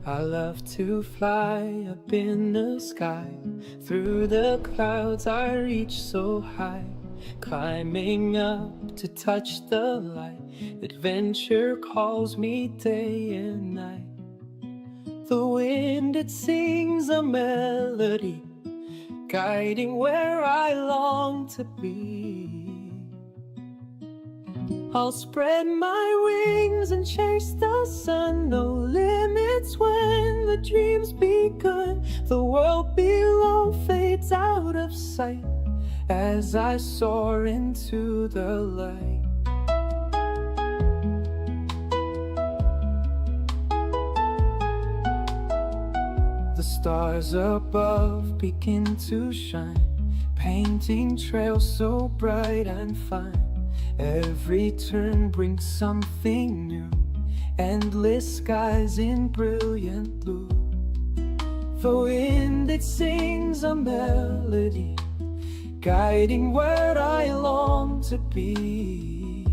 I love to fly up in the sky. Through the clouds I reach so high, climbing up to touch the light. Adventure calls me day and night. The wind, it sings a melody, guiding where I long to be. I'll spread my wings and chase the sun. No limits when the dream's begun. The world below fades out of sight as I soar into the light. The stars above begin to shine, painting trails so bright and fine. Every turn brings something new, endless skies in brilliant blue. The wind, it sings a melody, guiding where I long to be.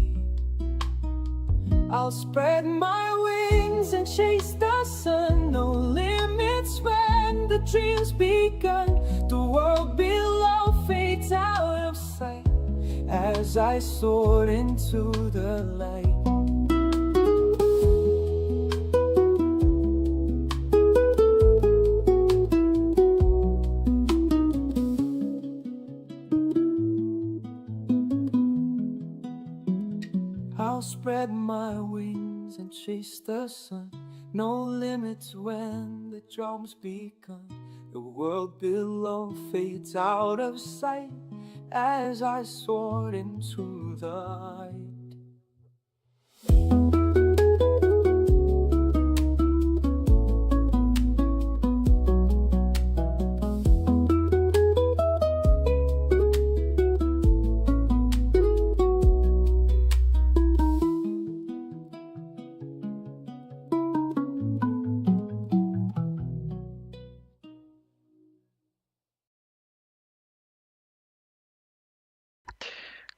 I'll spread my wings and chase the sun. No limits when the dream's begun. The world below fades out of sight as I soar into the light. I'll spread my wings and chase the sun. No limits when the drum's begun. The world below fades out of sight as I soared into the light.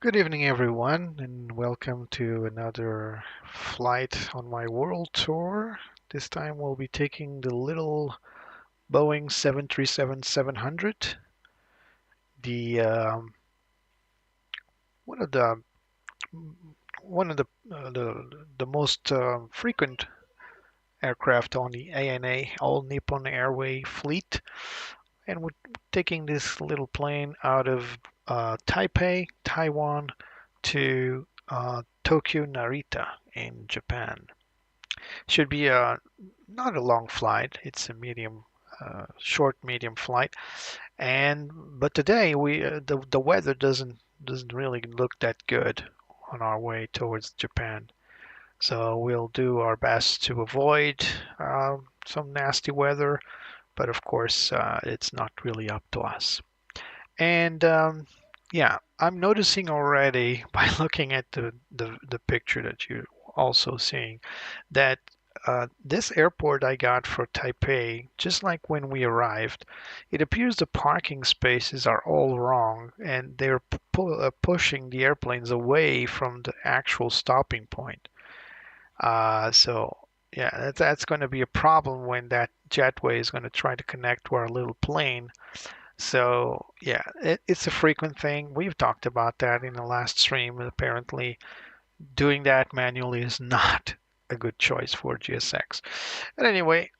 Good evening, everyone, and welcome to another flight on my world tour. This time we'll be taking the little Boeing 737-700, the one of the the most frequent aircraft on the ANA, All Nippon Airways fleet, and we're taking this little plane out of Taipei, Taiwan, to Tokyo Narita in Japan. Should be not a long flight. It's a short medium flight. But today the weather doesn't really look that good on our way towards Japan. So we'll do our best to avoid some nasty weather, but of course it's not really up to us. And yeah, I'm noticing already by looking at the picture that you're also seeing that this airport I got for Taipei, just like when we arrived, it appears the parking spaces are all wrong and they're pushing the airplanes away from the actual stopping point. So yeah, that's going to be a problem when that jetway is going to try to connect to our little plane. So yeah, it's a frequent thing. We've talked about that in the last stream. Apparently, doing that manually is not a good choice for GSX. But anyway,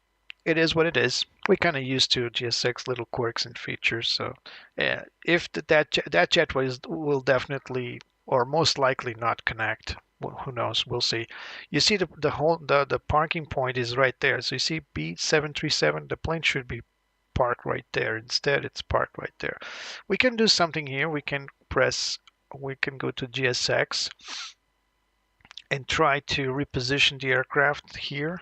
it is what it is. We're kind of used to GSX little quirks and features. So if that jetway will definitely or most likely not connect. Well, who knows? We'll see. You see the parking point is right there. So you see B737. The plane should be parked right there. Instead, it's parked right there. We can do something here. We can go to GSX and try to reposition the aircraft here.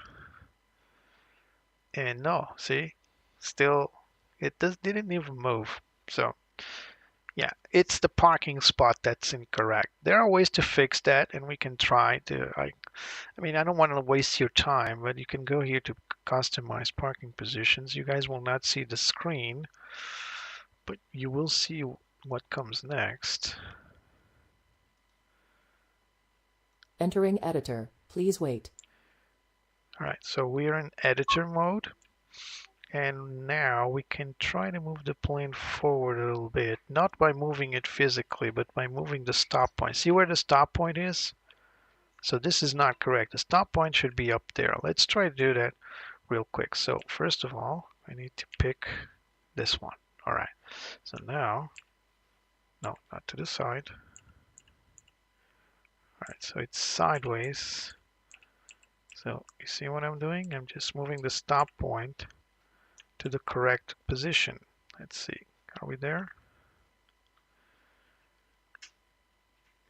And no, see, still, didn't even move. So Yeah, it's the parking spot that's incorrect. There are ways to fix that, and we can try to. I mean, I don't want to waste your time, but you can go here to customize parking positions. You guys will not see the screen, but you will see what comes next. Entering editor. Please wait. All right, so we're in editor mode. And now we can try to move the plane forward a little bit, not by moving it physically, but by moving the stop point. See where the stop point is? So this is not correct. The stop point should be up there. Let's try to do that real quick. So first of all, I need to pick this one. All right. So now, no, not to the side. All right, so it's sideways. So you see what I'm doing? I'm just moving the stop point to the correct position. Let's see. Are we there?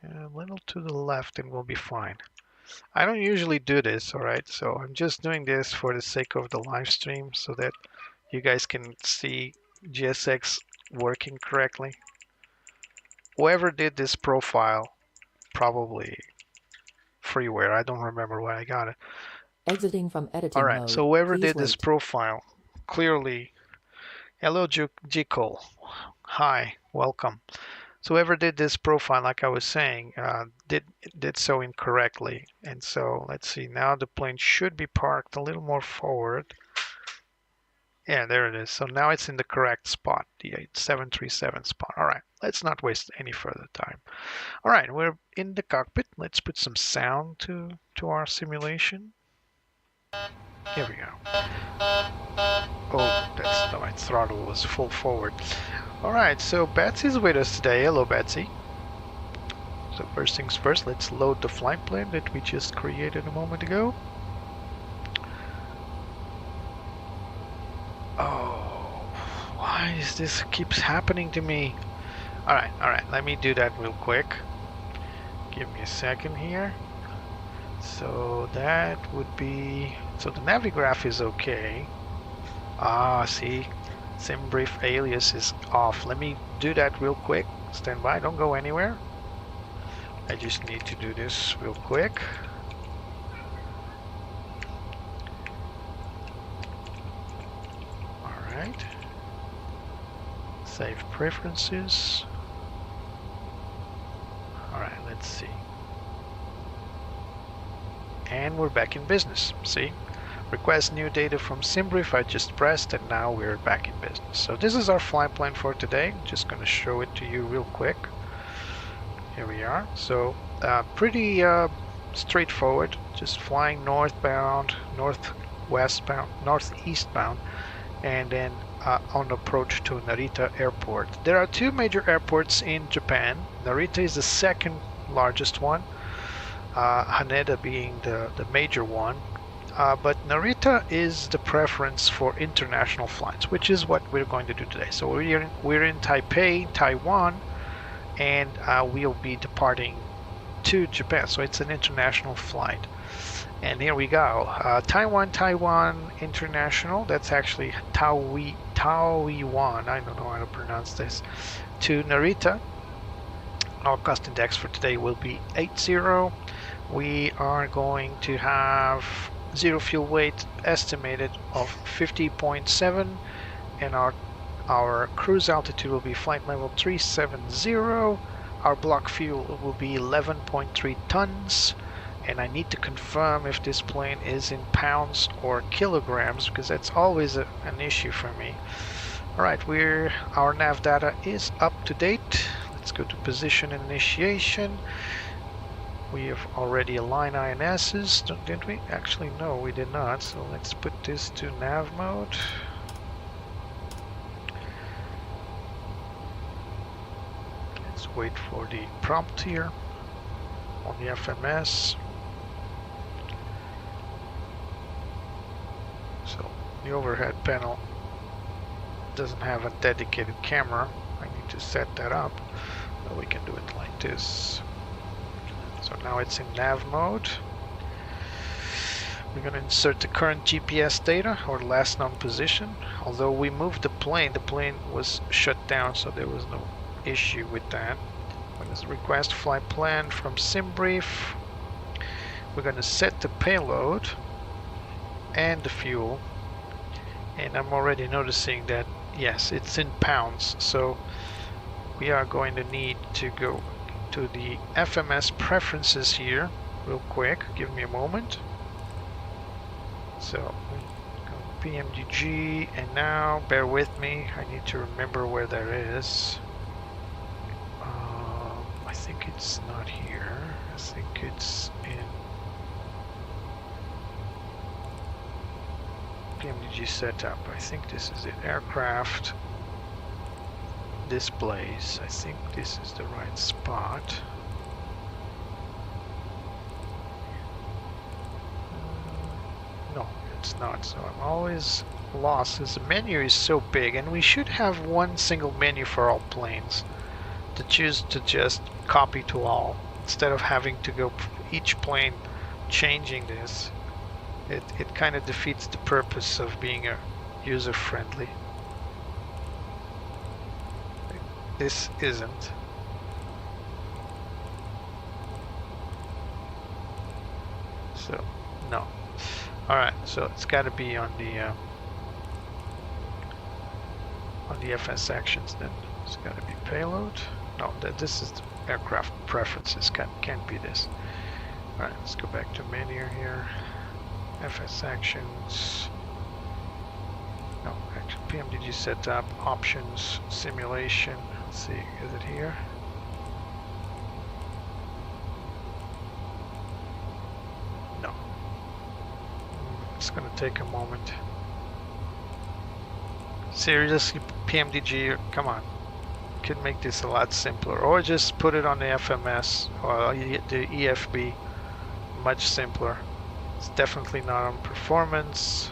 A little to the left and we'll be fine. I don't usually do this, all right? So I'm just doing this for the sake of the live stream so that you guys can see GSX working correctly. Whoever did this profile, probably freeware. I don't remember where I got it. Exiting from editing All right, mode. so whoever Please did this wait. profile, clearly, hello Jikol, hi, welcome. So whoever did this profile, like I was saying, did so incorrectly. And so let's see, now the plane should be parked a little more forward. Yeah, there it is. So now it's in the correct spot, the 737 spot. All right, let's not waste any further time. All right, we're in the cockpit. Let's put some sound to our simulation. Here we go. Oh, that's my throttle was full forward. All right, so Betsy's with us today. Hello, Betsy. So first things first, let's load the flight plan that we just created a moment ago. Oh, why is this keeps happening to me? All right, let me do that real quick. Give me a second here. So that would be, so the Navigraph is okay. Ah, see, Simbrief alias is off. Let me do that real quick. Stand by, don't go anywhere. I just need to do this real quick. All right. Save preferences. All right, let's see. And we're back in business. See? Request new data from Simbrief. I just pressed and now we're back in business. So this is our flight plan for today. I'm just going to show it to you real quick. Here we are. So pretty straightforward. Just flying northbound, northwestbound, northeastbound, and then on approach to Narita Airport. There are two major airports in Japan. Narita is the second largest one. Haneda being the major one. But Narita is the preference for international flights, which is what we're going to do today. So we're in Taipei, Taiwan, and we'll be departing to Japan. So it's an international flight. And here we go. Taiwan International. That's actually Taiwan. I don't know how to pronounce this. To Narita. Our cost index for today will be 80. We are going to have zero fuel weight estimated of 50.7, and our cruise altitude will be flight level 370. Our block fuel will be 11.3 tons, and I need to confirm if this plane is in pounds or kilograms, because that's always an issue for me. All right, our nav data is up to date. Let's go to position initiation. We have already aligned INSs, didn't we? Actually, no, we did not. So let's put this to nav mode. Let's wait for the prompt here on the FMS. So the overhead panel doesn't have a dedicated camera. I need to set that up, but we can do it like this. So now it's in nav mode. We're going to insert the current GPS data, or last known position. Although we moved the plane was shut down, so there was no issue with that. Let's request flight plan from Simbrief. We're going to set the payload and the fuel, and I'm already noticing that yes, it's in pounds, so we are going to need to go to the FMS preferences here real quick. Give me a moment. So PMDG, and now bear with me, I need to remember where that is. I think it's not here. I think it's in PMDG setup. I think this is it. Aircraft displays. I think this is the right spot. No, it's not. So I'm always lost. This menu is so big, and we should have one single menu for all planes to choose to just copy to all, instead of having to go each plane changing this. It kind of defeats the purpose of being a user-friendly. This isn't. So no. Alright, so it's got to be on the FS actions then. It's got to be payload. No, this is the aircraft preferences. Can't be this. Alright, let's go back to menu here. FS actions. No, actually PMDG setup, options, simulation. Let's see, is it here? No. It's gonna take a moment. Seriously, PMDG, come on. Could make this a lot simpler, or just put it on the FMS or the EFB. Much simpler. It's definitely not on performance.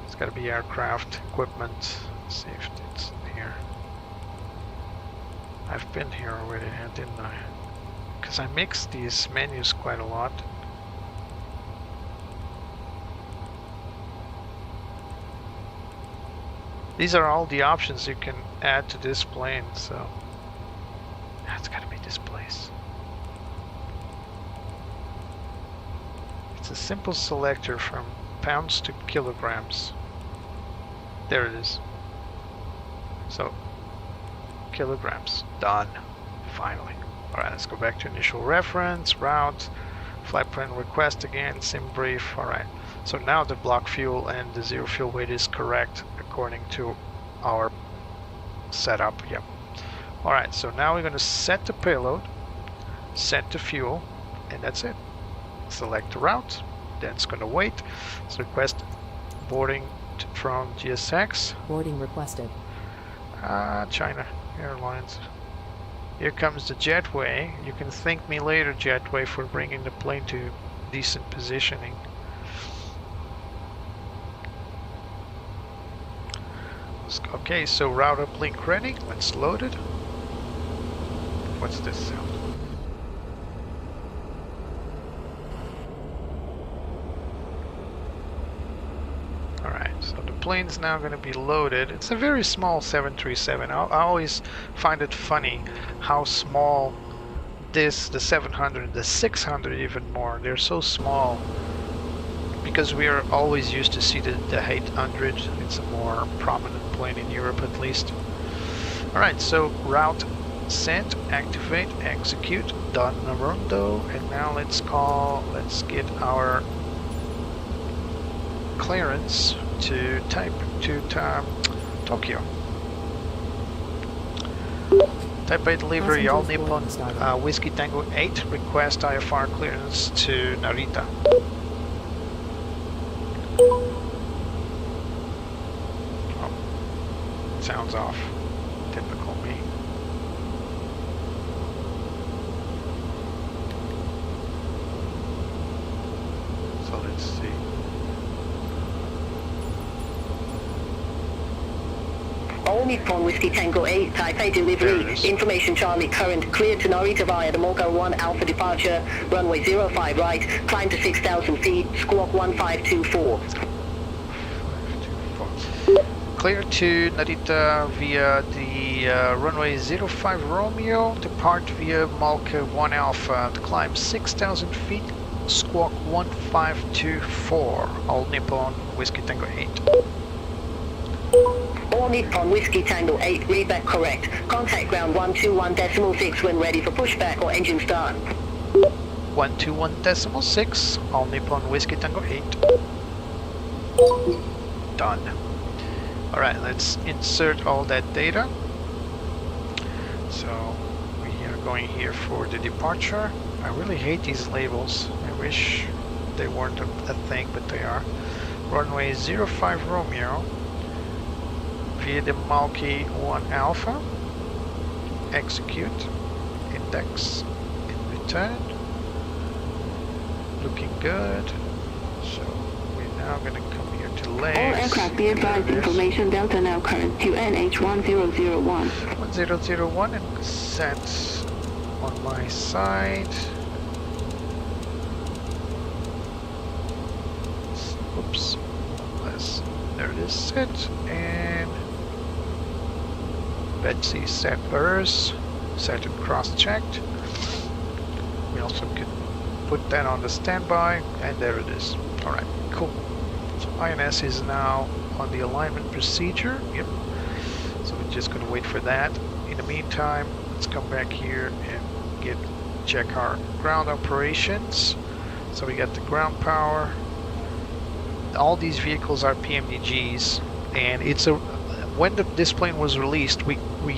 It's got to be aircraft equipment. Let's see if it's here. I've been here already, didn't I? Because I mixed these menus quite a lot. These are all the options you can add to this plane, so it's got to be this place. It's a simple selector from pounds to kilograms. There it is. So kilograms, done. Finally. Alright, let's go back to initial reference, route, flight plan request again, Simbrief. Alright, so now the block fuel and the zero fuel weight is correct according to our setup. Yep. Alright, so now we're going to set the payload, set the fuel, and that's it. Select the route, that's going to wait. Let's request boarding from GSX. Boarding requested. China Airlines. Here comes the jetway. You can thank me later, jetway, for bringing the plane to decent positioning. Okay, so route uplink ready. Let's load it. What's this sound? Alright, so the plane's now going to be loaded. It's a very small 737. I always find it funny how small this, the 700, the 600 even more. They're so small because we are always used to see the 800. It's a more prominent plane in Europe at least. Alright, so route sent, activate, execute, done Narundo, and now let's get our clearance to Tokyo. Taipei delivery, All Nippon Whiskey Tango 8, request IFR clearance to Narita. Oh, sounds off. Typical me. So let's see. All Nippon Whiskey Tango 8, Taipei delivery, information Charlie, current, cleared to Narita via the Mocha 1 Alpha departure, runway 05 right, climb to 6,000 feet, squawk 1524. clear to Narita via the runway 05 Romeo, depart via Malka 1 Alpha, to climb 6,000 feet, squawk 1524, All Nippon Whiskey Tango 8. All Nippon Whiskey Tango 8, read back correct. Contact ground 121.6 when ready for pushback or engine start. 121.6, All Nippon Whiskey Tango 8. Done. Alright, let's insert all that data. So we are going here for the departure. I really hate these labels. I wish they weren't a thing, but they are. Runway 05 Romeo via the Malki 1 Alpha. Execute. Index. In return. Looking good. So we're now going to come here to legs. All aircraft be advised, information Delta now current to NH1001. 1001 and set on my side. Oops. There it is, set, and Betsy set hers, set and cross-checked. We also can put that on the standby, and there it is. Alright, cool. So INS is now on the alignment procedure. Yep. So we're just going to wait for that. In the meantime, let's come back here and check our ground operations. So we got the ground power. All these vehicles are PMDGs, and when this plane was released, we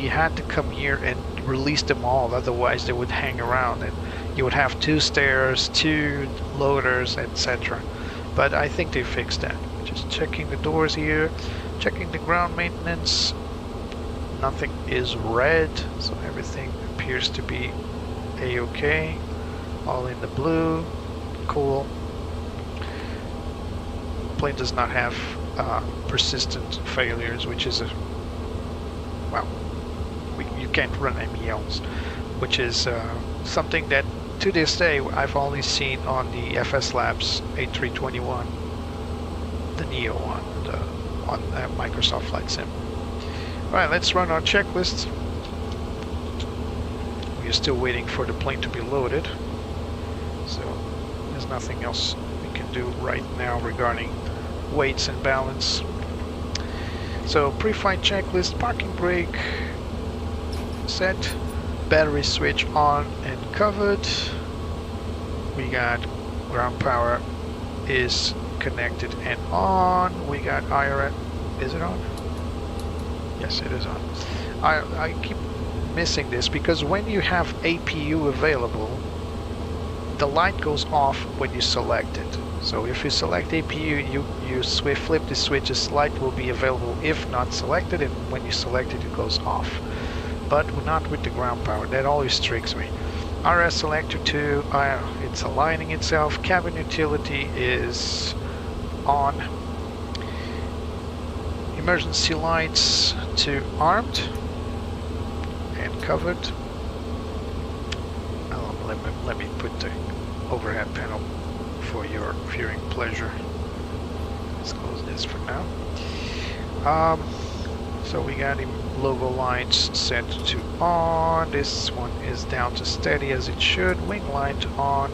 had to come here and release them all, otherwise they would hang around and you would have 2 stairs, 2 loaders, etc. But I think they fixed that. Just checking the doors here, checking the ground maintenance. Nothing is red, so everything appears to be a-okay. All in the blue. Cool. Plane does not have persistent failures, which is you can't run MELs, which is something that to this day I've only seen on the FS Labs A321, the Neo one, on Microsoft Flight Sim. Alright, let's run our checklist. We are still waiting for the plane to be loaded, so there's nothing else we can do right now regarding weights and balance. So pre-flight checklist: parking brake set, battery switch on and covered. We got ground power is connected and on. We got IRS. Is it on? Yes, it is on. I keep missing this because when you have APU available, the light goes off when you select it. So if you select APU, you flip the switches, light will be available if not selected, and when you select it, it goes off. But not with the ground power. That always tricks me. RS selector 2, it's aligning itself. Cabin utility is on. Emergency lights to armed and covered. Let me put the overhead panel for your viewing pleasure. Let's close this for now. So we got logo lights set to on. This one is down to steady as it should. Wing light on.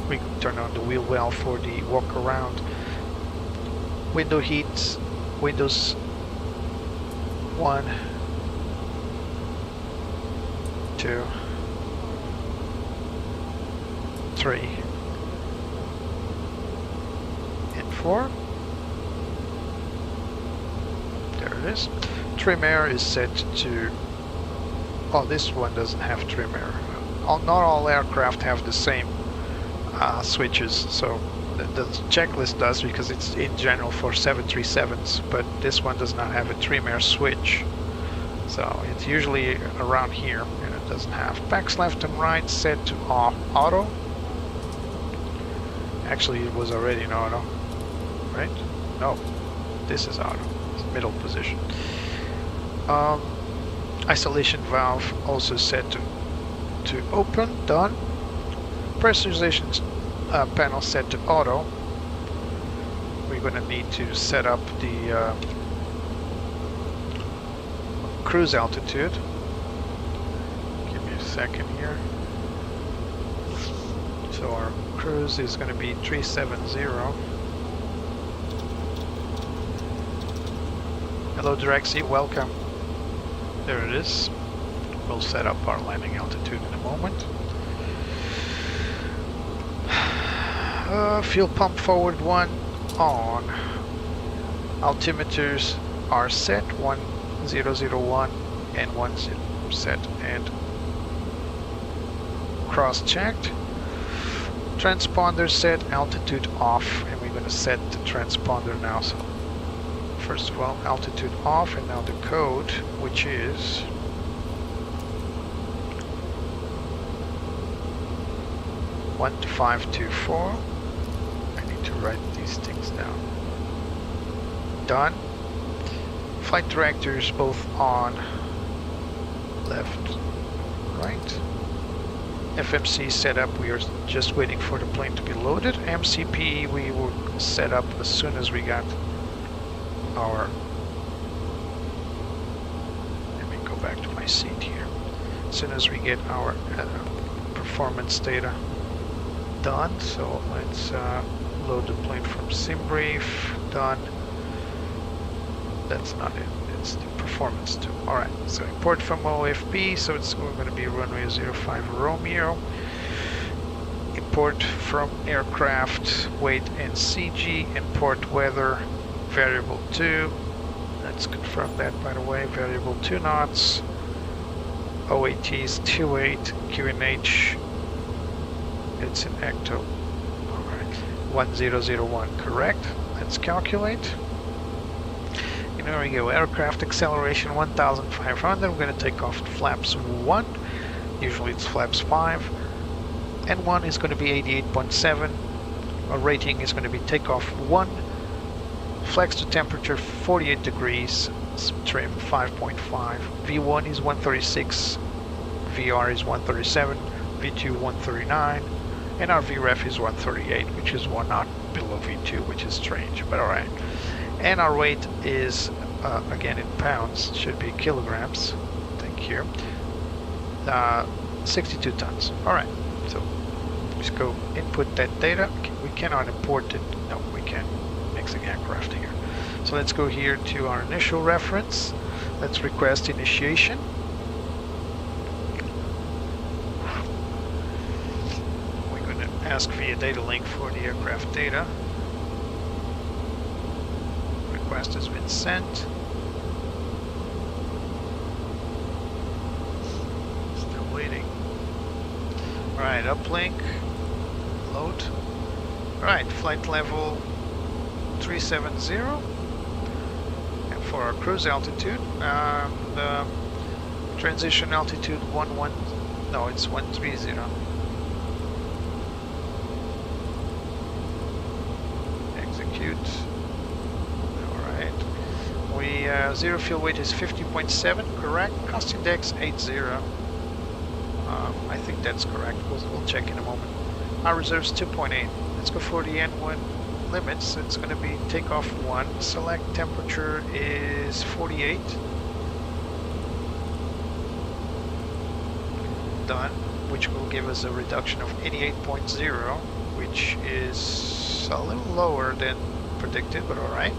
We turn on the wheel well for the walk around. Window heats. Windows 1, 2, 3, and 4. There it is. Trim air is set to... Oh, this one doesn't have trim air. Not all aircraft have the same switches, so the checklist does because it's in general for 737s, but this one does not have a trim air switch. So it's usually around here, and it doesn't have. Packs left and right set to auto. Actually, it was already in auto, right? No, this is auto. It's middle position. Isolation valve also set to open. Done. Pressurization panel set to auto. We're going to need to set up the cruise altitude. Give me a second here. So our cruise is going to be 370. Hello Direxy, welcome. There it is. We'll set up our landing altitude in a moment. Fuel pump forward 1 on. Altimeters are set, 1001 and 10 set and cross-checked. Transponder set, altitude off, and we're going to set the transponder now. So first of all, altitude off, and now the code, which is 1524. I need to write these things down. Done. Flight directors both on. Left, right. FMC setup, we are just waiting for the plane to be loaded. MCP we will set up as soon as we got our, let me go back to my seat here. As soon as we get our performance data done, so let's load the plane from Simbrief. Done. That's not it, it's the performance too. Alright, so import from OFP, so it's going to be runway 05 Romeo. Import from aircraft, weight and CG, import weather, variable 2. Let's confirm that by the way, variable 2 knots. OAT is 28, QNH, it's in Ecto. Alright, 1001, correct. Let's calculate. And there we go, aircraft acceleration 1500. We're going to take off flaps 1, usually it's flaps 5, and 1 is going to be 88.7. Our rating is going to be takeoff 1, flex to temperature 48 degrees, trim 5.5, V1 is 136, VR is 137, V2 139, and our VREF is 138, which is 1 knot below V2, which is strange, but alright. And our weight is, again in pounds, should be kilograms, thank you, 62 tons. Alright, so let's go input that data. We cannot import it, no, we can mixing aircraft here. So let's go here to our initial reference, let's request initiation. We're going to ask via data link for the aircraft data. Request has been sent. Still waiting. Alright, uplink. Load. Alright, flight level 370. And for our cruise altitude, the transition altitude 130. Execute. We zero fuel weight is 50.7, correct. Cost index 80. I think that's correct. We'll check in a moment. Our reserves 2.8. Let's go for the N1 limits. It's going to be takeoff 1. Select temperature is 48. Done, which will give us a reduction of 88.0, which is a little lower than predicted, but all right.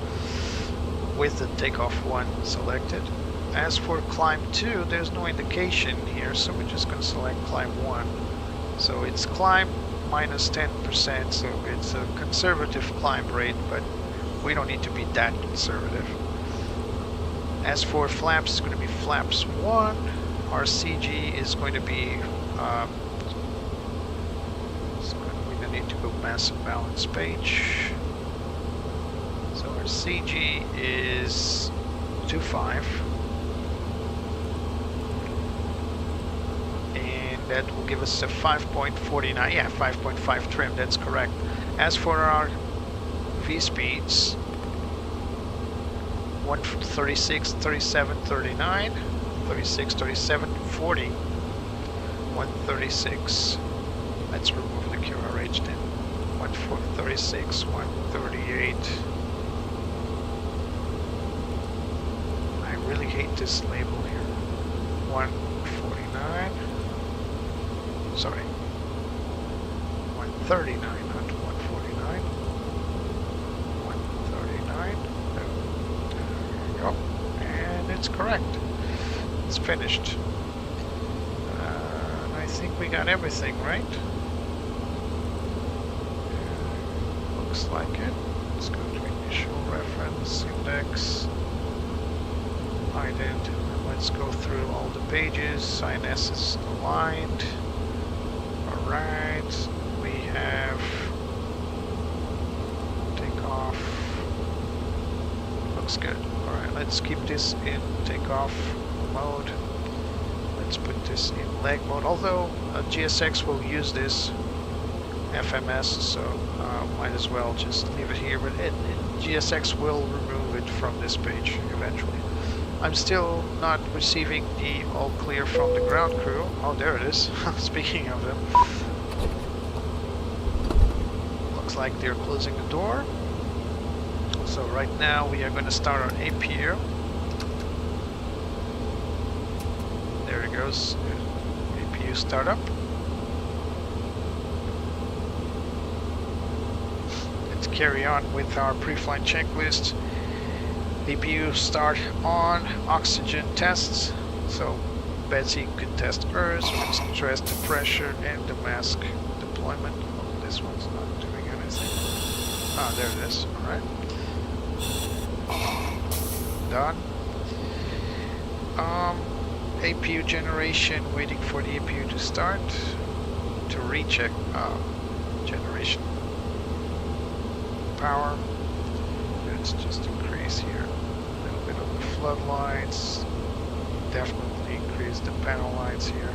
With the takeoff 1 selected. As for climb 2, there's no indication here, so we're just going to select climb 1. So it's climb minus 10%, so it's a conservative climb rate, but we don't need to be that conservative. As for flaps, it's going to be flaps 1. Our CG is going to be we're going to need to go mass and balance page. So our CG is 25, and that will give us a 5.49, yeah, 5.5 trim, that's correct. As for our V speeds, 136, 37, 39, 36, 37, 40, 136, let's remove the QRH then, 136, 138, I really hate this label here. 149. Sorry. 139, not 149. 139. There we go. And it's correct. It's finished. I think we got everything, right? Looks like it. Let's go to initial reference, index, ident. Let's go through all the pages. Sign S is aligned. Alright. We have takeoff. Looks good. Alright, let's keep this in takeoff mode. Let's put this in leg mode. Although GSX will use this FMS, so might as well just leave it here. But GSX will remove it from this page eventually. I'm still not receiving the all clear from the ground crew. Oh, there it is. Speaking of them. Looks like they're closing the door. So right now we are going to start our APU. There it goes. APU startup. Let's carry on with our pre-flight checklist. APU start on, oxygen tests. So Betsy can test hers, stress the pressure and the mask deployment. Oh, this one's not doing anything. Ah, there it is. Alright. Done. APU generation, waiting for the APU to start to recheck generation power. Let's just increase here a little bit of the floodlights. Definitely increase the panel lights here.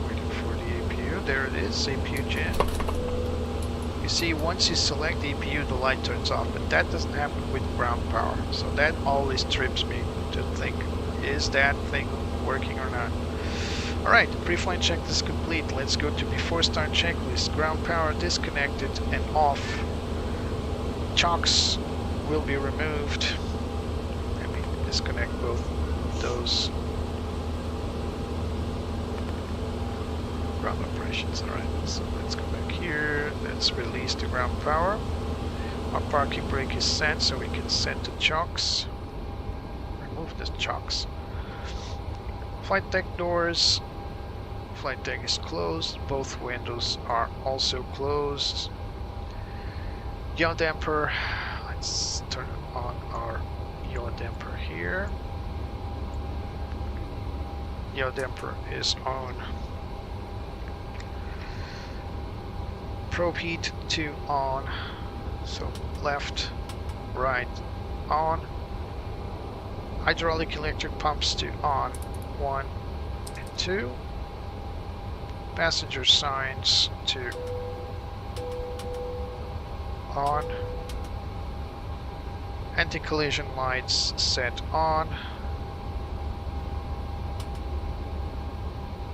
Waiting for the APU. There it is, APU gen. You see, once you select the APU, the light turns off, but that doesn't happen with ground power. So that always trips me to think, is that thing working or not? Alright, pre-flight checklist is complete. Let's go to before start checklist. Ground power disconnected and off. Chocks will be removed. Let me disconnect both of those. Ground operations, alright. So let's go back here. Let's release the ground power. Our parking brake is set, so we can set the chocks. Remove the chocks. Flight deck doors. Flight deck is closed. Both windows are also closed. Yaw damper. Let's turn on our yaw damper here. Yaw damper is on. Probe heat to on. So left, right, on. Hydraulic electric pumps to on. 1 and 2. Passenger signs to on. Anti-collision lights set on.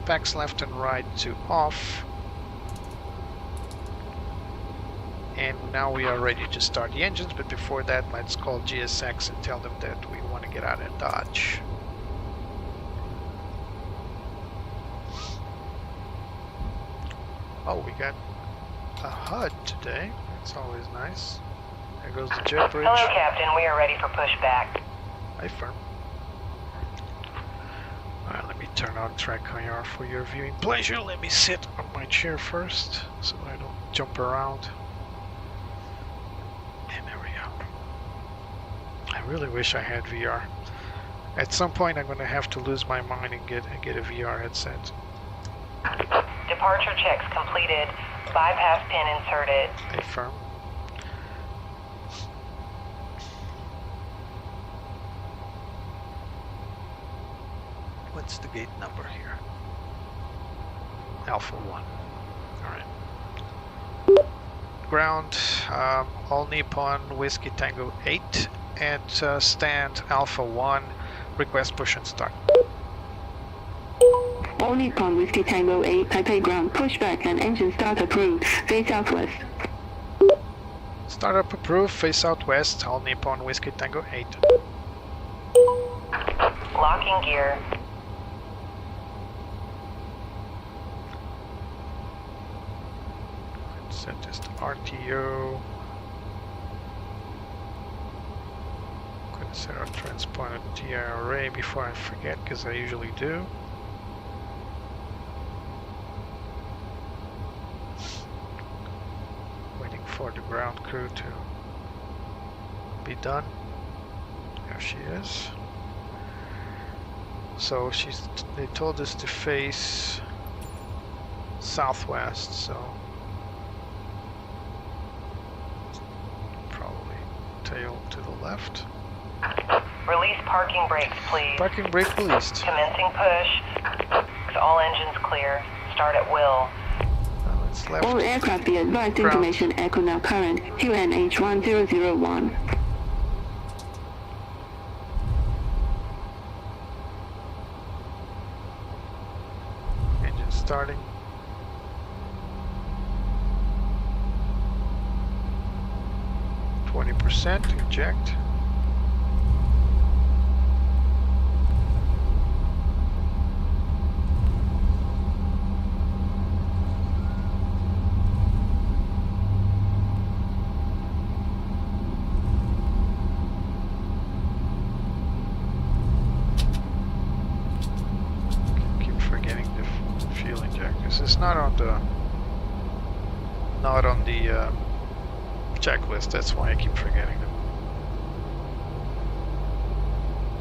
Packs left and right to off. And now we are ready to start the engines, but before that let's call GSX and tell them that we want to get out of Dodge. Oh, we got a HUD today. That's always nice. There goes the jet bridge. Hello, Captain. We are ready for pushback. Hi, firm. Alright, let me turn on track IR for your viewing pleasure. Let me sit on my chair first so I don't jump around. And there we go. I really wish I had VR. At some point I'm going to have to lose my mind and get a VR headset. Departure checks completed. Bypass pin inserted. Hey, firm. What's the gate number here? Alpha 1. Alright. Ground, All Nippon Whiskey Tango 8 at stand Alpha 1. Request push and start. All Nippon Whiskey Tango 8, Taipei ground, pushback and engine start approved. Face southwest. Startup approved, face southwest, All Nippon Whiskey Tango 8. Locking gear. Let's set this to RTO. Gonna set our transponder to TRA before I forget, because I usually do. Waiting for the ground crew to be done. There she is. So they told us to face southwest, so probably tail to the left. Release parking brakes, please. Parking brake released. Commencing push. All engines clear. Start at will. It's left. All aircraft be advised information echo now current QNH 1001. Engine starting. %, eject. Keep forgetting the fuel injectors. It's not on the checklist, that's why I keep forgetting them.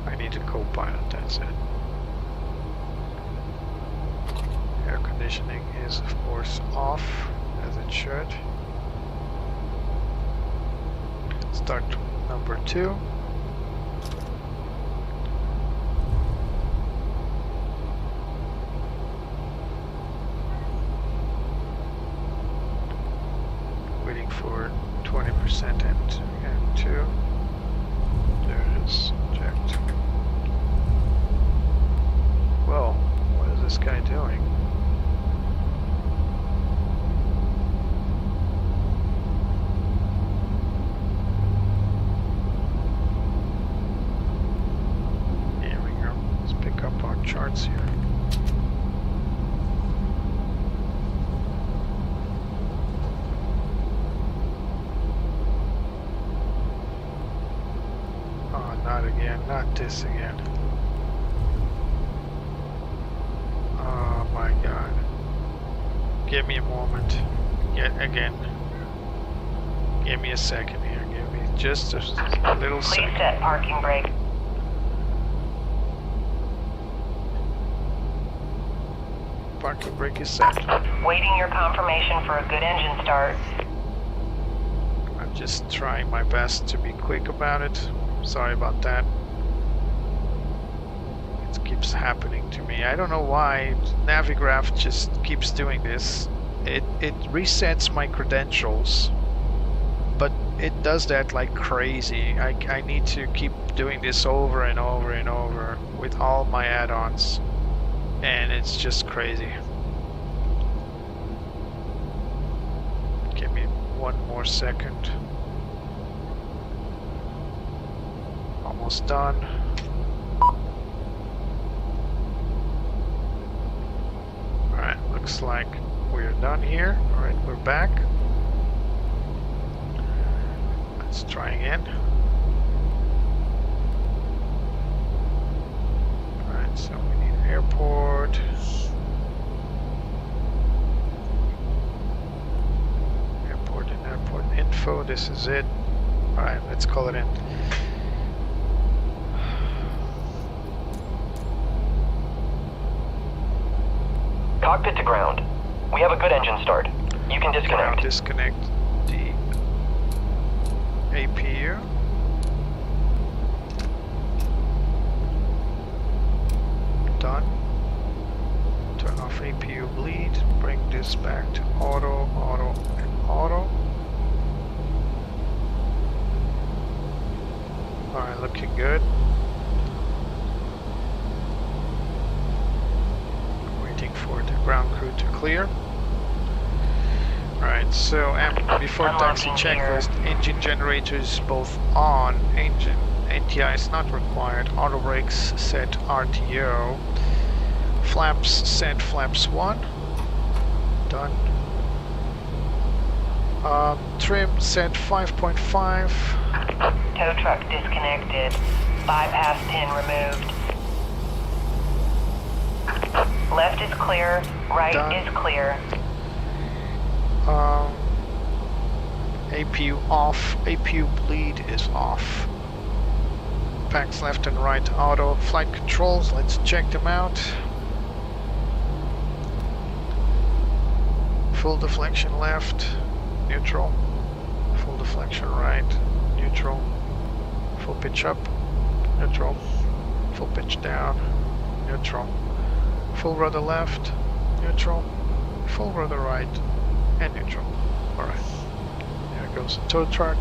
I need a co-pilot, that's it. Air conditioning is of course off, as it should. Start number 2. Waiting for 20% and 2. There it is. Eject. Whoa, what is this guy doing? Here we go. Let's pick up our charts here. Not again, not this again. Oh my god. Give me a moment. Again. Give me a second here. Give me just a little Please second. set parking brake. Parking brake is set. Waiting your confirmation for a good engine start. I'm just trying my best to be quick about it. Sorry about that. It keeps happening to me. I don't know why Navigraph just keeps doing this. It resets my credentials, but it does that like crazy. I need to keep doing this over and over and over with all my add-ons, and it's just crazy. Give me one more second. Almost done. Alright, looks like we're done here. Alright, we're back. Let's try again. Alright, so we need airport. Airport and airport info, this is it. Alright, let's call it in. Cockpit to ground. We have a good engine start. You can disconnect. Disconnect the APU. Done. Turn off APU bleed. Bring this back to auto, auto, and auto. Alright, looking good. For the ground crew to clear. Right, so before taxi Unlocking gear. checklist, engine generators both on, engine NTI is not required, auto brakes set RTO, flaps set flaps 1, done. Trim set 5.5, Tow truck disconnected. Bypass pin removed. Left is clear. Right Done. is clear. APU off, APU bleed is off. Packs left and right auto, flight controls, let's check them out. Full deflection left, neutral. Full deflection right, neutral. Full pitch up, neutral. Full pitch down, neutral. Full rudder left, neutral. Full rudder right, and neutral. Alright, there goes the tow truck.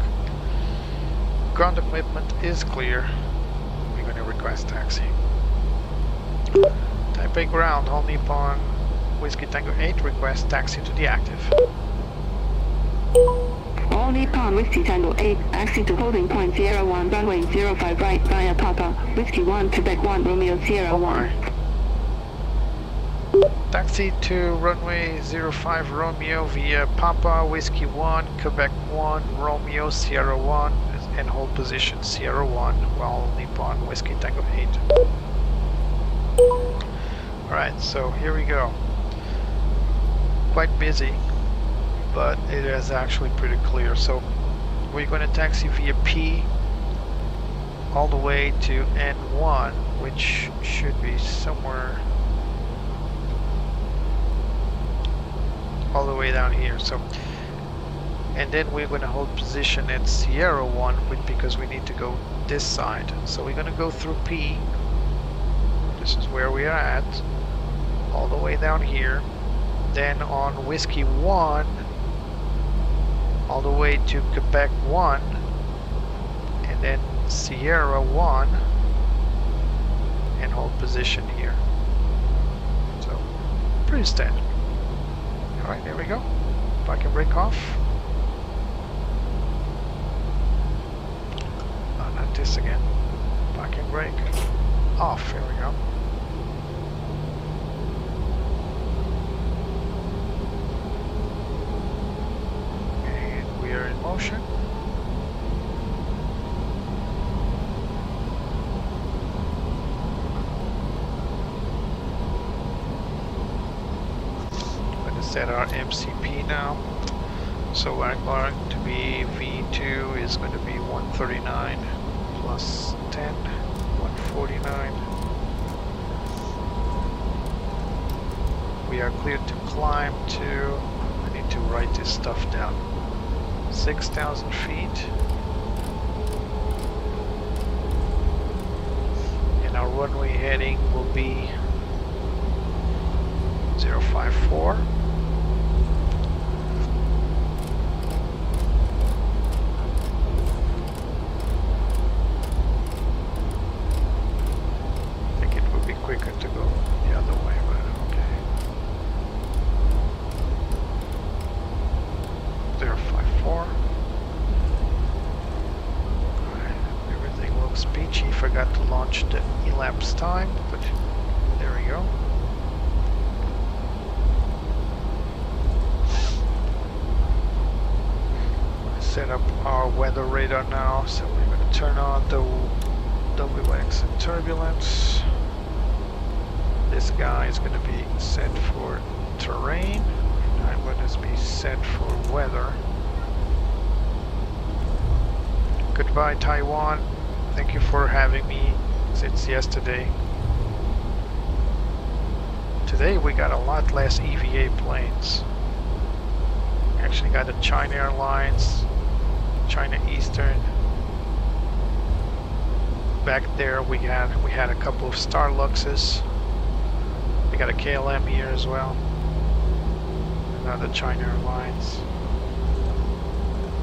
Ground equipment is clear. We're going to request taxi. Taipei ground, All Nippon Whiskey Tango 8, request taxi to the active. All Nippon Whiskey Tango 8, taxi to holding point Sierra 1, runway 05 right via Papa, Whiskey 1, Quebec 1, Romeo Sierra 1. Taxi to runway 05 Romeo via Papa, Whiskey 1, Quebec 1, Romeo Sierra 1, and hold position Sierra 1 while Nippon Whiskey Tango 8. Alright, so here we go. Quite busy, but it is actually pretty clear. So we're going to taxi via P all the way to N1, which should be somewhere all the way down here. So, and then we're going to hold position at Sierra 1 because we need to go this side. So we're going to go through P. This is where we are at, all the way down here. Then on Whiskey 1 all the way to Quebec 1, and then Sierra 1 and hold position here. So pretty standard. Alright, there we go. Park and brake off. Oh, not this again. Park and brake off. Here we go. And we are in motion. Set our MCP now, so I'm going to be V2 is going to be 139 plus 10, 149. We are cleared to climb to, I need to write this stuff down, 6,000 feet, and our runway heading will be 054. Quicker to go the other way, but okay. 054. Alright, everything looks peachy. Forgot to launch the elapsed time, but there we go. Set up our weather radar now, so we're going to turn on the WX and turbulence. This guy is going to be set for terrain, and I'm going to be set for weather. Goodbye Taiwan, thank you for having me since yesterday. Today we got a lot less EVA planes. Actually got a China Airlines, China Eastern. Back there we had a couple of Starluxes. We got a KLM here as well. Another China Airlines.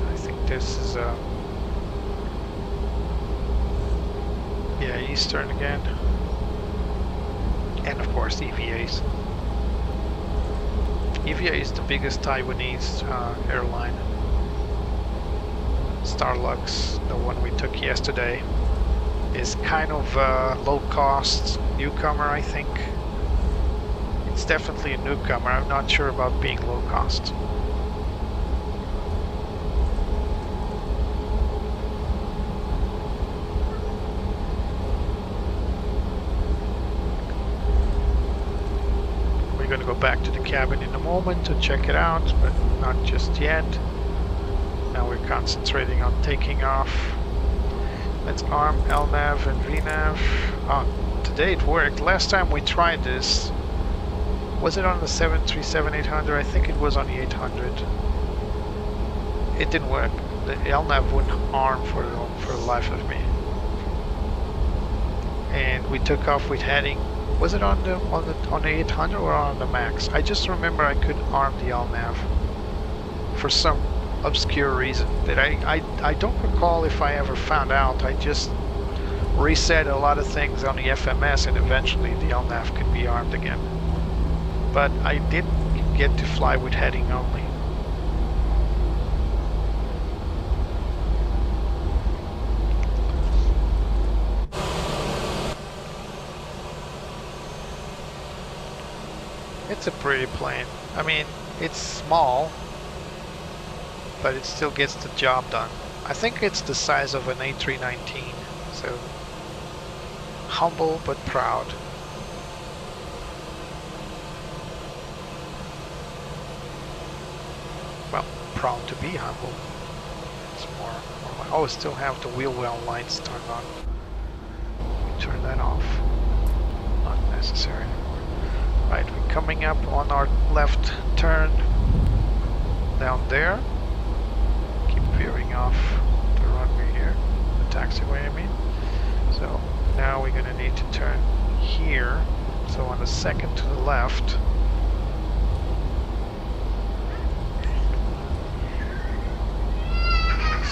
I think this is a Eastern again. And of course EVAs. EVA is the biggest Taiwanese airline. Starlux, the one we took yesterday, is kind of a low-cost newcomer, I think. It's definitely a newcomer. I'm not sure about being low-cost. We're going to go back to the cabin in a moment to check it out, but not just yet. Now we're concentrating on taking off. Let's arm LNAV and VNAV. Oh, today it worked. Last time we tried this, was it on the 737-800? I think it was on the 800. It didn't work. The LNAV wouldn't arm for the life of me. And we took off with heading. Was it on the 800 or on the Max? I just remember I couldn't arm the LNAV for some obscure reason that I don't recall if I ever found out. I just reset a lot of things on the FMS and eventually the LNAV could be armed again. But I didn't get to fly with heading only. It's a pretty plane. I mean, it's small, but it still gets the job done. I think it's the size of an A319, so humble but proud. Well, proud to be humble. It's more like, oh, still have the wheel well lights turned on. Turn that off. Not necessary anymore. Right, we're coming up on our left turn down there. Keep veering off the runway here, the taxiway I mean. So now we're gonna need to turn here. So on the second to the left.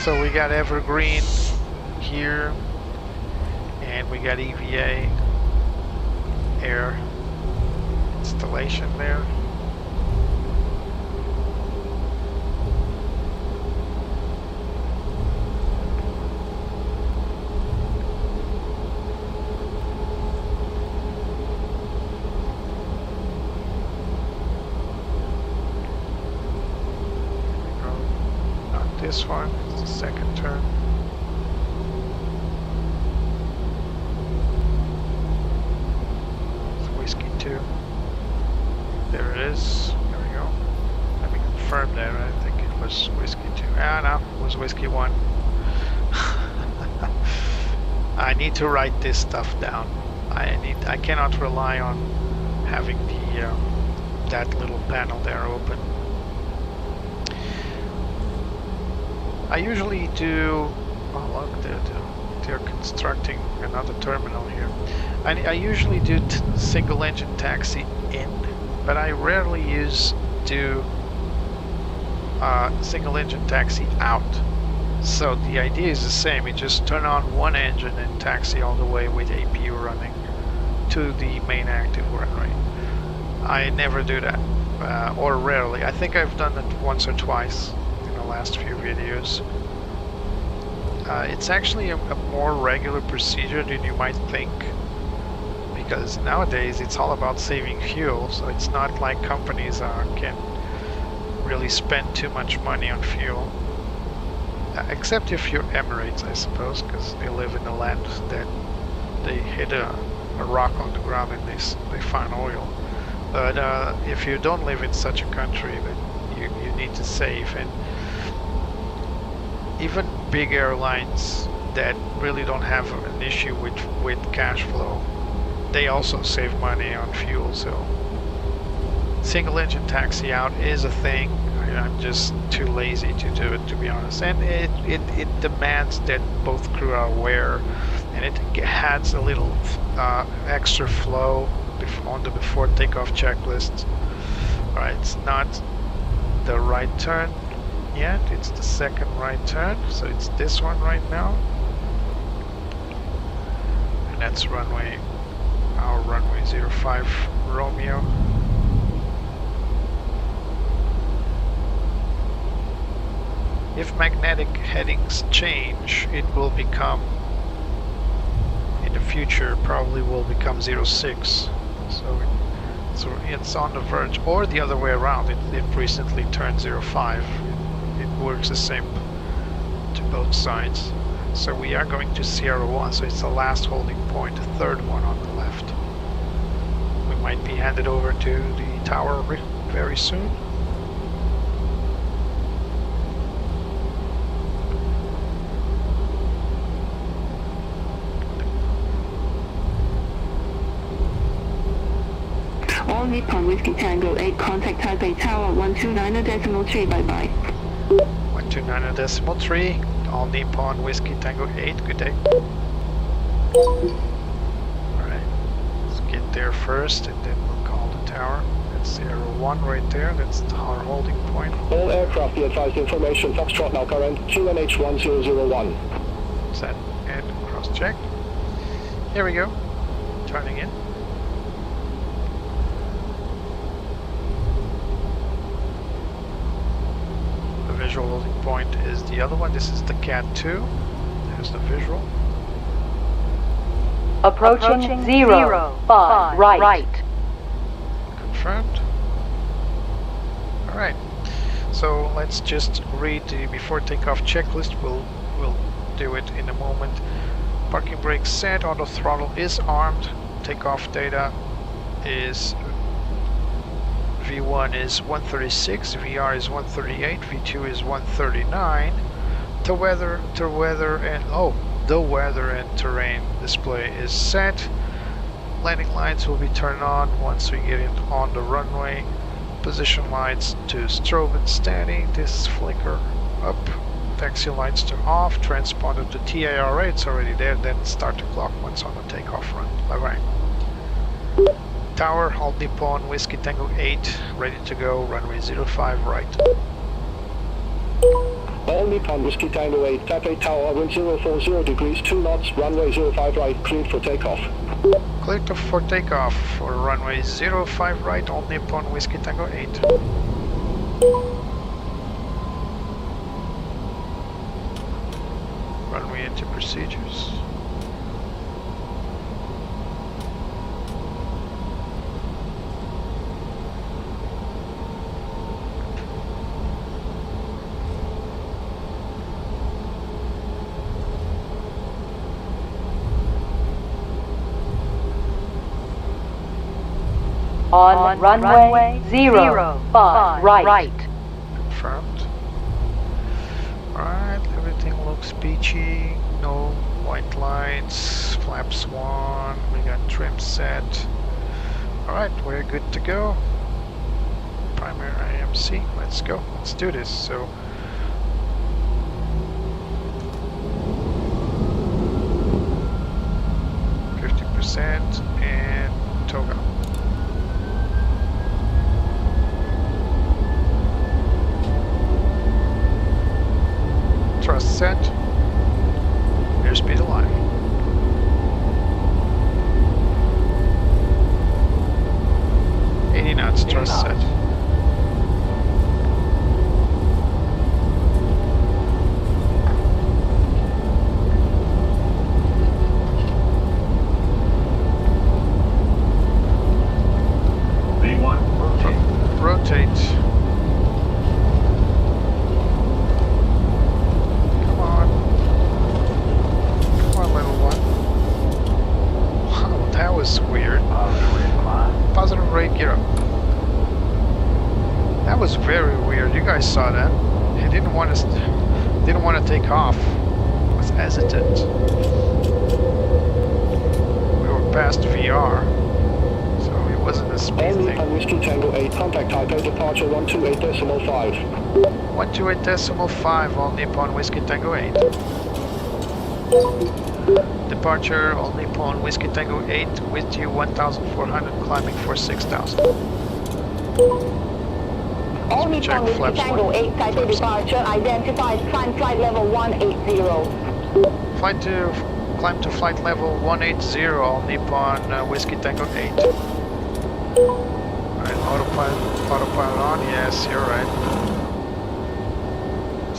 So we got Evergreen here, and we got EVA air installation there. Not this one, it's the second turn. It's Whiskey 2. There it is. There we go. Let me confirm that. I think it was Whiskey 2. Ah, no, it was Whiskey 1. I need to write this stuff down. I cannot rely on having the that little panel there open. I usually do. Oh look, they're constructing another terminal here. I usually do single engine taxi in, but I rarely do single engine taxi out. So the idea is the same. You just turn on one engine and taxi all the way with APU running to the main active runway. I never do that, or rarely. I think I've done it once or twice in the last few videos. It's actually a more regular procedure than you might think, because nowadays it's all about saving fuel, so it's not like companies can really spend too much money on fuel. Except if you're Emirates, I suppose, because they live in a land that they hit a rock on the ground and they find oil. But if you don't live in such a country, then you need to save. And even big airlines that really don't have an issue with cash flow, they also save money on fuel. So single engine taxi out is a thing. I'm just too lazy to do it, to be honest, and it demands that both crew are aware, and it adds a little extra flow on the before takeoff checklist. Alright, it's not the right turn yet, it's the second right turn, so it's this one right now, and that's our runway 05 Romeo. If magnetic headings change, it will become, in the future, probably will become 06. So it's on the verge, or the other way around. It recently turned 05. It works the same to both sides. So we are going to Sierra 1, so it's the last holding point, the third one on the left. We might be handed over to the tower very soon. All Nippon Whiskey Tango 8, contact Taipei Tower 129.3, bye-bye. 129.3, All Nippon Whiskey Tango 8, good day. Alright, let's get there first and then we'll call the tower. That's Sierra 1 right there, that's our holding point. All aircraft be advised information, Foxtrot now current, QNH 1001. Set and cross-check. Here we go, turning in. Visual holding point is the other one. This is the CAT 2. There's the visual. Approaching 05 right. Confirmed. Alright. So let's just read the before takeoff checklist. We'll do it in a moment. Parking brake set. Auto throttle is armed. Takeoff data is V1 is 136, VR is 138, V2 is 139. The weather and terrain display is set. Landing lights will be turned on once we get in on the runway. Position lights to strobe and steady. This flicker up. Taxi lights to off. Transponder to TARA. It's already there. Then start the clock once on the takeoff run. Bye bye. Tower, All Nippon Whiskey Tango 8, ready to go, runway 05 right. All Nippon Whiskey Tango 8, Taipei Tower, wind 040 degrees, 2 knots, runway 05 right, cleared for takeoff. Cleared for takeoff for runway 05 right, All Nippon Whiskey Tango 8. Runway into procedures. On runway 05 right. Confirmed. Alright, everything looks peachy. No white lights, flaps on, we got trim set. Alright, we're good to go. Primary IMC, let's go, let's do this. So, and toga. Thrust set. Airspeed alive. knots, thrust set. Rotate. Come on. Come on, little one. Wow, that was weird. Positive rate, gear up. That was very weird. You guys saw that. He didn't want to take off. He was hesitant. We were past VR. Wasn't a speed All thing. Nippon Whiskey Tango 8, contact Taipei, departure 128.5. 128.5, All Nippon Whiskey Tango 8. Departure, All Nippon Whiskey Tango 8, with you 1,400, climbing for 6,000. All Nippon Whiskey Tango 8, Taipei departure, identified, climb flight level 180. Climb to flight level 180, All Nippon Whiskey Tango 8. Alright, autopilot on, yes, you're right.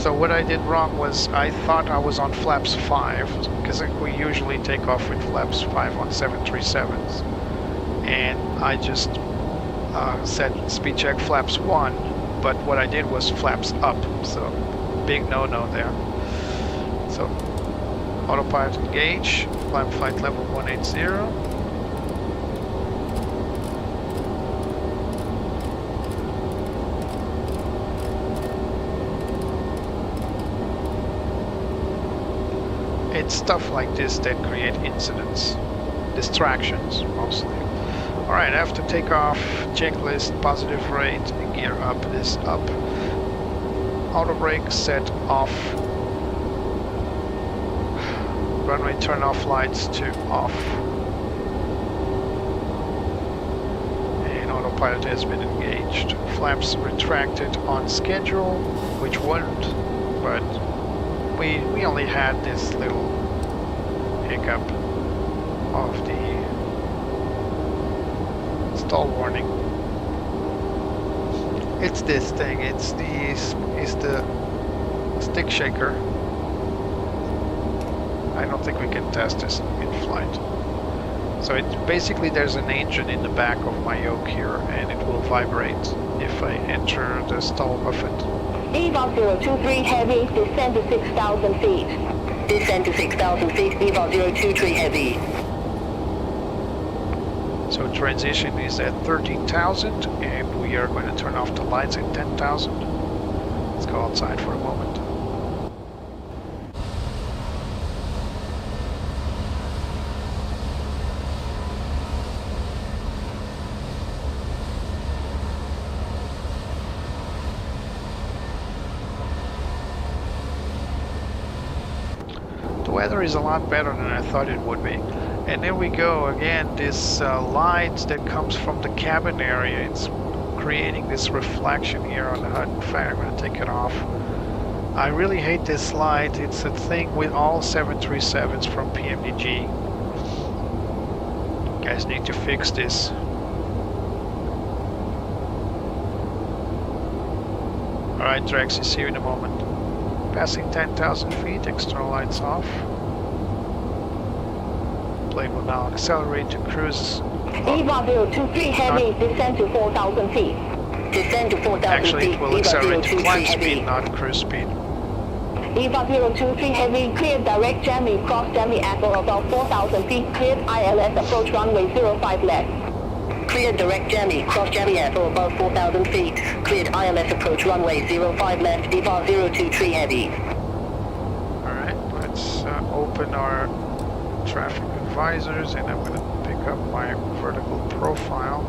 So what I did wrong was I thought I was on flaps 5, because we usually take off with flaps 5 on 737s. And I just set speed check flaps 1, but what I did was flaps up, so big no-no there. So autopilot engage, climb flight level 180. It's stuff like this that create incidents, distractions mostly. Alright, after takeoff, checklist, positive rate, gear up, this up. Auto brake set off. Runway turn off lights to off. And autopilot has been engaged. Flaps retracted on schedule, which weren't, but we only had this little hiccup of the stall warning. It's this thing. It's the stick shaker. I don't think we can test this in flight. So it basically there's an engine in the back of my yoke here, and it will vibrate if I enter the stall buffet. EVA 023 heavy, descend to 6,000 feet. Descend to 6,000 feet, EVA 023 heavy. So transition is at 13,000, and we are going to turn off the lights at 10,000. Let's go outside for a moment. The weather is a lot better than I thought it would be. And there we go again, this light that comes from the cabin area, it's creating this reflection here on the HUD. In fact, I'm going to take it off. I really hate this light. It's a thing with all 737s from PMDG. You guys need to fix this. Alright, Drex, see you in a moment. Passing 10,000 feet, external lights off. Plane will now accelerate to cruise. EVA 023 heavy, descend to 4,000 feet. Descend to 4,000 feet. Actually, it will EVA accelerate to 023 climb heavy. speed, not cruise speed. EVA 023 heavy, cleared direct jamming, cross jamming at or about 4,000 feet, cleared ILS approach runway 05 left. Cleared direct jamming, cross jamming at or above 4,000 feet, cleared ILS approach runway 05 left, EVA 023 heavy. Alright, let's open our traffic advisors, and I'm going to pick up my vertical profile.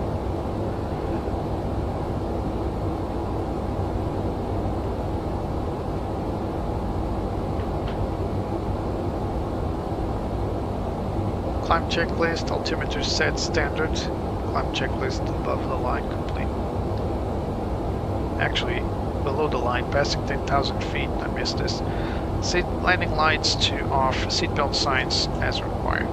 Climb checklist, altimeter set standard. Climb checklist above the line complete. Actually, below the line, passing 10,000 feet, I missed this. Landing lights to off, seatbelt signs as required.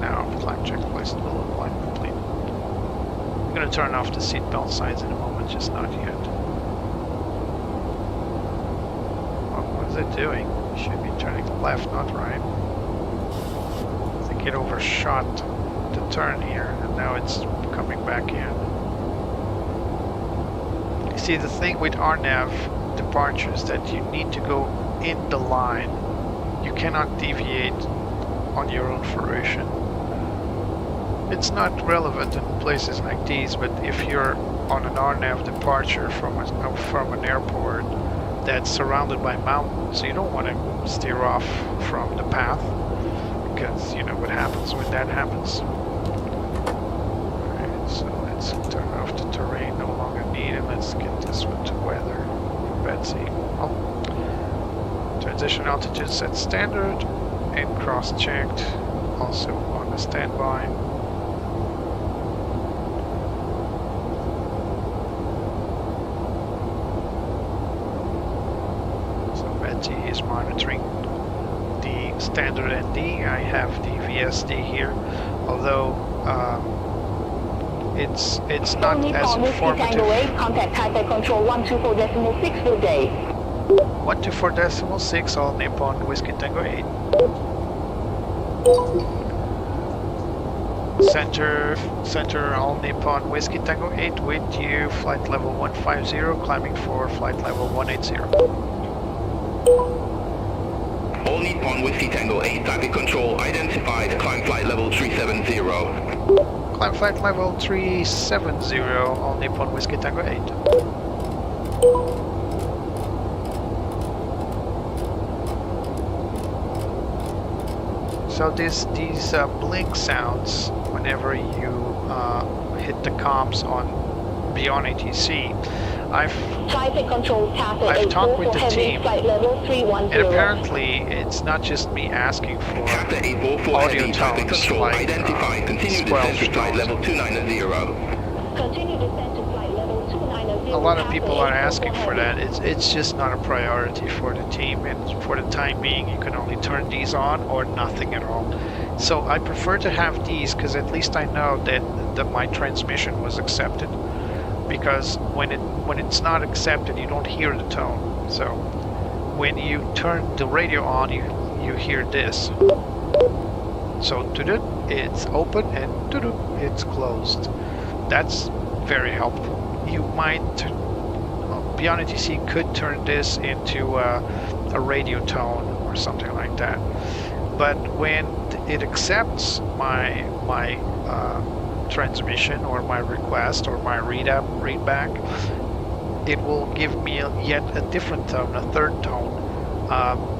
Now, climb checklist below the line complete. I'm going to turn off the seatbelt signs in a moment, just not yet. Oh, what is it doing? It should be turning left, not right. I think it overshot the turn here, and now it's coming back in. You see, the thing with RNAV departures that you need to go in the line. You cannot deviate on your own fruition. It's not relevant in places like these, but if you're on an RNAV departure from an airport that's surrounded by mountains, you don't want to steer off from the path, because you know what happens when that happens. Alright, so let's turn off the terrain, no longer needed. Let's get this one to weather. Betsy. Oh. Transition altitude set standard and cross-checked, also on the standby. So Betty is monitoring the standard ND. I have the VSD here, although it's not as informative. Contact Taipei Control 124.6 good day. 124.6 All Nippon Whiskey Tango 8. Center All Nippon Whiskey Tango 8 with you, flight level 150, climbing for flight level 180. All Nippon Whiskey Tango 8 traffic control identified, climb flight level 370. Climb flight level 370, All Nippon Whiskey Tango 8. So these blink sounds whenever you hit the comms on beyond ATC, I've talked with the team, and apparently it's not just me asking for audio tones like 12 tones. A lot of people are asking for that. It's just not a priority for the team, and for the time being you can only turn these on or nothing at all. So I prefer to have these because at least I know that my transmission was accepted, because when it's not accepted you don't hear the tone. So when you turn the radio on you hear this. So it's open and it's closed. That's very helpful. You might, beyond ATC could turn this into a radio tone or something like that. But when it accepts my transmission or my request or my readback, it will give me yet a different tone, a third tone.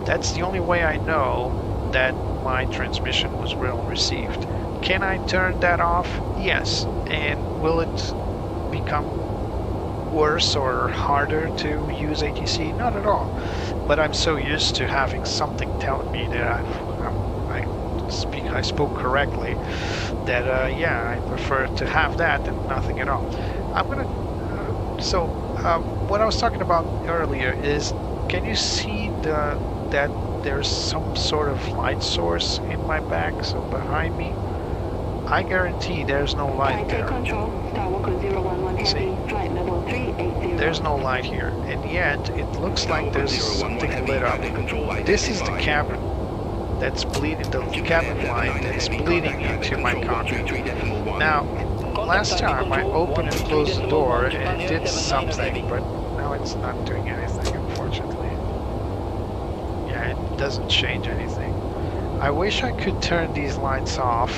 That's the only way I know that my transmission was well received. Can I turn that off? Yes. And will it become worse or harder to use ATC? Not at all. But I'm so used to having something telling me that I spoke correctly that yeah, I prefer to have that than nothing at all. I'm gonna what I was talking about earlier is, can you see that there's some sort of light source in my back, so behind me? I guarantee there's no light there. See? There's no light here, and yet it looks like there's something lit up. This is the cabin that's bleeding, the cabin light that's bleeding into my cockpit. Now, last time I opened and closed the door and it did something, but now it's not doing anything, unfortunately. Yeah, it doesn't change anything. I wish I could turn these lights off.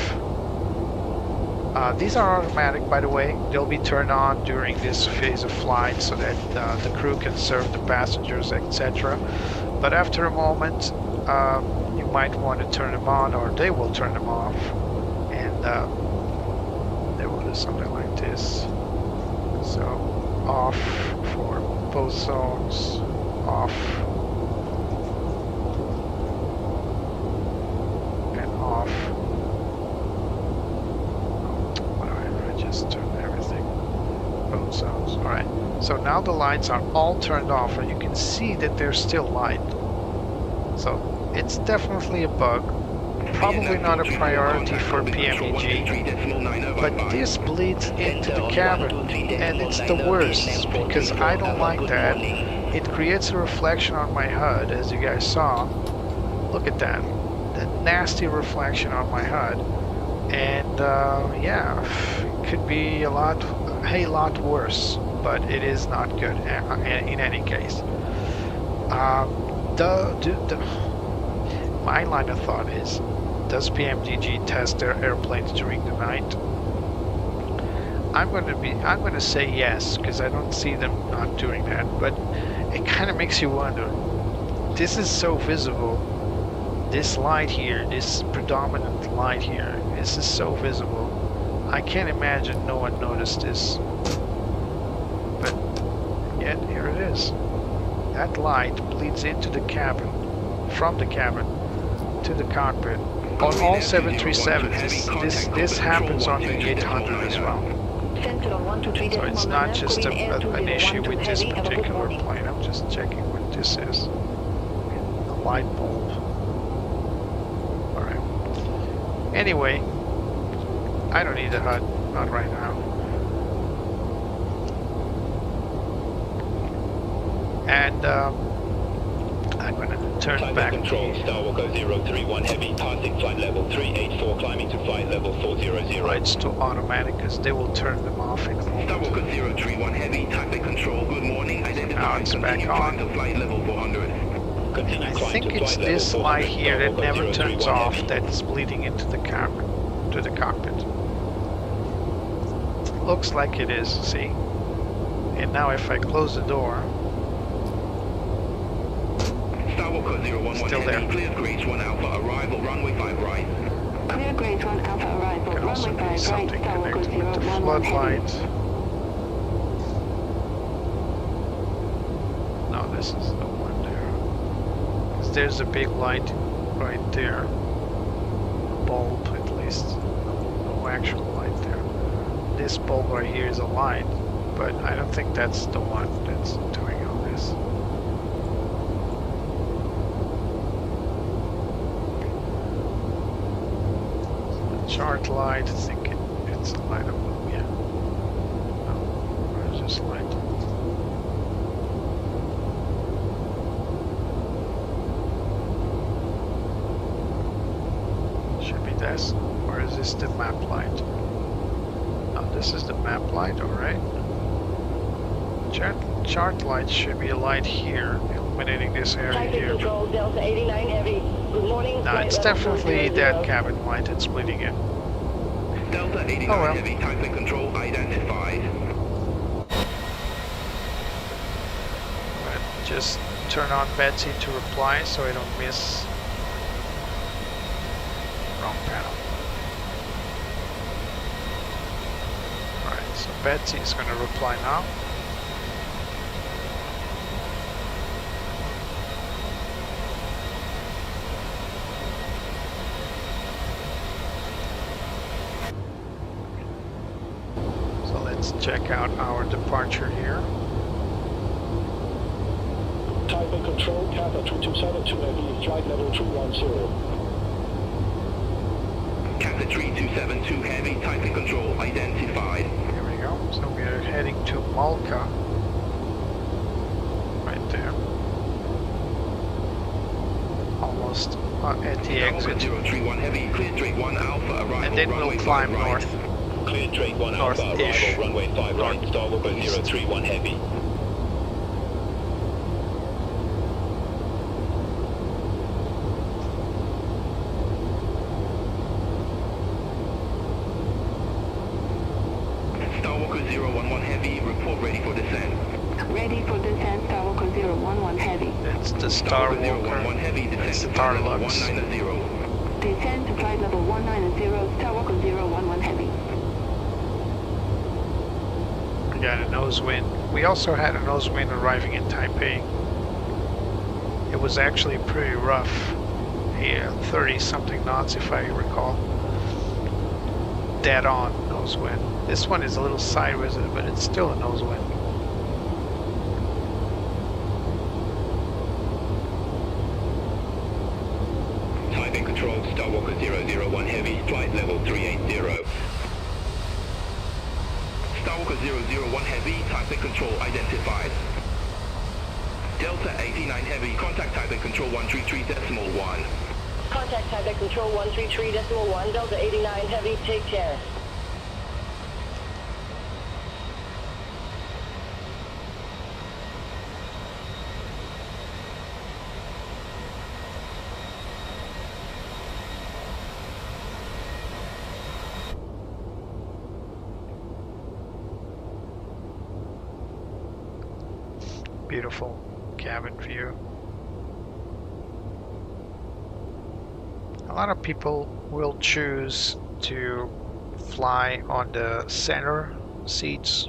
These are automatic, by the way. They'll be turned on during this phase of flight so that the crew can serve the passengers, etc. But after a moment, you might want to turn them on, or they will turn them off, and they will do something like this. So off for both zones, off and off. Turn everything, both zones. Alright, so now the lights are all turned off and you can see that there's still light. So it's definitely a bug, probably not a priority for PMDG, but this bleeds into the cabin and it's the worst because I don't like that. It creates a reflection on my HUD, as you guys saw. Look at that nasty reflection on my HUD. And yeah, it could be a lot worse, but it is not good in any case. My line of thought is, does PMDG test their airplanes during the night? I'm going to say yes, because I don't see them not doing that, but it kind of makes you wonder. This is so visible. This light here, this predominant light here, this is so visible. I can't imagine no one noticed this. But yet here it is. That light bleeds into the cabin, from the cabin to the cockpit. On all 737s, this happens on the 800 as well. So it's not just an issue with this particular plane. I'm just checking what this is. A light bulb. Anyway, I don't need a HUD, not right now. And I'm gonna turn Taipei back. Control, Starwalker 031 Heavy, passing flight level 384, climbing to flight level 400. Lights to automatic, because they will turn them off in a moment. Starwalker 031 Heavy, Taipei Control, good morning, identify, it's continue back climb on. to flight level 400. Continue I climb think to it's flight this level light 400, here that Starwalker never turns 031 off, Heavy. that's bleeding into the cockpit. Looks like it is, see? And now if I close the door, Starwalker 011 Still Heavy, there. cleared grades 1 Alpha, arrival runway 5 right. Clear grades 1 Alpha arrival, could also runway be 5 right, something Starwalker connected with the 011 floodlights. Heavy. No, this is the one there. 'Cause there's a big light right there. A bulb, at least. No actual light there. This bulb right here is a light, but I don't think that's the one that's doing all this. The chart light, I think it's a light of blue, yeah. No, where's this light? Should be this, or is this the map light? Oh, this is the map light, alright. Chart light should be a light here, illuminating this area Taipei here. Control, Delta 89 Heavy. Good morning. No, flight it's level definitely 400. that cabin light that's bleeding in. Delta 89 Oh, well. Heavy, Taipei Control identified. But just turn on Betsy to reply so I don't miss. Wrong panel. Alright, so Betsy is going to reply now. So let's check out our departure here. Taipei Control, Kappa 3272 Heavy, flight level 310. Captain 3272 Heavy, Taipei Control identified. Here we go. So we are heading to Malka. Right there. Almost at the exit. 031 Heavy, cleared Drake 1 Alpha, arrival And then runway we'll 5 climb right. north. Cleared Drake 1 Alpha, North-ish. arrival runway 5 right, Starwalker 031 Heavy. Starwalker 011 Heavy, report ready for descent. Ready for descent, Starwalker 011 Heavy. That's the Star Starwalker 011 Walker. Heavy, descent That's to flight level Starlux. 190. Descent to flight level 190, Starwalker 011 Heavy. We got a nose wind. We also had a nose wind arriving in Taipei. It was actually pretty rough. Yeah, 30 something knots if I recall. Dead on nose wind. This one is a little sideways, but it's still a nose wind. Taipei Control, Starwalker 001 Heavy, flight level 380. Starwalker 001 Heavy, Taipei Control identified. Delta 89 Heavy, contact Taipei Control 133.1. Contact Taipei Control 133.1, Delta 89 Heavy, take care. Beautiful cabin view. A lot of people will choose to fly on the center seats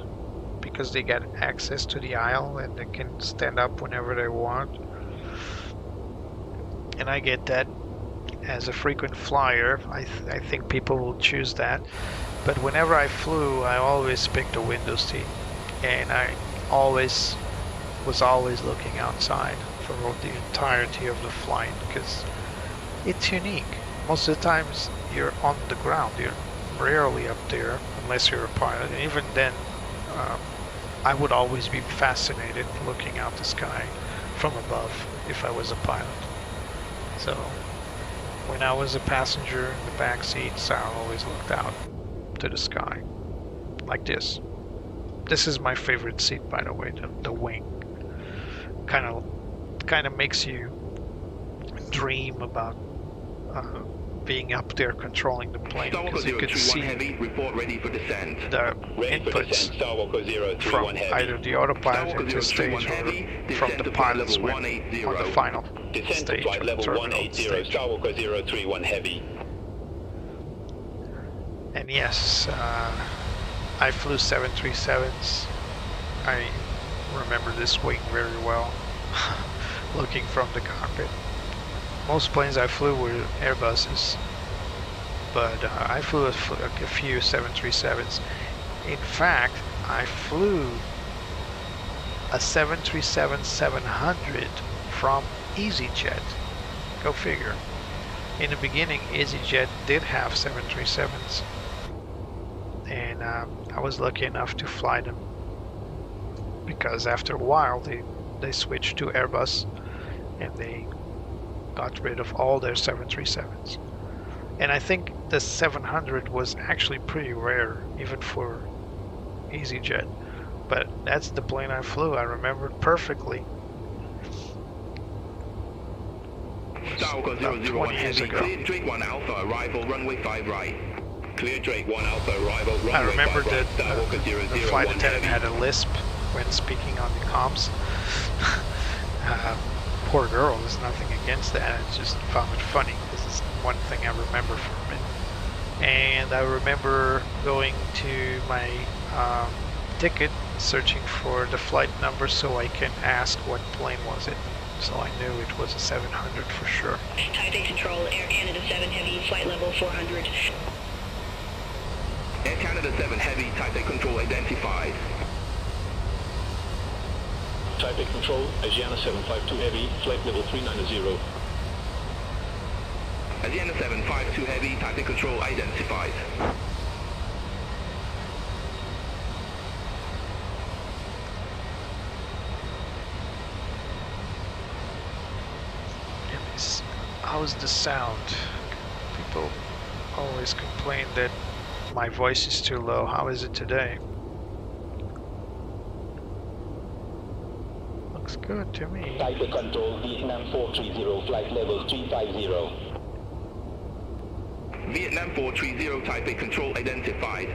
because they get access to the aisle and they can stand up whenever they want. And I get that. As a frequent flyer, I think people will choose that. But whenever I flew, I always picked a window seat, and I was always looking outside for the entirety of the flight because it's unique. Most of the times you're on the ground, you're rarely up there unless you're a pilot, and even then I would always be fascinated looking out the sky from above if I was a pilot. So when I was a passenger in the back seats, I always looked out to the sky like this. This is my favorite seat, by the way, the wing. Kind of makes you dream about being up there controlling the plane, because you can see report ready for descent. the inputs from either the autopilot interstage or from the pilots when on the final stage, or the terminal stage. And yes, I flew 737s. I remember this wing very well, looking from the cockpit. Most planes I flew were Airbuses, but I flew a few 737s. In fact, I flew a 737-700 from EasyJet. Go figure. In the beginning, EasyJet did have 737s, and I was lucky enough to fly them, because after a while they switched to Airbus and they got rid of all their 737s. And I think the 700 was actually pretty rare, even for EasyJet. But that's the plane I flew. I remember it perfectly. About 20 years ago. Clear Drake 1 Alpha, arrival runway 5 right. Clear Drake 1 Alpha, arrival runway 5 right. I remember that the flight attendant had a lisp when speaking on the comms. Poor girl, there's nothing against that. I just found it funny because it's one thing I remember from it. And I remember going to my ticket, searching for the flight number so I can ask what plane was it. So I knew it was a 700 for sure. Taipei Control, Air Canada 7 Heavy, flight level 400. Air Canada 7 Heavy, Taipei Control identified. Taipei Control, Asiana 752 Heavy, flight level 390. Asiana 752 Heavy, Taipei Control identified. How's the sound? People always complain that my voice is too low. How is it today? Looks good to me. Taipei Control, Vietnam 430, flight level 350. Vietnam 430, Taipei Control identified.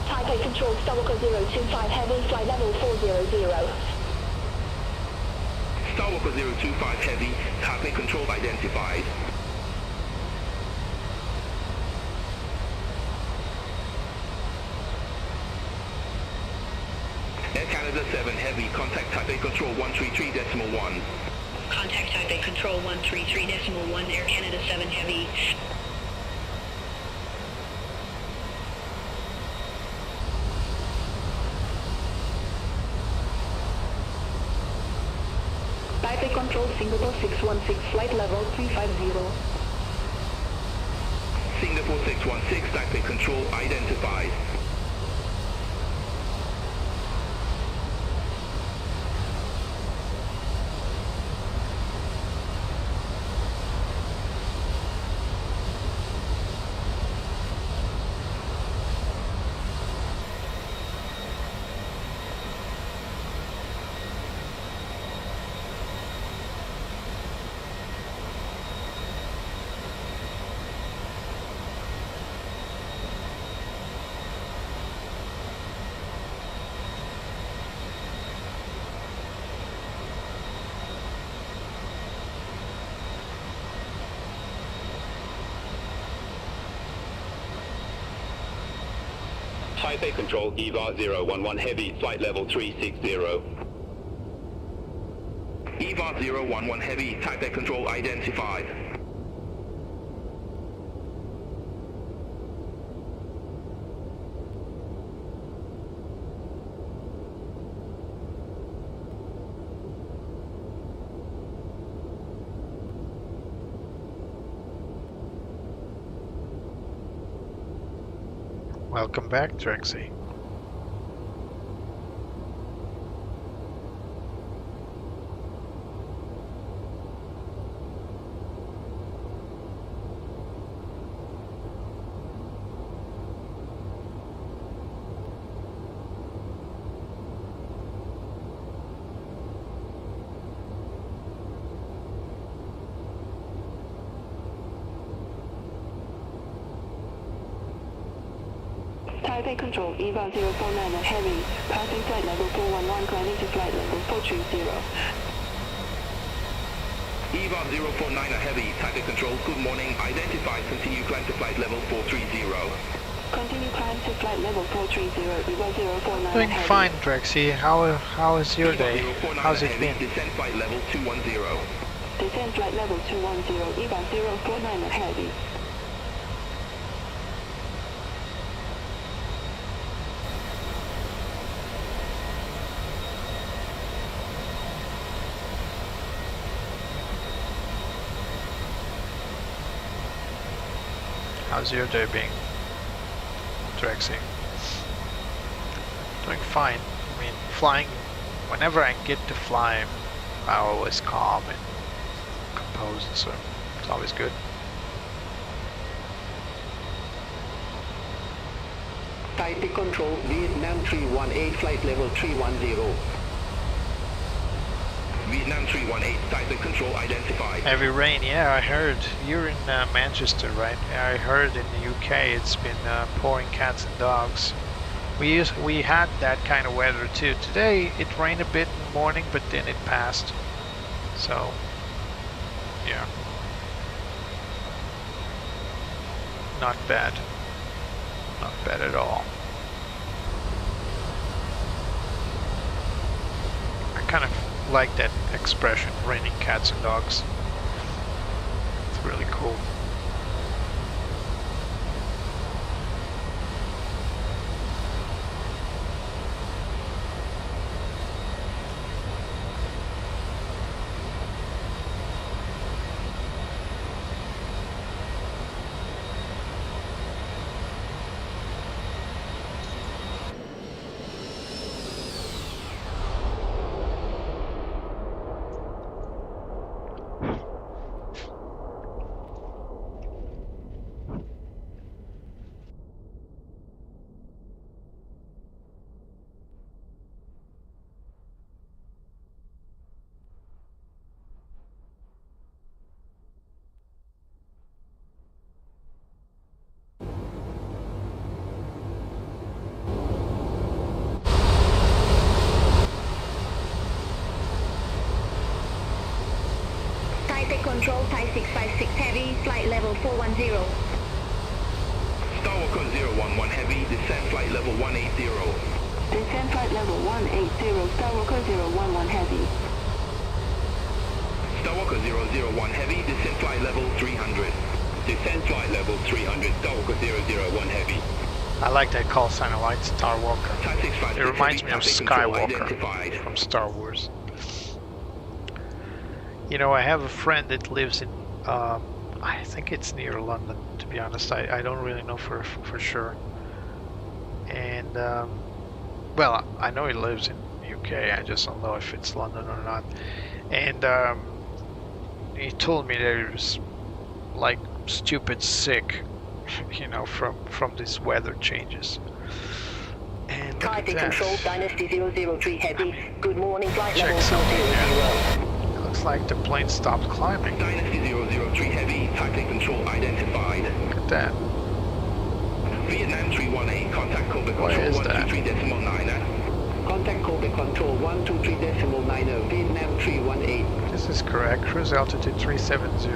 Taipei Control, Starwalker 025 Heavy, flight level 400. Starwalker 025 Heavy, Taipei Control identified. Air Canada 7 Heavy, contact Taipei Control 133.1. Contact Taipei Control 133.1, Air Canada 7 Heavy. Taipei Control, Singapore 616, flight level 350. Singapore 616, Taipei Control identified. Taipei Control, EVA 011 Heavy, flight level 360. EVA 011 Heavy, Taipei Control identified. Welcome back, Drexy. Taipei Control, EVA 049 Heavy, passing flight level 411, climbing to flight level 430. EVA 049 Heavy, Taipei Control, good morning, identified, continue climb to flight level 430. Continue climb to flight level 430, EVA 049 Doing Heavy. fine, Drexy. How is your day? How's it been? Descend flight level 210. Descend flight level 210, EVA 049 Heavy. How's your day being, Drexy? Doing fine. I mean, flying, whenever I get to fly, I'm always calm and composed, so it's always good. Taipei Control, Vietnam 318, flight level 310. Vietnam 318, Taipei Control identified. Heavy rain, yeah, I heard. You're in Manchester, right? Yeah, I heard in the UK it's been pouring cats and dogs. We had that kind of weather too. Today it rained a bit in the morning, but then it passed. So, yeah. Not bad. Not bad at all. I kind of like that expression, raining cats and dogs. It's really cool. Taipei Control, Thai 656 Heavy, flight level 410. Starwalker 011 Heavy, descend flight level 180. Descend flight level 180, Starwalker 011 Heavy. Starwalker 001 Heavy, descend flight level 300. Descend flight level 300, Starwalker 001 Heavy. I like that call sign. I like Star Walker. Type 656 It reminds me of Taipei Control Skywalker identified. from Star Wars. You know, I have a friend that lives in, I think it's near London, to be honest. I don't really know for sure. And, well, I know he lives in the UK. I just don't know if it's London or not. And he told me that he was, like, stupid sick, you know, from these weather changes. And look at Taipei that. Control, Dynasty 003 Heavy, good morning, flight Check level something 400. It looks like the plane stopped climbing. Dynasty 003 Heavy, Taipei Control identified. Look at that. Vietnam 318, contact Kobe What Control is that? 123.9. Contact Kobe Control 123.9, Vietnam 318. This is correct. Cruise altitude 370.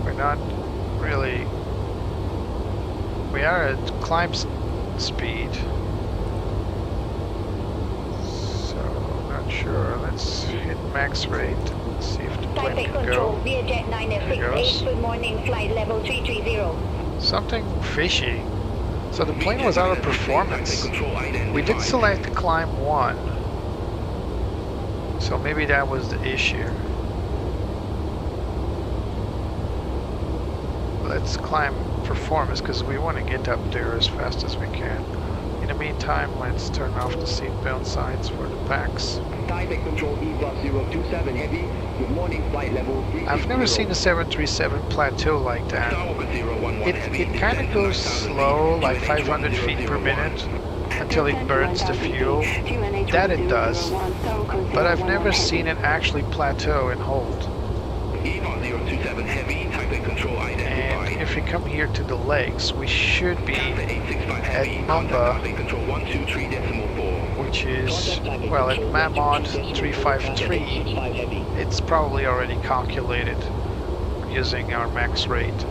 We're not really. We are at climb wind speed. So, not sure. Let's hit max rate. Let's see if the plane Taipei can Control, go. Vietjet There 968, good morning, flight level 330. Something fishy. So the plane was out of performance. We did select climb 1. So maybe that was the issue. Let's climb performance because we want to get up there as fast as we can. In the meantime, let's turn off the seatbelt signs for the packs. Taipei Control E+027 Heavy, good morning, flight level 330. I've never seen a 737 plateau like that. It kind of goes slow, like 500 feet per minute, until it burns the fuel. That it does, but I've never seen it actually plateau and hold. And if we come here to the lakes, we should be at Mumba, which is, well, at Mammoth 353. It's probably already calculated using our max rate.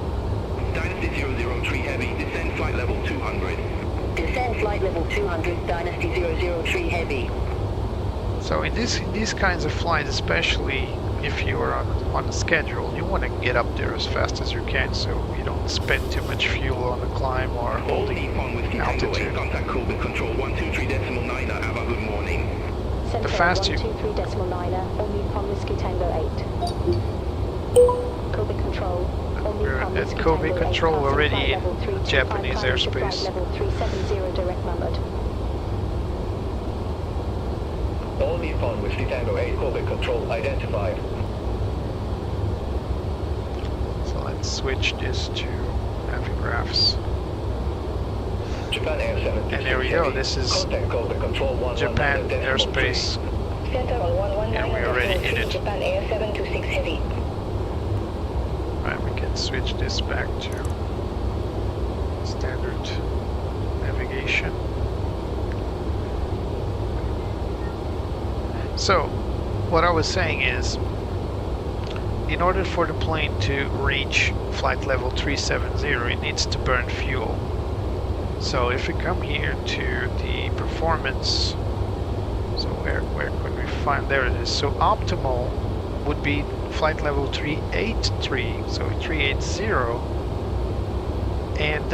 Dynasty 003 Heavy, descend flight level 200. Descend flight level 200, Dynasty 003 Heavy. So in these kinds of flights, especially if you are on a schedule, you want to get up there as fast as you can so you don't spend too much fuel on the climb or holding altitude. Contact Corbett Control 123.9, have a good morning. The faster you... 123.9, All Nippon Whiskey Tango 8. Corbett Control. We're at Kobe Control already in Japanese airspace. Level 370 direct numbered. All Nippon Whiskey Tango 8, Corbett Control identified. So let's switch this to Navigraphs. Japan Air 726 And there we go, this is Contact Corbett Control Japan 119.3. airspace. Center on 119. And we're already in it. Japan Air 726 Heavy. Right, we can switch this back to standard navigation. So, what I was saying is, in order for the plane to reach flight level 370, it needs to burn fuel. So if we come here to the performance, so where could we find, there it is. So optimal would be flight level 383, so 380, and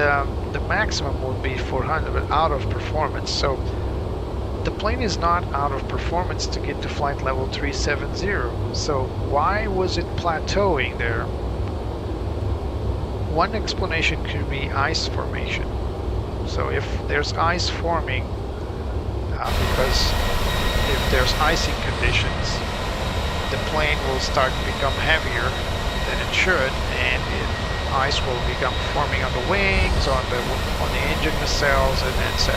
the maximum would be 400, but out of performance. So the plane is not out of performance to get to flight level 370. So why was it plateauing there? One explanation could be ice formation. So if there's ice forming, because if there's icing conditions, the plane will start to become heavier than it should, and ice will become forming on the wings, on the engine nacelles, and etc.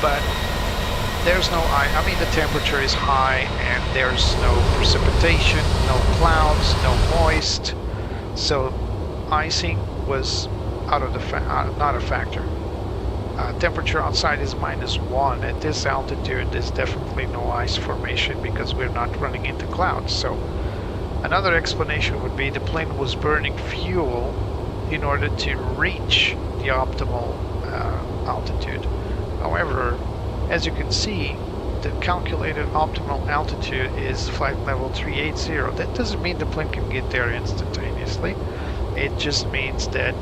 But there's no ice. I mean, the temperature is high, and there's no precipitation, no clouds, no moist. So icing was out of the not a factor. Temperature outside is -1. At this altitude, there's definitely no ice formation because we're not running into clouds. So another explanation would be the plane was burning fuel in order to reach the optimal altitude. However, as you can see, the calculated optimal altitude is flight level 380. That doesn't mean the plane can get there instantaneously. It just means that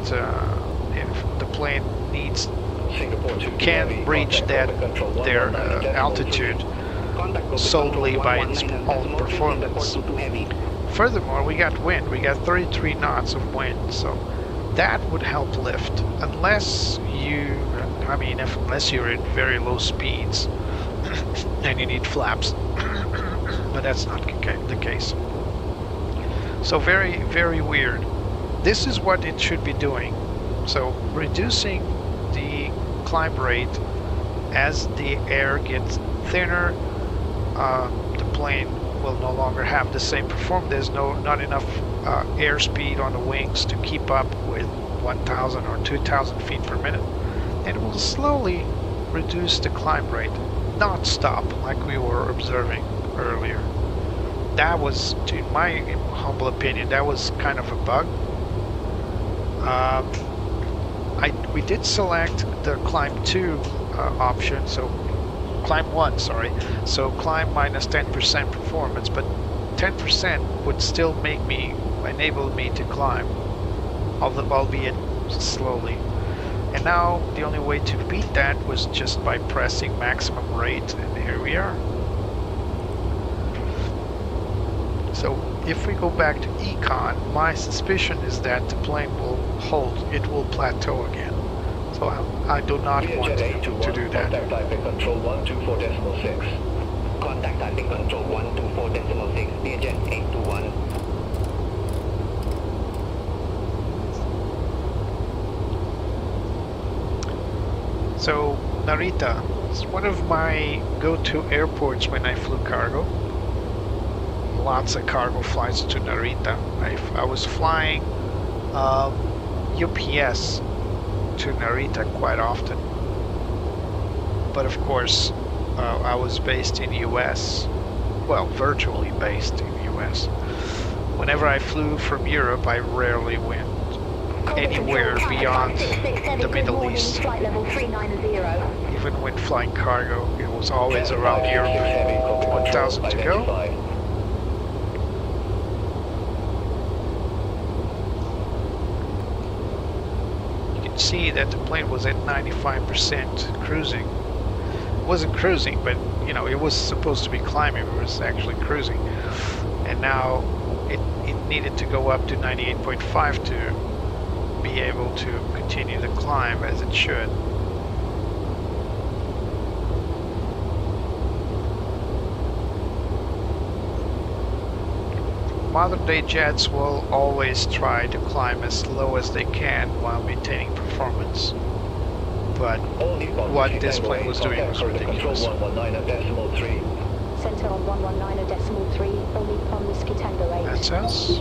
if the plane can reach their altitude solely by its own performance. Furthermore, we got wind. We got 33 knots of wind, so that would help lift, unless you're at very low speeds and you need flaps, but that's not the case. So very, very weird. This is what it should be doing. So reducing the climb rate as the air gets thinner, the plane will no longer have the same performance. There's not enough airspeed on the wings to keep up with 1,000 or 2,000 feet per minute, and it will slowly reduce the climb rate, not stop like we were observing earlier. That was, in my humble opinion, that was kind of a bug. we did select the climb 2 option, so climb 1, sorry. So climb minus 10% performance, but 10% would still enable me to climb, albeit slowly. And now the only way to beat that was just by pressing maximum rate, and here we are. So if we go back to Econ, my suspicion is that the plane will hold, it will plateau again. So I do not want to do that. Contact Taipei Control 124.6. Contact Taipei Control 124.6, Learjet 821. So Narita is one of my go-to airports when I flew cargo. Lots of cargo flights to Narita. I was flying UPS to Narita quite often, but of course I was based in US, well, virtually based in US. Whenever I flew from Europe, I rarely went anywhere beyond the Middle East. Even when flying cargo, it was always around Europe. 1,000 to go. See that the plane was at 95% cruising. It wasn't cruising, but you know, it was supposed to be climbing. It was actually cruising, and now it needed to go up to 98.5 to be able to continue the climb as it should. Modern day jets will always try to climb as low as they can while maintaining performance, but what this plane was doing was ridiculous. Center on 119.3, All Nippon Whiskey Tango 8. That's us.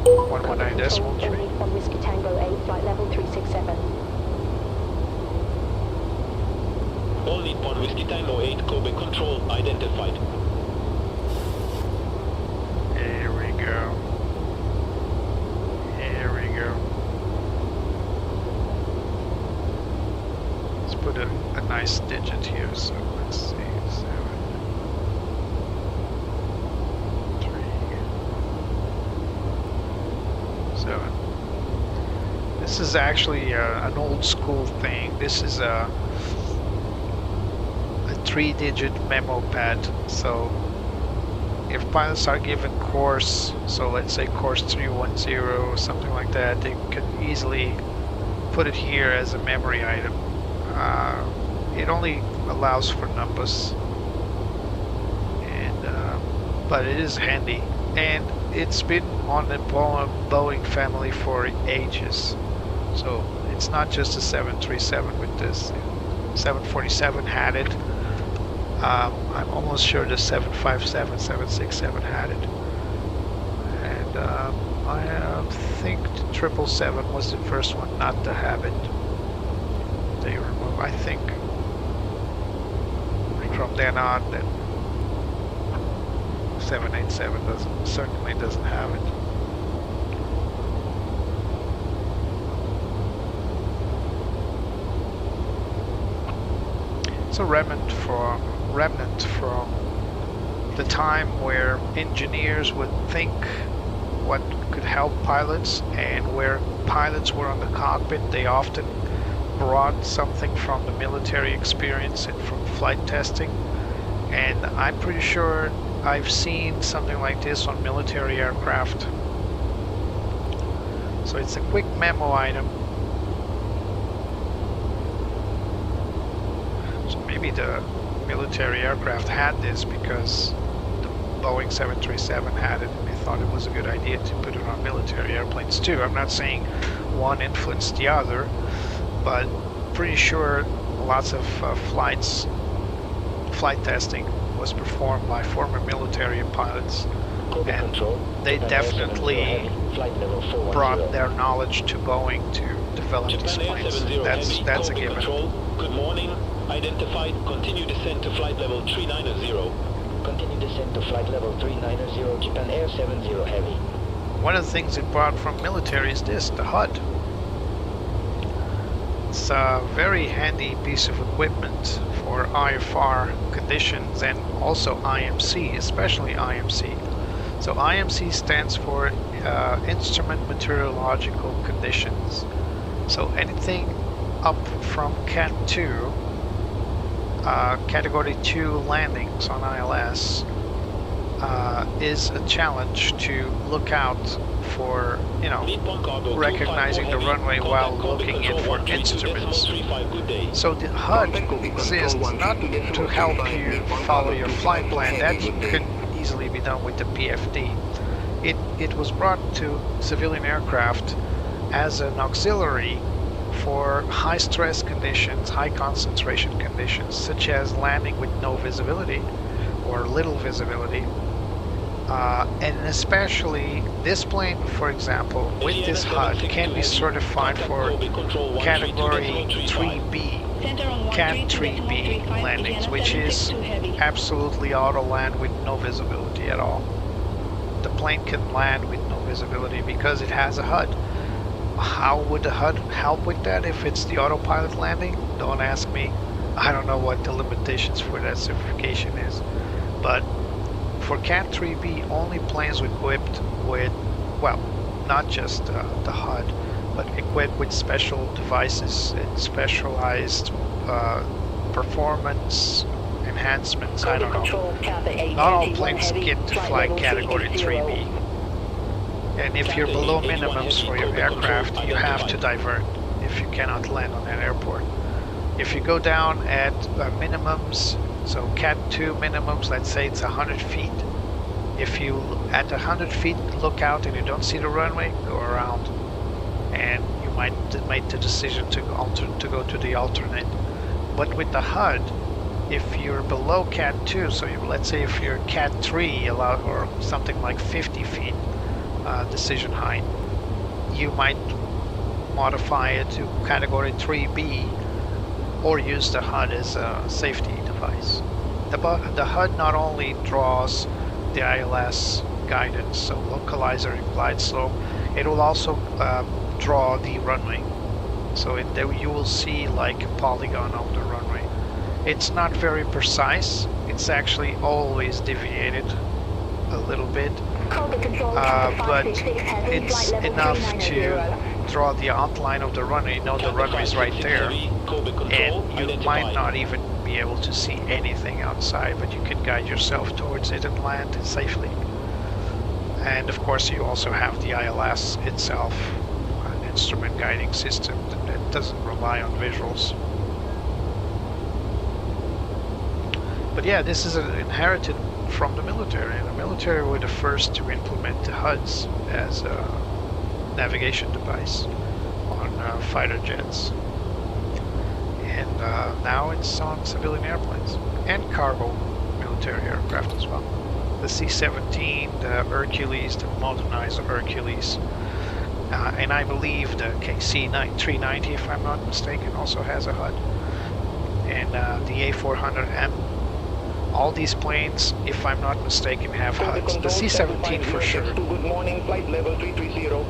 119.3. All Nippon Whiskey Tango 8, flight level 367. All Nippon Whiskey Tango 8, Kobe control identified. Here we go. Here we go. Let's put a nice digit here, so let's see, 7, 3, 7. This is actually an old school thing. This is a 3-digit memo pad, so if pilots are given course, so let's say course 310 or something like that, they can easily put it here as a memory item. It only allows for numbers, and but it is handy, and it's been on the Boeing family for ages. So it's not just a 737 with this. 747 had it. I'm almost sure the 757, 767 had it, and I think the 777 was the first one not to have it. They removed, I think, from then on. Then 787 certainly doesn't have it. It's a remnant from the time where engineers would think what could help pilots, and where pilots were on the cockpit, they often brought something from the military experience and from flight testing. And I'm pretty sure I've seen something like this on military aircraft. So it's a quick memo item. So maybe the military aircraft had this because the Boeing 737 had it, and they thought it was a good idea to put it on military airplanes too. I'm not saying one influenced the other, but pretty sure lots of flight testing was performed by former military pilots, and they definitely brought their knowledge to Boeing to develop these planes. That's a given. Good morning. Identified. Continue descent to flight level 390. Continue descent to flight level 390, Japan Air 70 Heavy. One of the things it brought from military is this, the HUD. It's a very handy piece of equipment for IFR conditions and also IMC, especially IMC. So IMC stands for Instrument Meteorological Conditions. So anything up from Cat 2, Category 2 landings on ILS is a challenge to look out for, you know, recognizing the runway while looking in for instruments. So the HUD exists not to help you follow your flight plan. That can easily be done with the PFD. It was brought to civilian aircraft as an auxiliary for high stress conditions, high concentration conditions, such as landing with no visibility or little visibility. And especially this plane, for example, with this HUD can be certified for Category 3B, Cat 3B landings, which is absolutely auto land with no visibility at all. The plane can land with no visibility because it has a HUD. How would the HUD help with that if it's the autopilot landing? Don't ask me. I don't know what the limitations for that certification is. But for Cat 3B, only planes equipped with, well, not just the HUD, but equipped with special devices and specialized performance enhancements. I don't know. Not all planes get to fly Category 3B. And if you're below minimums for your aircraft, you have to divert if you cannot land on that airport. If you go down at minimums, so Cat 2 minimums, let's say it's 100 feet. If you, at 100 feet, look out and you don't see the runway, go around. And you might make the decision to go to the alternate. But with the HUD, if you're below Cat 2, so let's say if you're Cat 3 or something like 50 feet decision height, you might modify it to Category 3B or use the HUD as a safety device. The HUD not only draws the ILS guidance, so localizer and glide slope, it will also draw the runway. So you will see like a polygon of the runway. It's not very precise. It's actually always deviated a little bit, but it's enough to draw the outline of the runway. You know the runway is right there, and you might not even be able to see anything outside, but you can guide yourself towards it and land safely. And of course you also have the ILS itself, an instrument guiding system that doesn't rely on visuals. But yeah, this is inherited from the military. The military were the first to implement the HUDs as a navigation device on fighter jets. And now it's on civilian airplanes and cargo military aircraft as well. The C-17, the Hercules, the modernized Hercules, and I believe the KC-390, if I'm not mistaken, also has a HUD. And the A400M. All these planes, if I'm not mistaken, have HUDs. The C-17 for sure. Good morning, flight level 330.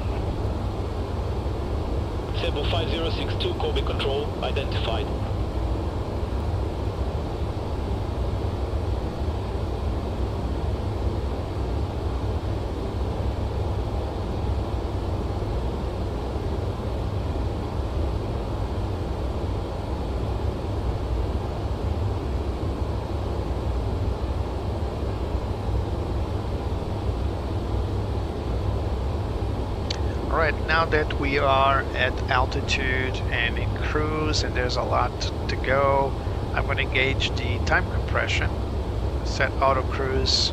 Cebu 5062, Kobe control, identified. Alright, now that we are at altitude and in cruise and there's a lot to go, I'm going to engage the time compression. Set auto cruise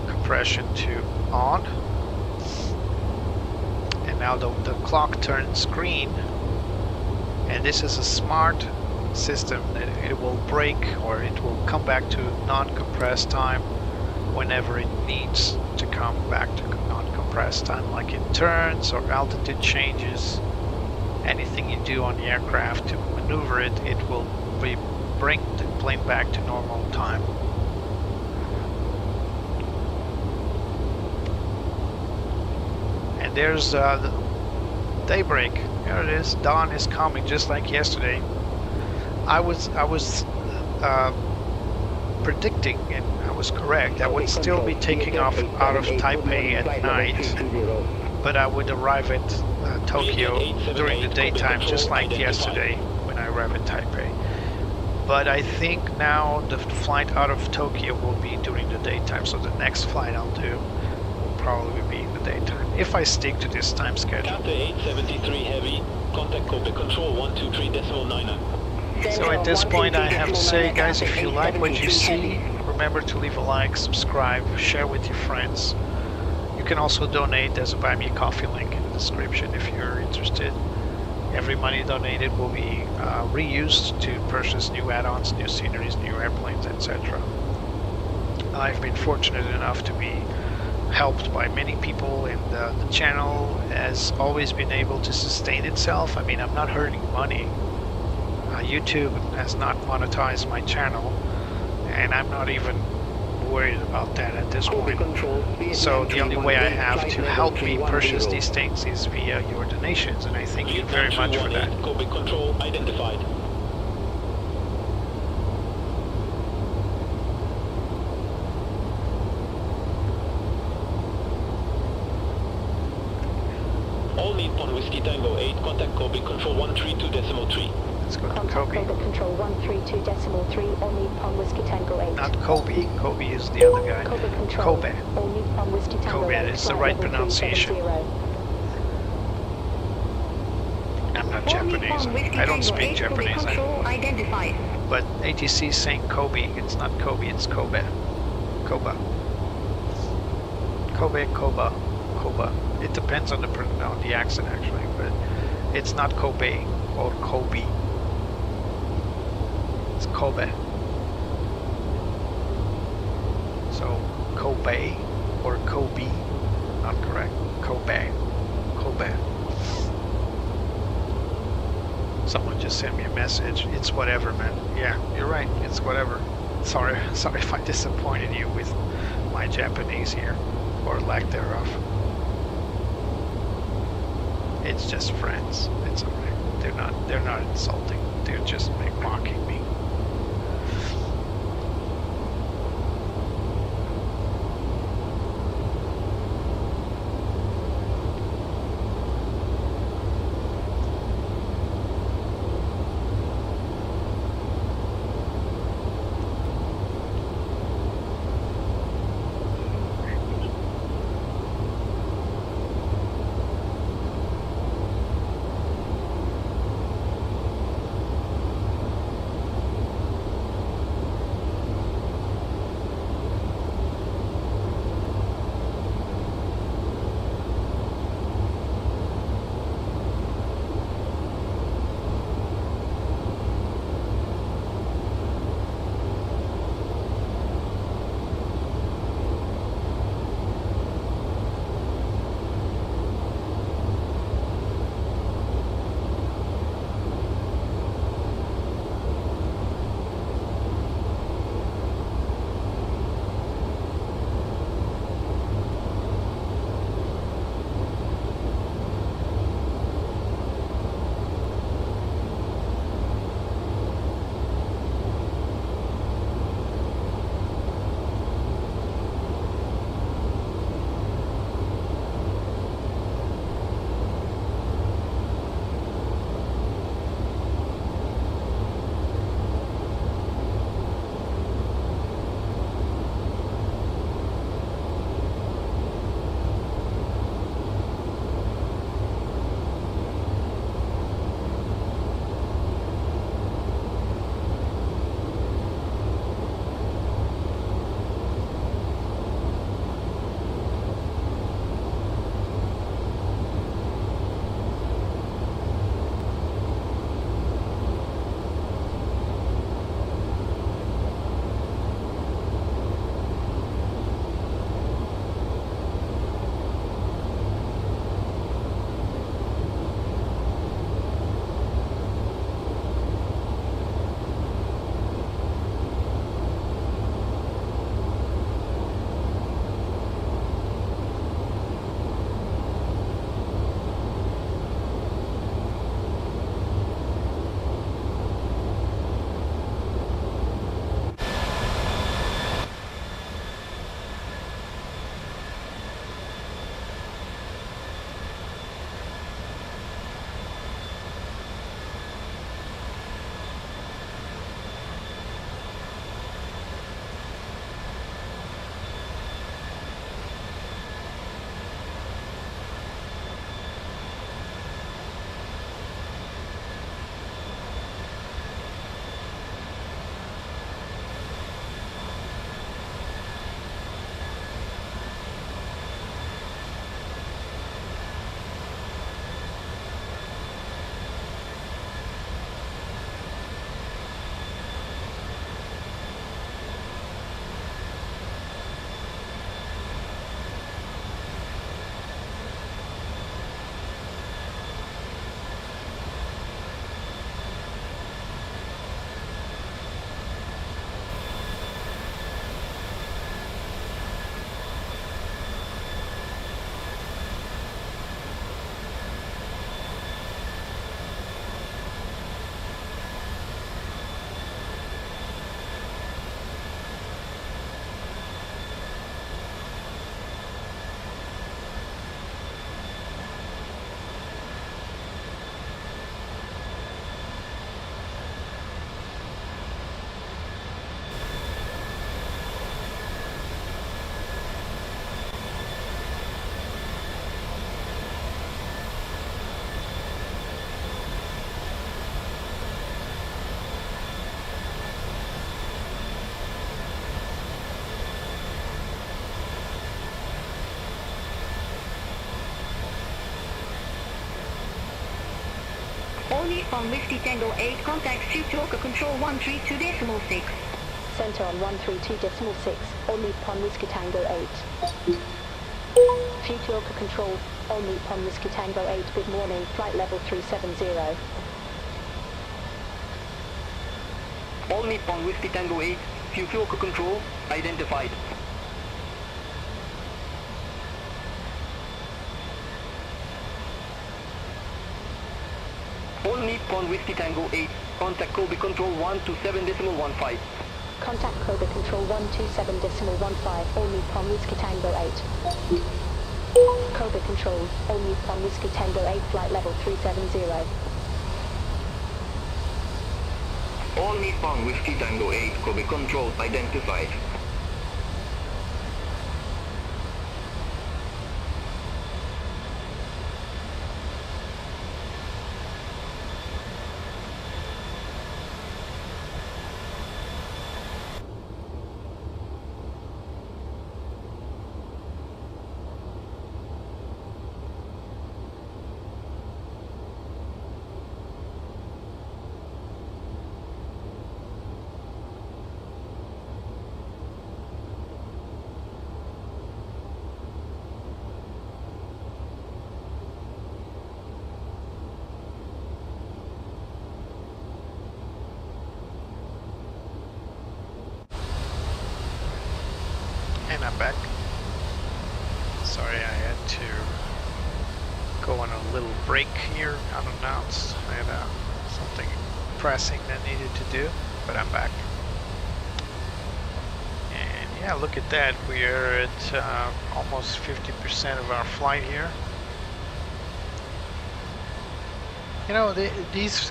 compression to on. And now the clock turns green. And this is a smart system that it will break or it will come back to non-compressed time whenever it needs to come back to non-compressed time, like in turns or altitude changes. Anything you do on the aircraft to maneuver it, it will bring the plane back to normal time. And there's Daybreak. Here it is. Dawn is coming, just like yesterday. I was predicting, and I was correct. I would still be taking off out of Taipei at night, but I would arrive at Tokyo during the daytime, just like yesterday when I arrived at Taipei. But I think now the flight out of Tokyo will be during the daytime, so the next flight I'll do will probably be in the daytime, if I stick to this time schedule. Counter 873 heavy, contact Kobe control 123.9. So at this point I have to say, guys, if you like what you see, remember to leave a like, subscribe, share with your friends. You can also donate. There's a Buy Me a Coffee link in the description if you're interested. Every money donated will be reused to purchase new add-ons, new sceneries, new airplanes, etc. I've been fortunate enough to be helped by many people, and the channel has always been able to sustain itself. I mean, I'm not hurting money. YouTube has not monetized my channel, and I'm not even worried about that at this point. So the only way I have to help me purchase these things is via your donations, and I thank you very much for that. Kobe control identified. All Nippon Whiskey Tango 8, contact Kobe control 132.3. Let's go to Kobe. Control 132.3, All Nippon Whiskey Tango 8. Not Kobe. Kobe is the other guy. Kobe control. Kobe. All Nippon Whiskey Tango Kobe 8. is the right pronunciation. I'm not Japanese. I don't speak Japanese. But ATC is saying Kobe. It's not Kobe, it's Kobe. Koba. Kobe, Koba, Koba. It depends on the accent actually, but it's not Kobe or Kobe. It's Kobe. So Kobe or Kobe, not correct. Kobe. Kobe. Someone just sent me a message. It's whatever, man. Yeah, you're right. It's whatever. Sorry if I disappointed you with my Japanese here, or lack thereof. It's just friends. It's alright. They're not insulting. They're just mocking me. All Nippon Whiskey Tango 8, contact Fukuoka Control 132.6. Center on 132.6, All Nippon Whiskey Tango 8. Fukuoka Control, All Nippon Whiskey Tango 8, good morning, flight level 370. All Nippon Whiskey Tango 8, Fukuoka Control, identified. All Nippon Whiskey Tango 8, contact Kobe Control 127.15. Contact Kobe Control 127.15, All Nippon Whiskey Tango 8. Kobe Control, All Nippon Whiskey Tango 8, flight level 370. All Nippon Whiskey Tango 8, Kobe Control identified. And I'm back. Sorry, I had to go on a little break here unannounced. I had something pressing that needed to do, but I'm back. And yeah, look at that. We are at almost 50% of our flight here. You know, these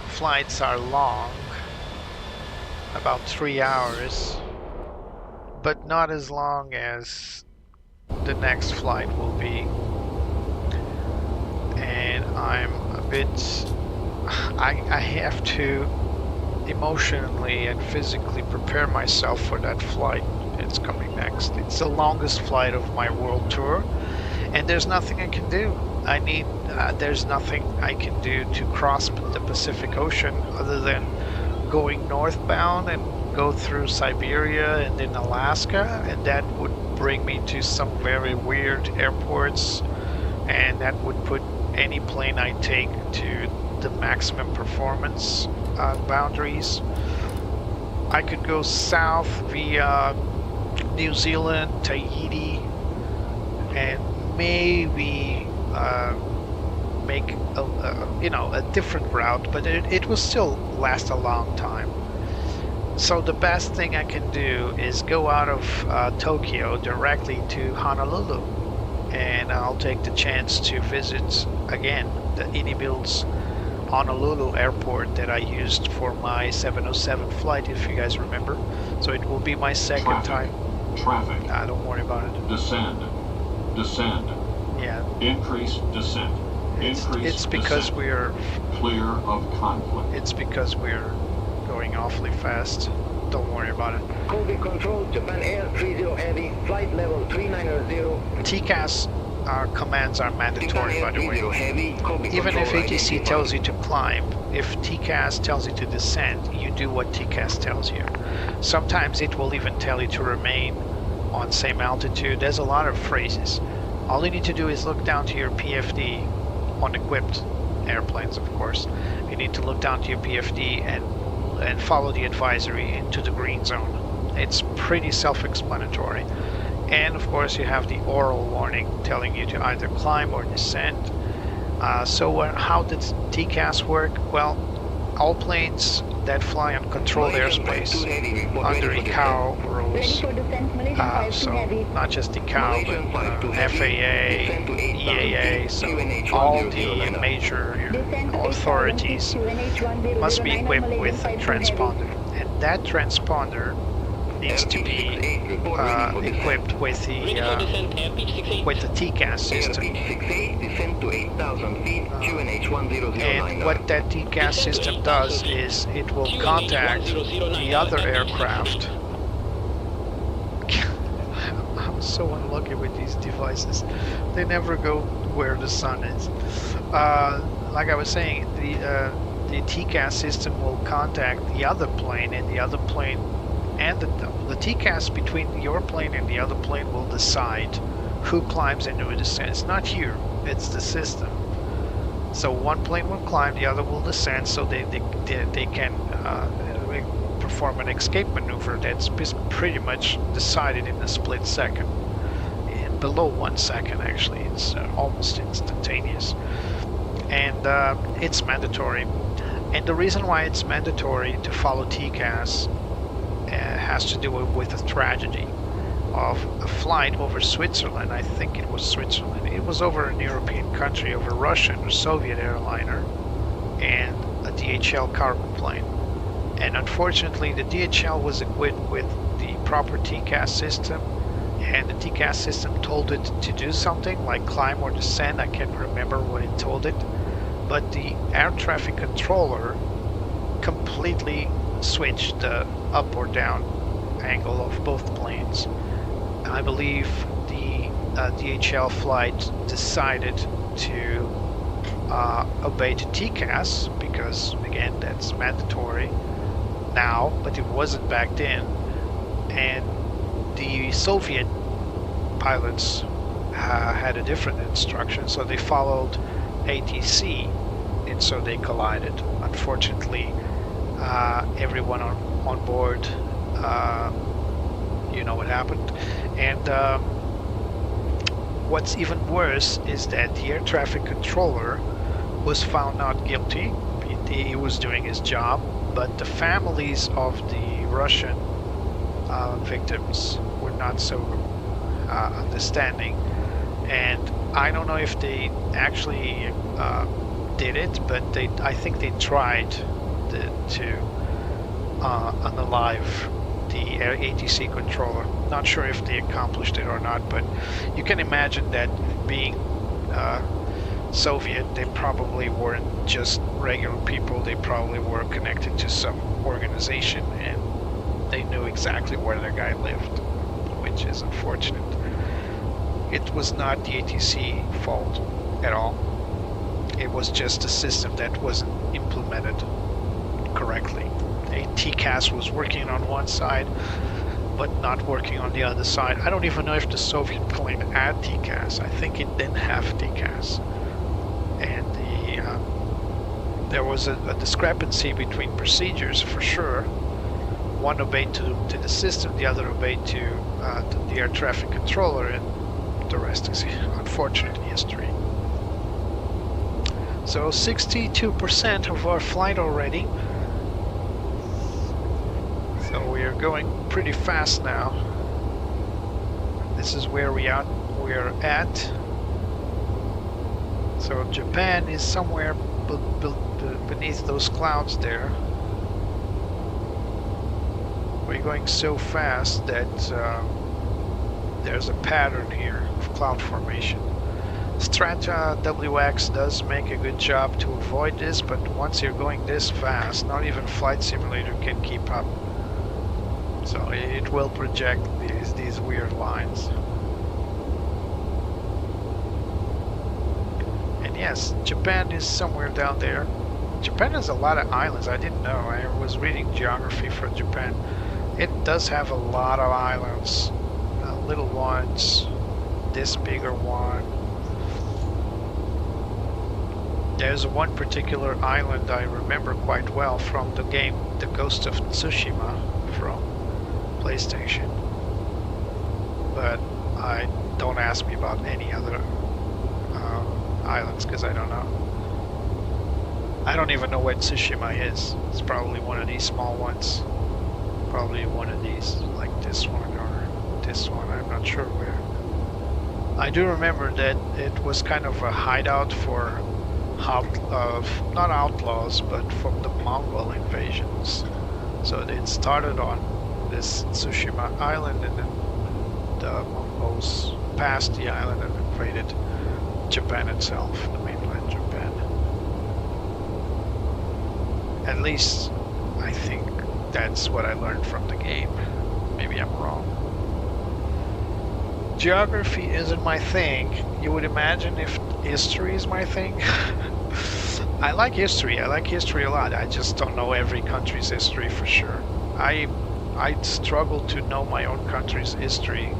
flights are long, about 3 hours. But not as long as the next flight will be. And I'm a bit... I have to emotionally and physically prepare myself for that flight. It's coming next. It's the longest flight of my world tour. And there's nothing I can do. There's nothing I can do to cross the Pacific Ocean other than going northbound and go through Siberia and then Alaska, and that would bring me to some very weird airports, and that would put any plane I take to the maximum performance boundaries. I could go south via New Zealand, Tahiti, and maybe make a different route, but it will still last a long time. So the best thing I can do is go out of Tokyo directly to Honolulu, and I'll take the chance to visit again the Inibil's Honolulu airport that I used for my 707 flight, if you guys remember. So it will be my second time. Traffic. Don't worry about it. Descend. Yeah. Increase descent. It's because descent. we're clear of conflict. It's because we're going awfully fast. Don't worry about it. Kobe Control, Japan Air 30 Heavy, flight level 390. TCAS commands are mandatory, by the way. Even if ATC tells you to climb, if TCAS tells you to descend, you do what TCAS tells you. Sometimes it will even tell you to remain on same altitude. There's a lot of phrases. All you need to do is look down to your PFD on equipped airplanes, of course. You need to look down to your PFD and follow the advisory into the green zone. It's pretty self-explanatory. And of course you have the oral warning telling you to either climb or descend. So how did TCAS work? Well, all planes that fly on controlled airspace under ICAO rules, so not just ICAO, but FAA, EAA, so all the major authorities must be equipped with a transponder, and that transponder needs to be equipped with the TCAS system. And what that TCAS system does is it will contact the other aircraft. I'm so unlucky with these devices. They never go where the sun is. like I was saying, the TCAS system will contact the other plane, and the other plane and the TCAS between your plane and the other plane will decide who climbs and who descends. It's not you, it's the system. So one plane will climb, the other will descend, so they can perform an escape maneuver that's pretty much decided in a split second. Below 1 second, actually. It's almost instantaneous. And it's mandatory. And the reason why it's mandatory to follow TCAS has to do with a tragedy of a flight over Switzerland. I think it was Switzerland. It was over an European country, over Russian or Soviet airliner and a DHL cargo plane. And unfortunately, the DHL was equipped with the proper TCAS system, and the TCAS system told it to do something like climb or descend. I can't remember what it told it, but the air traffic controller completely switched the up or down angle of both planes. I believe the DHL flight decided to obey the TCAS because, again, that's mandatory now, but it wasn't back then. And the Soviet pilots had a different instruction, so they followed ATC, and so they collided. Unfortunately, everyone on board, you know what happened. And what's even worse is that the air traffic controller was found not guilty. He was doing his job, but the families of the Russian victims were not so understanding, and I don't know if they actually did it, but I think they tried to unalive the ATC controller. Not sure if they accomplished it or not, but you can imagine that being Soviet, they probably weren't just regular people. They probably were connected to some organization, and they knew exactly where their guy lived, which is unfortunate. It was not the ATC fault at all. It was just a system that wasn't implemented correctly. A TCAS was working on one side, but not working on the other side. I don't even know if the Soviet plane had TCAS. I think it didn't have TCAS. And there was a discrepancy between procedures for sure. One obeyed to the system, the other obeyed to the air traffic controller, and the rest is unfortunate history. So 62% of our flight already. So we are going pretty fast now. This is where we are at. So Japan is somewhere beneath those clouds there. We're going so fast that there's a pattern here of cloud formation. StrataWX does make a good job to avoid this, but once you're going this fast, not even Flight Simulator can keep up. So it will project these weird lines. And yes, Japan is somewhere down there. Japan has a lot of islands. I didn't know. I was reading geography for Japan. It does have a lot of islands. Little ones, this bigger one. There's one particular island I remember quite well from the game The Ghost of Tsushima from PlayStation. But don't ask me about any other islands because I don't know. I don't even know where Tsushima is. It's probably one of these small ones. Probably one of these, like this one or this one. I'm not sure where. I do remember that it was kind of a hideout for not outlaws, but from the Mongol invasions. So it started on this Tsushima island, and then the Mongols passed the island and invaded Japan itself, the mainland Japan. At least I think that's what I learned from the game. Maybe I'm wrong. Geography isn't my thing. You would imagine if history is my thing. I like history. I like history a lot. I just don't know every country's history for sure. I struggle to know my own country's history.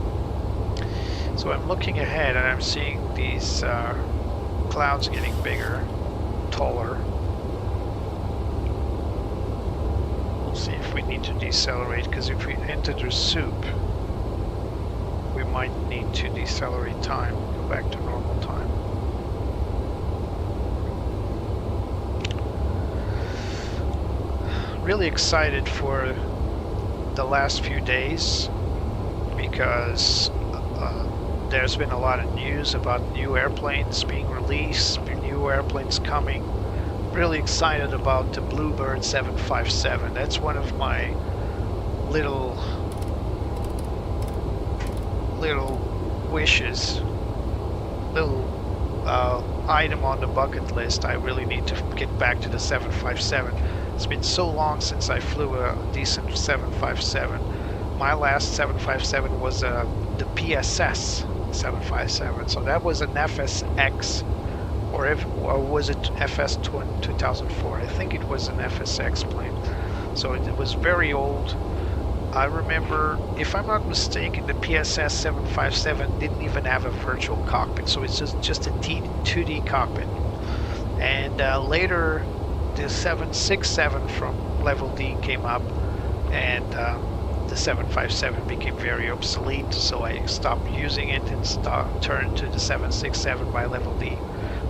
So I'm looking ahead and I'm seeing these clouds getting bigger, taller. We'll see if we need to decelerate, because if we enter the soup, we might need to decelerate time, go back to normal time. Really excited for the last few days, because there's been a lot of news about new airplanes being released, new airplanes coming. Really excited about the Bluebird 757. That's one of my little wishes, little item on the bucket list. I really need to get back to the 757. It's been so long since I flew a decent 757. My last 757 was the PSS 757, so that was an FSX, or was it FS 2004? I think it was an FSX plane, so it was very old. I remember, if I'm not mistaken, the PSS 757 didn't even have a virtual cockpit, so it's just a 2D cockpit. And later the 767 from Level D came up, and the 757 became very obsolete, so I stopped using it and turned to the 767 by Level D.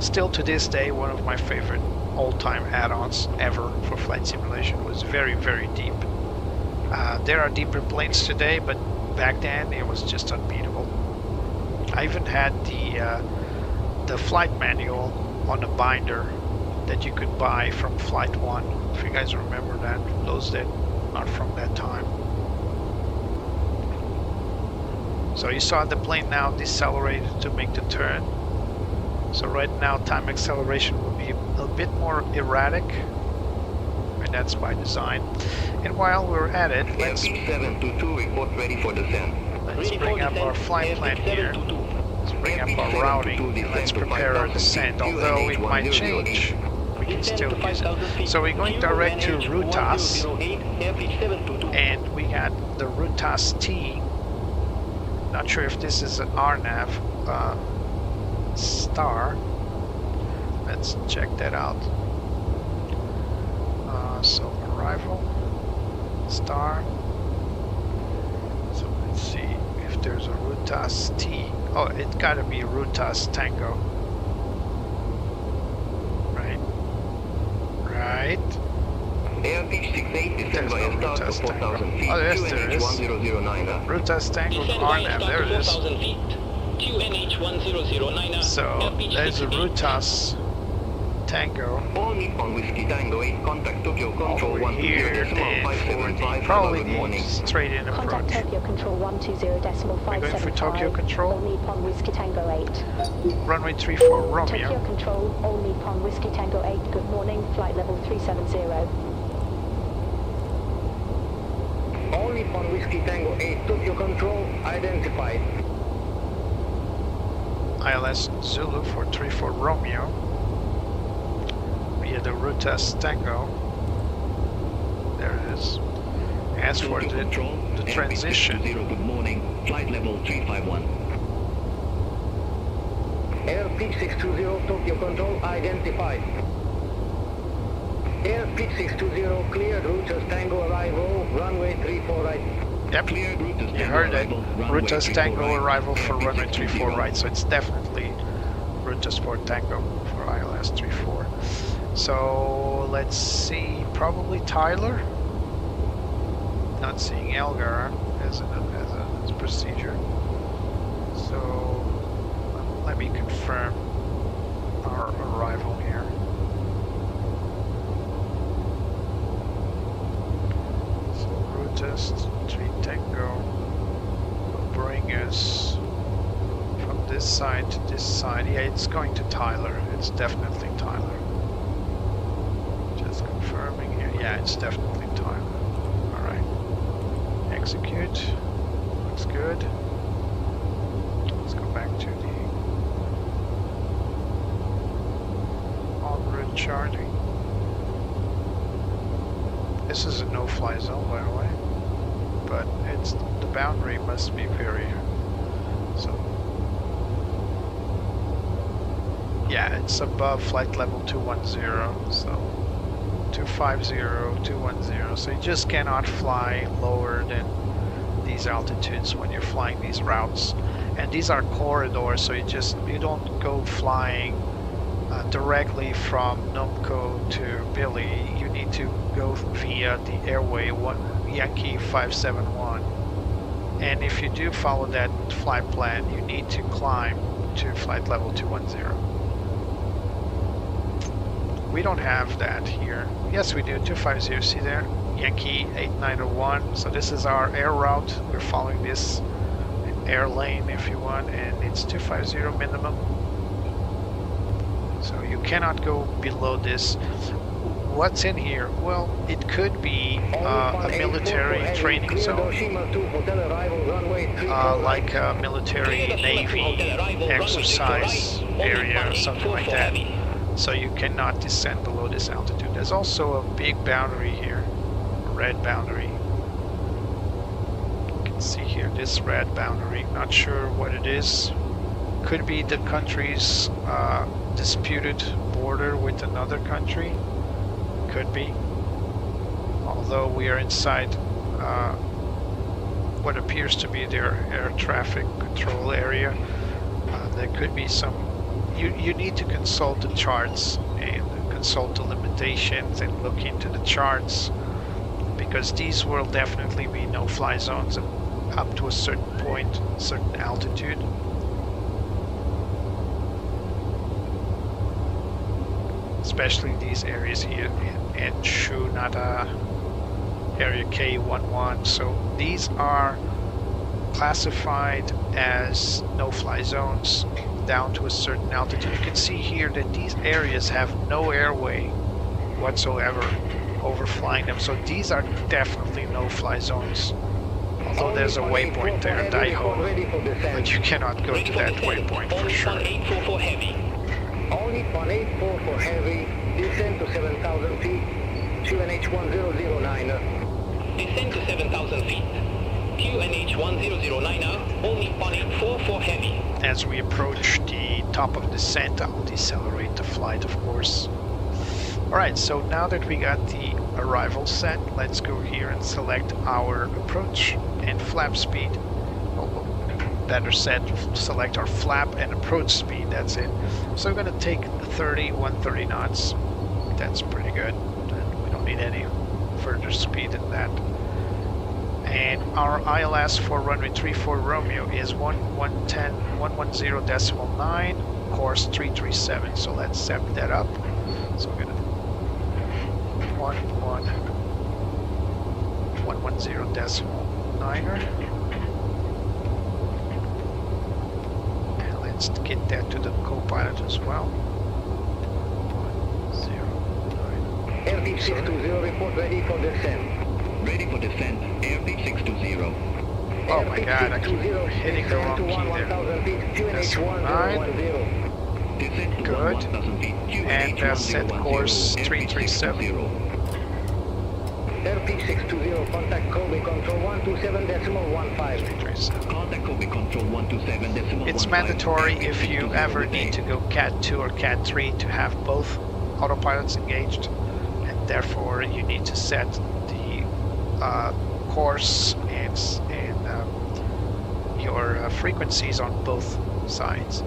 Still to this day, one of my favorite all-time add-ons ever for flight simulation. Was very, very deep. There are deeper planes today, but back then it was just unbeatable. I even had the flight manual on a binder that you could buy from Flight 1, if you guys remember that, those that are from that time. So you saw the plane now decelerated to make the turn. So right now time acceleration will be a bit more erratic, and that's by design. And while we're at it, let's bring up our flight plan here. Let's bring up our routing, and let's prepare our descent, although it might change. We can still use it. So we're going direct to RAAS, and we got the RAAS T. Not sure if this is an RNAV star. Let's check that out. So arrival star. So let's see if there's a RAAS T. Oh, it gotta be RAAS Tango. Right. Airfield 68 is There's no RAAS Tango. Oh, yes, there is. RAAS Tango RNAV, there it is. So there's a RAAS Tango. All Nippon Whiskey Tango 8, contact Tokyo Control 120.5 probably the straight in approach. Contact Tokyo Control 120.575. We're going for Tokyo Control. All Nippon Whiskey Tango 8. Runway 34 Romeo. Tokyo Control, All Nippon Whiskey Tango 8. Good morning, flight level 370. All Nippon Whiskey Tango 8, Tokyo Control, identified. ILS Zulu for 34 Romeo. Via the RAAS Tango. There it is. As for the transition. Good morning, flight level 351. Airfield 620, Tokyo Control, identified. Airfield 620, cleared RAAS Tango arrival, runway 34 right. Yep, you heard it. RAAS Tango arrival for runway 34 right, so it's definitely RAAS for Tango for ILS 34. So let's see, probably Tyler. Not seeing Elgar as a procedure. So let me confirm our arrival here. So RAAS 3 Tango will bring us from this side to this side. Yeah, it's going to Tyler. It's definitely Tyler. Just confirming here. Yeah, it's definitely Tyler. Alright. Execute. Looks good. Let's go back to the en route charting. This is a no-fly zone, by the way, but it's the boundary must be very. So yeah, it's above flight level 210. So 250, 210. So you just cannot fly lower than these altitudes when you're flying these routes. And these are corridors, so you don't go flying directly from Numco to Billy. You need to go via the airway Yankee 571. And if you do follow that flight plan, you need to climb to flight level 210. We don't have that here. Yes, we do. 250, see there? Yankee 8901. So this is our air route. We're following this air lane, if you want, and it's 250 minimum. So you cannot go below this. What's in here? Well, it could be a military training zone, like a military Navy exercise area or something like that. So you cannot descend below this altitude. There's also a big boundary here, a red boundary. You can see here this red boundary. Not sure what it is. Could be the country's disputed border with another country. Could be. Although we are inside what appears to be their air traffic control area, there could be some. You need to consult the charts and consult the limitations and look into the charts, because these will definitely be no-fly zones up to a certain point, certain altitude. Especially these areas here in Shunada, area K11. So these are classified as no-fly zones down to a certain altitude. You can see here that these areas have no airway whatsoever overflying them. So these are definitely no-fly zones. Although there's a waypoint there, Daiho, but you cannot go to that waypoint for sure. All Nippon 844 Heavy, descend to 7,000 feet, QNH 1009. Descend to 7,000 feet. QNH 1009, All Nippon 844 Heavy. As we approach the top of the descent, I will decelerate the flight, of course. Alright, so now that we got the arrival set, let's go here and select our approach and flap speed. Better said, select our flap and approach speed, that's it. So we're going to take 130 knots. That's pretty good. We don't need any further speed than that. And our ILS for runway 34 Romeo is 110.9, course 337. So let's set that up. So we're going to 110.9. Let's get that to the co-pilot as well. 109. Airfield 620, report ready for descent. Ready for descent, Airfield 620. Oh my god, I keep hitting the wrong key there. That's 9. Good. And set course 337. Airfield 620, contact Kobe control 127.15. Contact Kobe control 127.15. It's mandatory if you ever need to go Cat 2 or Cat 3 to have both autopilots engaged, and therefore you need to set the course and your frequencies on both sides.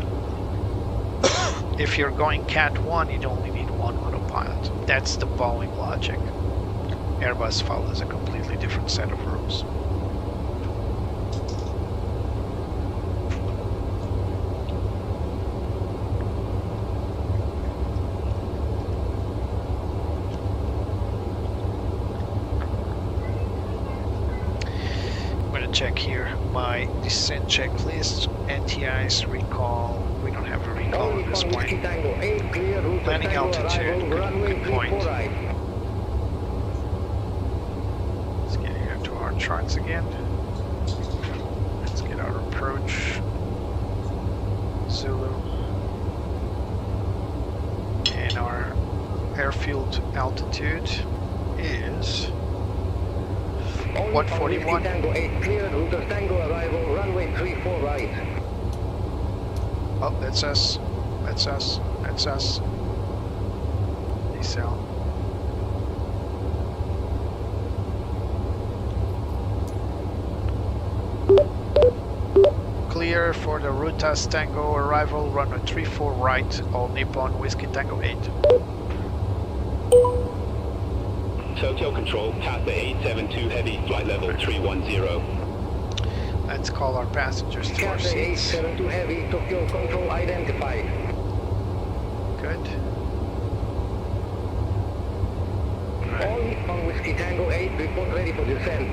If you're going Cat 1, you'd only need one autopilot. That's the Boeing logic. Airbus follows a completely different set of rules. I'm going to check here my descent checklist, NTIs, recall. We don't have a recall at this point. Landing altitude, good point. Charts again. Let's get our approach. Zulu. And our airfield altitude is 141. Tango 8, cleared route Tango arrival, runway 34 right. Oh, that's us. That's us. That's us. Decel. Clear for the Rutas Tango arrival, runway 34 right, All Nippon Whiskey Tango 8. Tokyo Control, Taipei 872 Heavy, flight level 310. Let's call our passengers to our Taipei seats. 872 Heavy, Tokyo Control identified. Good. All Nippon Whiskey Tango 8, report ready for descent.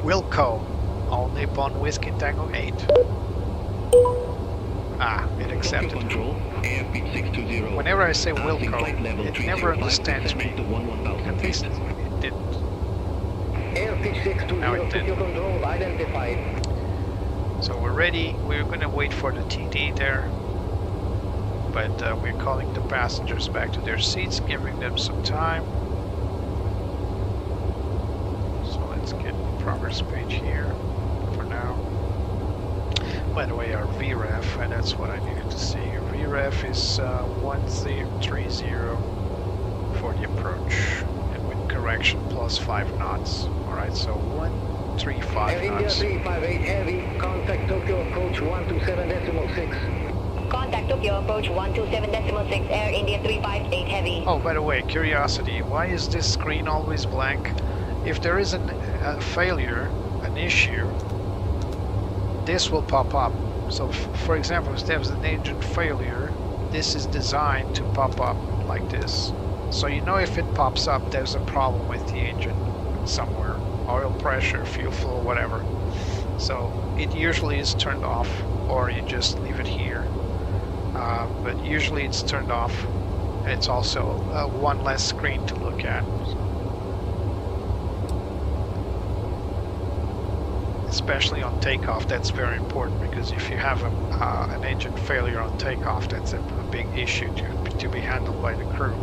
Wilco, All Nippon Whiskey Tango 8. Ah, it accepted. Control, airspeed 620. Whenever I say Passing Wilco, flight level it 305, never understands me. descending to 11,000 At least feet. it didn't. Airspeed Now 620, it did. Tokyo Control identified. So we're ready. We're gonna wait for the TD there. But we're calling the passengers back to their seats, giving them some time. So let's get the progress page here for now. By the way, our vRAAS, and that's what I needed to see. vRAAS is 1030 for the approach, and with correction plus 5 knots. Alright, so 135 Air India knots. 358 Heavy, contact Tokyo approach 127.6. Contact Tokyo approach 127.6, Air India 358 Heavy. Oh, by the way, curiosity, why is this screen always blank? If there is a failure, an issue, this will pop up. So, for example, if there's an engine failure, this is designed to pop up like this. So you know if it pops up, there's a problem with the engine somewhere. Oil pressure, fuel flow, whatever. So it usually is turned off, or you just leave it here. But usually it's turned off. It's also one less screen to look at. Especially on takeoff, that's very important, because if you have an engine failure on takeoff, that's a big issue to be handled by the crew.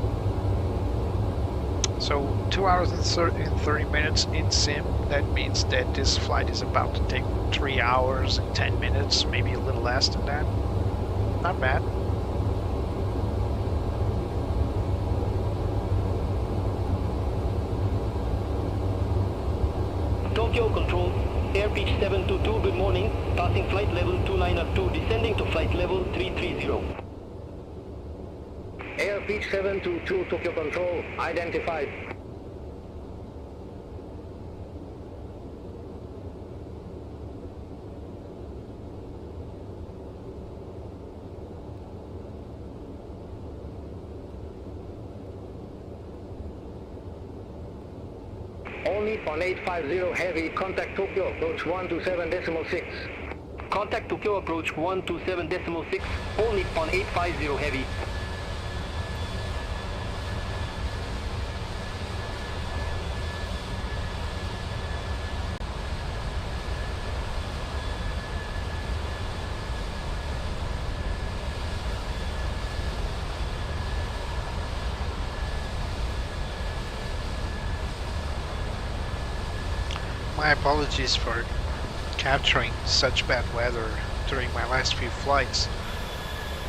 So 2 hours and 30 minutes in sim, that means that this flight is about to take 3 hours and 10 minutes, maybe a little less than that. Not bad. Tokyo Control, airspeed 722, good morning. Passing flight level 292, descending to flight level 330. Airspeed 722, Tokyo Control identified. All Nippon 850 Heavy, contact Tokyo approach 127.6. Contact Tokyo approach 127.6, All Nippon 850 Heavy. My apologies for capturing such bad weather during my last few flights.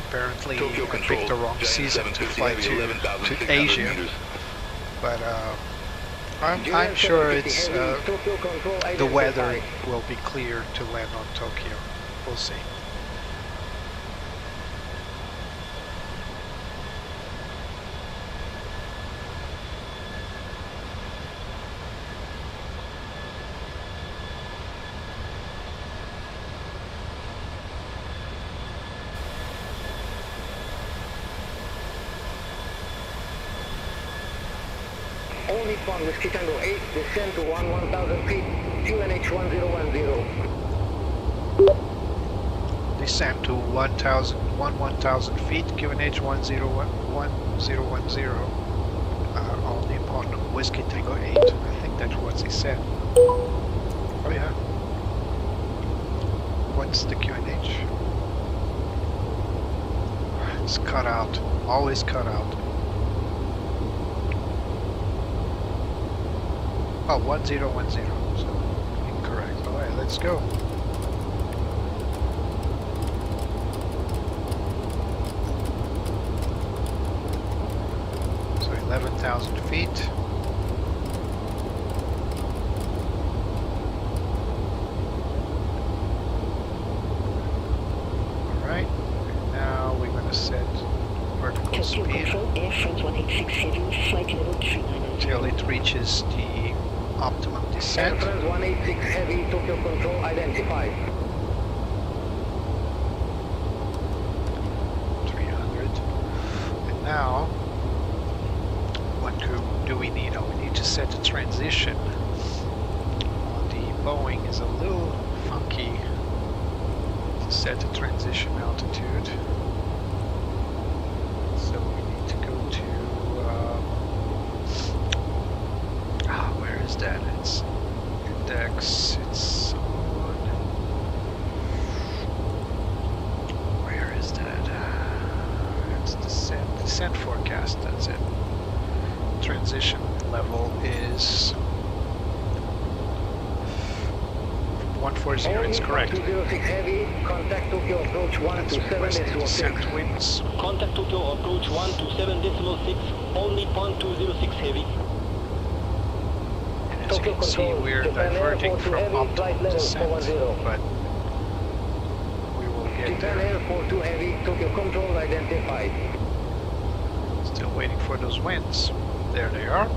Apparently Tokyo I Control, picked the wrong Giant season to 750 fly Heavy, to 11,600 Asia, meters. but I'm sure it's the weather will be clear to land on Tokyo. We'll see. All Nippon Whiskey Tango 8, descend to 1,000 feet, QNH 1010. Descend to 1,000 feet, QNH 1010. All Nippon Whiskey Tango 8. I think that's what he said. Oh yeah. What's the QNH? It's cut out. Always cut out. Oh, 1010. So incorrect. All right, let's go. So 11,000 feet. All right. And now we're going to set vertical speed until it reaches the optimum descent. Air France 186 Heavy, Tokyo Control identified. 300. And now, what do we need? Oh, we need to set a transition. The Boeing is a little funky to set a transition altitude. So we need to go to, where is that? It's index, it's on, where is that? It's descent forecast, that's it. Transition level is 140, it's correct. 206 Heavy, contact Tokyo approach 127.6. Winds. Contact Tokyo approach 127.6, All Nippon 206 Heavy. As you can see, we're diverting from optimal descent, but we will get Japan there. Air 42 Heavy, Tokyo Control identified. Still waiting for those winds. There they are.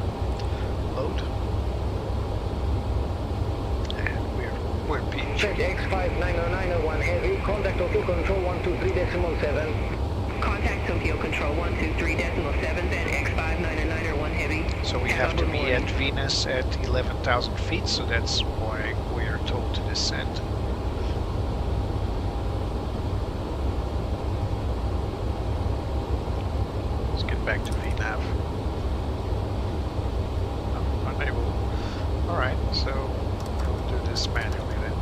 Load. And we're peaked. Check X59091 Heavy, contact Tokyo Control 123.7. Contact Tokyo Control 123.7, then X59091 Heavy. So we have to be at Venus at 11,000 feet, so that's why we are told to descend. Let's get back to VNAV. Oh, unable. Alright, so we'll do this manually then.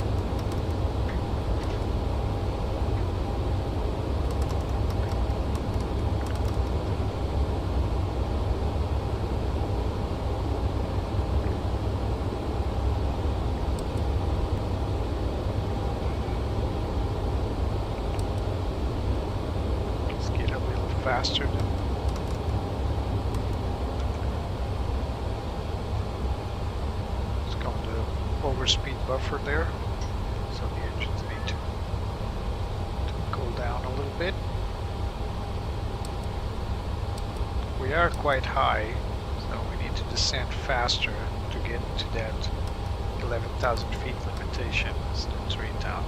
Faster than it's got the overspeed buffer there, so the engines need to cool down a little bit. We are quite high, so we need to descend faster to get to that 11,000 feet limitation. So 3,000.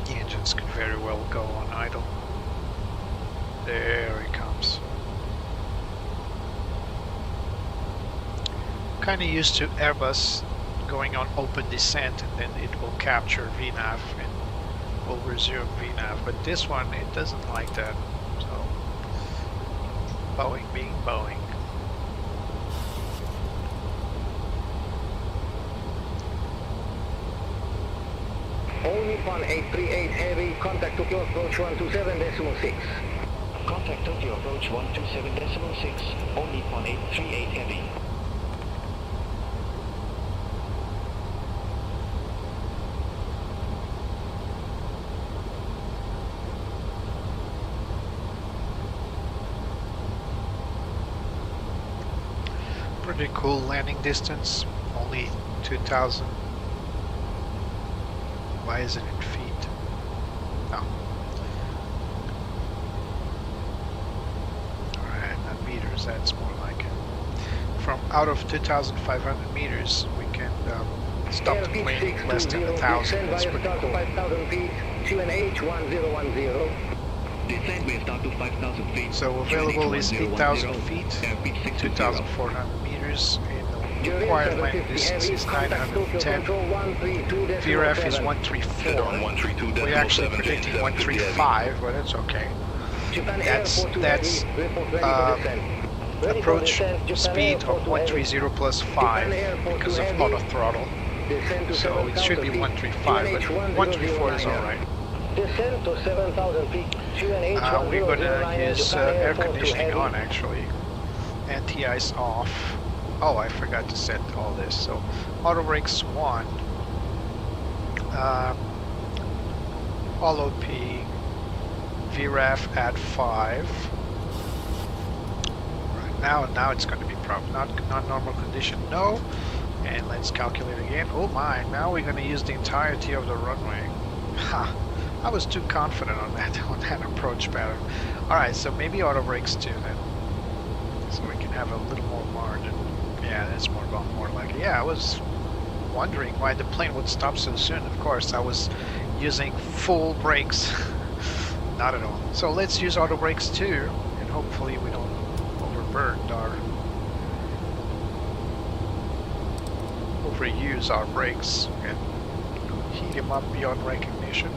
The engines could very well go on idle. There he comes. Kind of used to Airbus going on open descent and then it will capture VNAV and will resume VNAV, but this one it doesn't like that. So Boeing being Boeing. All Nippon 838 Heavy, contact Tokyo approach 127.6. Contact Tokyo approach 127.6, All Nippon 838 Heavy. Pretty cool landing distance, only 2,000. Why is it in feet? Oh. Alright, not meters, that's more like it. From out of 2,500 meters, we can stop the plane less than 1,000. That's pretty cool. 5,000 feet, QNH 1010. Descend will start to 5,000 feet. So available is 8,000 feet, 2,400 meters, and the required landing distance is 910. vRAAS is 134. We actually predicted 135, but that's okay. That's approach speed of 130 plus 5 because of auto throttle. So it should be 135, but 134 is alright. Descend to 7,000 feet. We're gonna use air conditioning on actually. Anti-ice off. Oh, I forgot to set all this. So auto brakes 1, all OP, vRAAS at 5. Right, now it's going to be not normal condition, no. And let's calculate again. Oh my, now we're going to use the entirety of the runway. Ha! I was too confident on that approach pattern. Alright, so maybe auto brakes 2 then. So we can have a little more margin. Yeah, that's more like it. Yeah, I was wondering why the plane would stop so soon. Of course, I was using full brakes. Not at all. So let's use auto brakes 2, and hopefully we don't overuse our brakes and heat them up beyond recognition.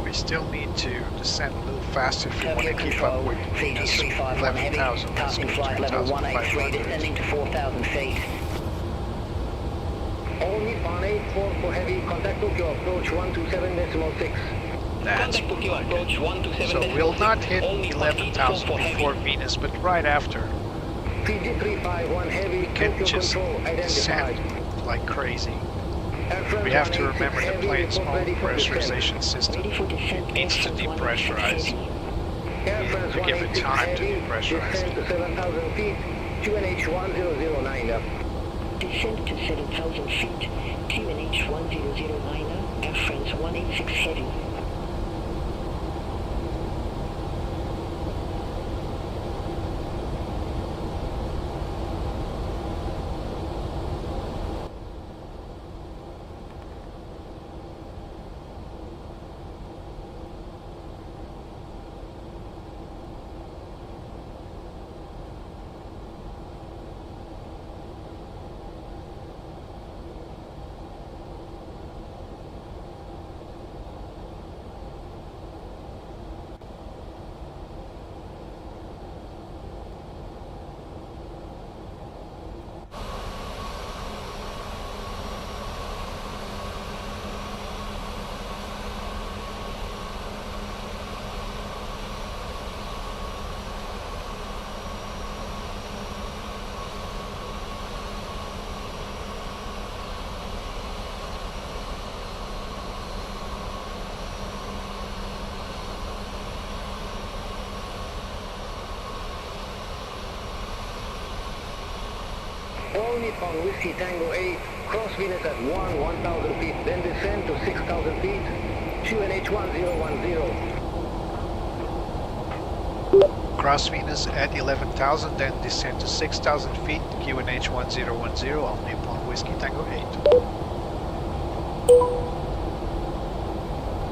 We still need to descend a little faster if we want to keep up with Venus 11,000. Passing flight level 183, descending to 4,000 feet. All Nippon 84 for heavy, contact Tokyo approach 127.6. That's so we'll not hit 11,000 before Venus, but right after. PG351 heavy, we can just descend like crazy. We have to remember the plane's own pressurization system. It needs to depressurize. We give it time to depressurize. Descend to 7,000 feet, QNH 1009. Descend to 7,000 feet, QNH 1009, Air France 186 heavy. All Nippon Whiskey Tango 8, cross Venus at 1,000 feet, then descend to 6,000 feet, QNH 1010. Cross Venus at 11,000, then descend to 6,000 feet, QNH 1010, All Nippon Whiskey Tango 8.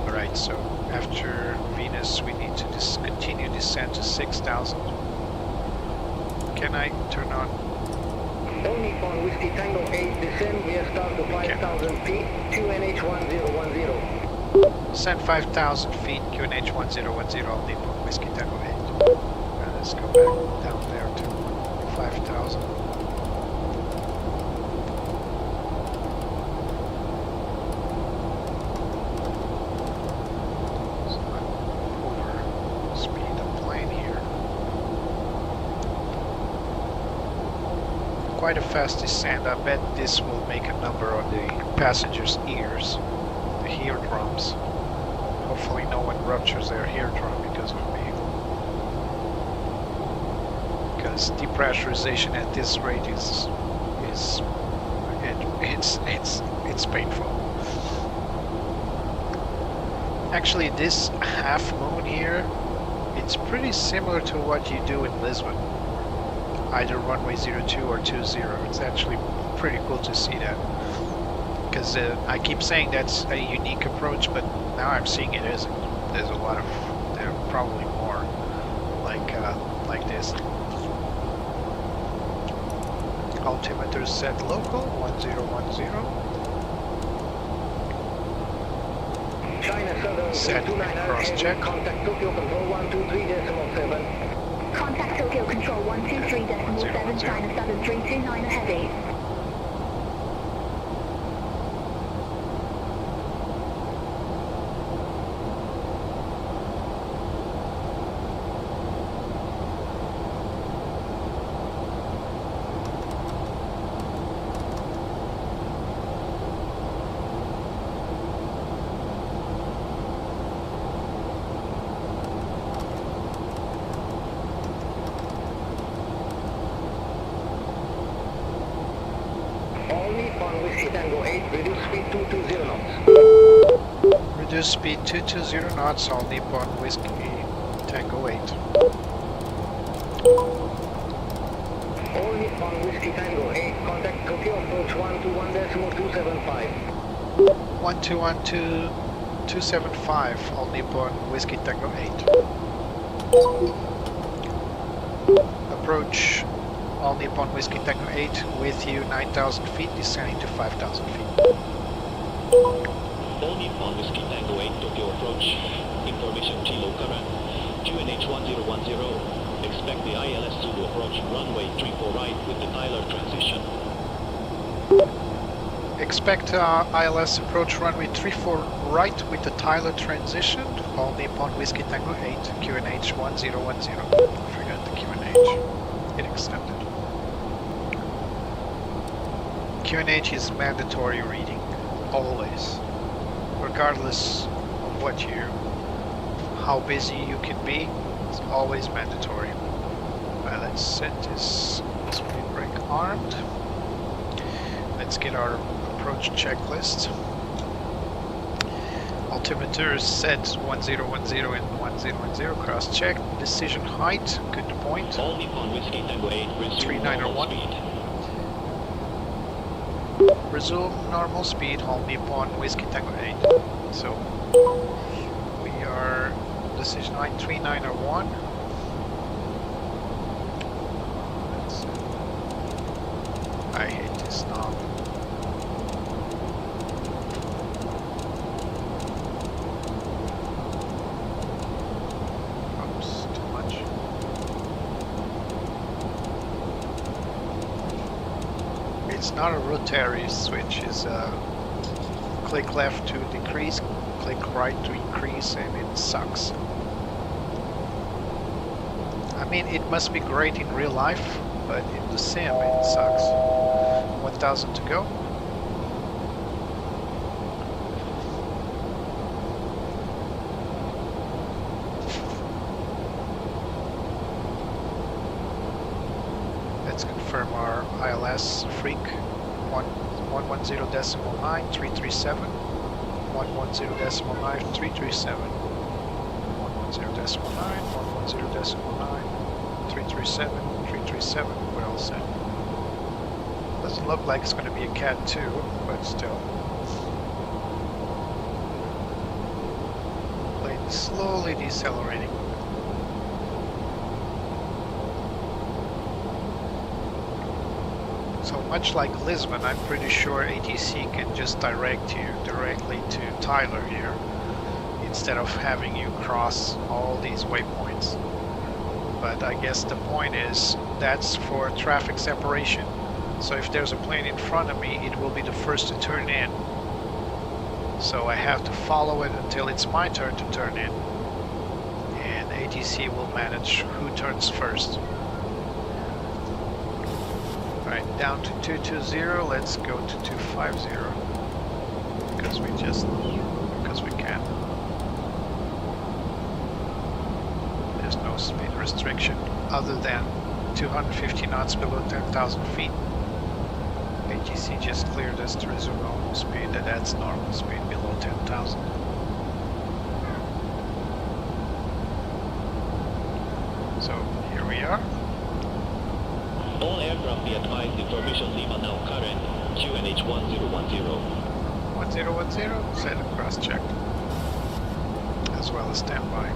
Alright, so after Venus we need to continue descent to 6,000. Can I turn on? All Nippon Whiskey Tango 8, descend via start to 5,000 feet, QNH 1010. Descend 5,000 feet, QNH 1010, All Nippon Whiskey Tango 8. Let's go back down there to 5,000. So I'm over speed the plane here. Quite a fast descent. I bet this will make a number on the passengers' ears, the eardrums. Hopefully no one ruptures their eardrum because of me. Because depressurization at this rate is it's painful. Actually, this half moon here, it's pretty similar to what you do in Lisbon, either runway 02 or 20. It's actually pretty cool to see that, because I keep saying that's a unique approach, but now I'm seeing it isn't. There are probably more like this. Altimeter set local 1010. China Southern Set cross check. Contact Tokyo Control 123.7. Contact Tokyo Control 123.7, China Southern 329 heavy. 220 knots. Reduce speed 220 knots, All Nippon Whiskey Tango 8. All Nippon Whiskey Tango 8, contact Tokyo approach 121.275. 121.275, All Nippon Whiskey Tango 8. Approach All Nippon Whiskey Tango 8 with you 9,000 feet, descending to 5,000 feet. All Nippon Whiskey Tango 8, Tokyo approach. Information Kilo current. QNH 1010. Expect the ILS to approach runway 34 right with the Tyler transition. Expect ILS approach runway 34 right with the Tyler transition. All Nippon Whiskey Tango 8, QNH 1010. Forgot the QNH. It extended. QNH is mandatory reading, always. Regardless of how busy you can be, it's always mandatory. Right, let's set this speed brake armed. Let's get our approach checklist. Altimeter is set 1010 and 1010, cross check. Decision height, good point. All Nippon Whiskey Tango 8, resume normal speed. Resume normal speed, All Nippon Whiskey Tango 8. So we are decision height 3901. I hate this knob. Oops, too much. It's not a rotary switch, it's a click left to decrease, click right to increase, and it sucks. I mean, it must be great in real life, but in the sim it sucks. 1,000 to go. Let's confirm our ILS freak 110.9 337, 110.9 337, 110.9 110.9 337 337. We're all set. Doesn't look like it's going to be a Cat 2, but still. Plane slowly decelerating. So much like Lisbon, I'm pretty sure ATC can just direct you directly to Tyler here, instead of having you cross all these waypoints. But I guess the point is, that's for traffic separation. So if there's a plane in front of me, it will be the first to turn in. So I have to follow it until it's my turn to turn in. And ATC will manage who turns first. Alright, down to 220, let's go to 250. Because we can. There's no speed restriction other than 250 knots below 10,000 feet. ATC just cleared us to resume normal speed, and that's normal speed below 10,000. So here we are. All aircraft be advised, information Lima now current, QNH 1010. 1010, set and cross check, as well as standby.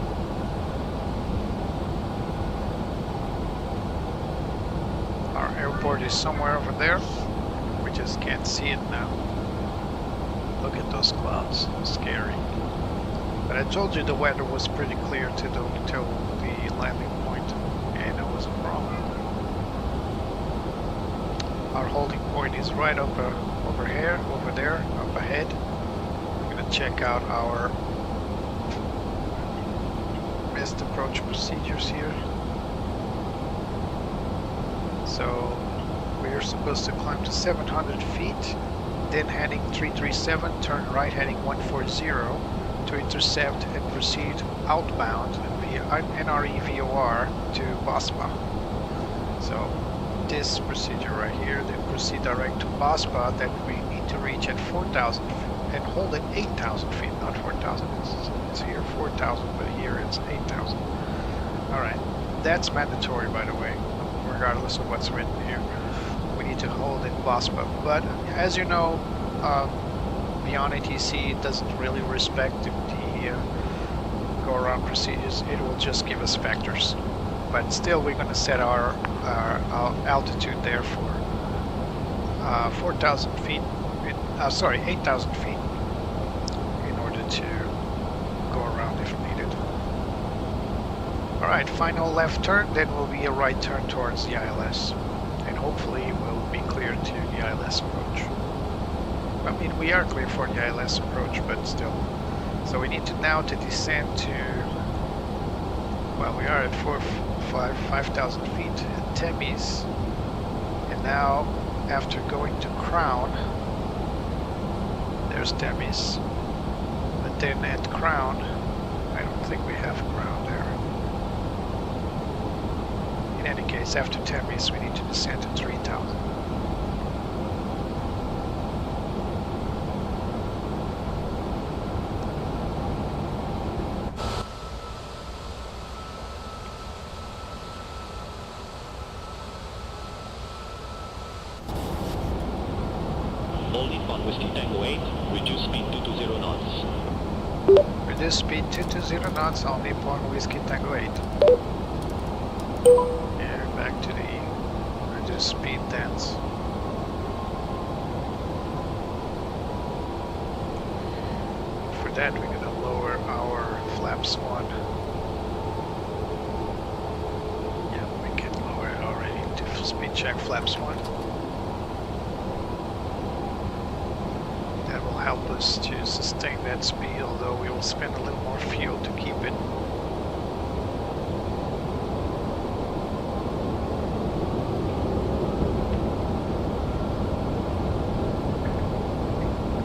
Our airport is somewhere over there. We just can't see it now. Look at those clouds, scary. But I told you the weather was pretty clear till the landing point, and it wasn't wrong. Our holding point is right over there, up ahead. I'm gonna check out our missed approach procedures here. So we're supposed to climb to 700 feet, then heading 337, turn right heading 140 to intercept and proceed outbound via NRE VOR to Baspa. So this procedure right here, then proceed direct to Baspa, that we need to reach at 4,000 feet. and hold it 8,000 feet, not 4,000. It's here 4,000, but here it's 8,000. Alright, that's mandatory, by the way, regardless of what's written here. We need to hold in VOSPA, but as you know, beyond ATC, it doesn't really respect the go-around procedures. It will just give us vectors. But still, we're going to set our altitude there for 4,000 feet, 8,000 feet in order to go around if needed. Alright, final left turn, then will be a right turn towards the ILS. And hopefully we'll be clear to the ILS approach. I mean, we are clear for the ILS approach, but still. So we need to now to descend to, well, we are at 5,000 feet at Temis, and now after going to Crown, there's Temis, but then at Crown, I don't think we have Crown there. In any case, after Temis, we need to descend to 3,000. All Nippon Whiskey Tango 8, reduce speed 220 knots. Reduce speed 220 knots, All Nippon Whiskey Tango 8. And back to the reduce speed dance. For that, we're going to lower our flaps 1. Yeah, we can lower it already to speed check flaps 1. Help us to sustain that speed, although we will spend a little more fuel to keep it.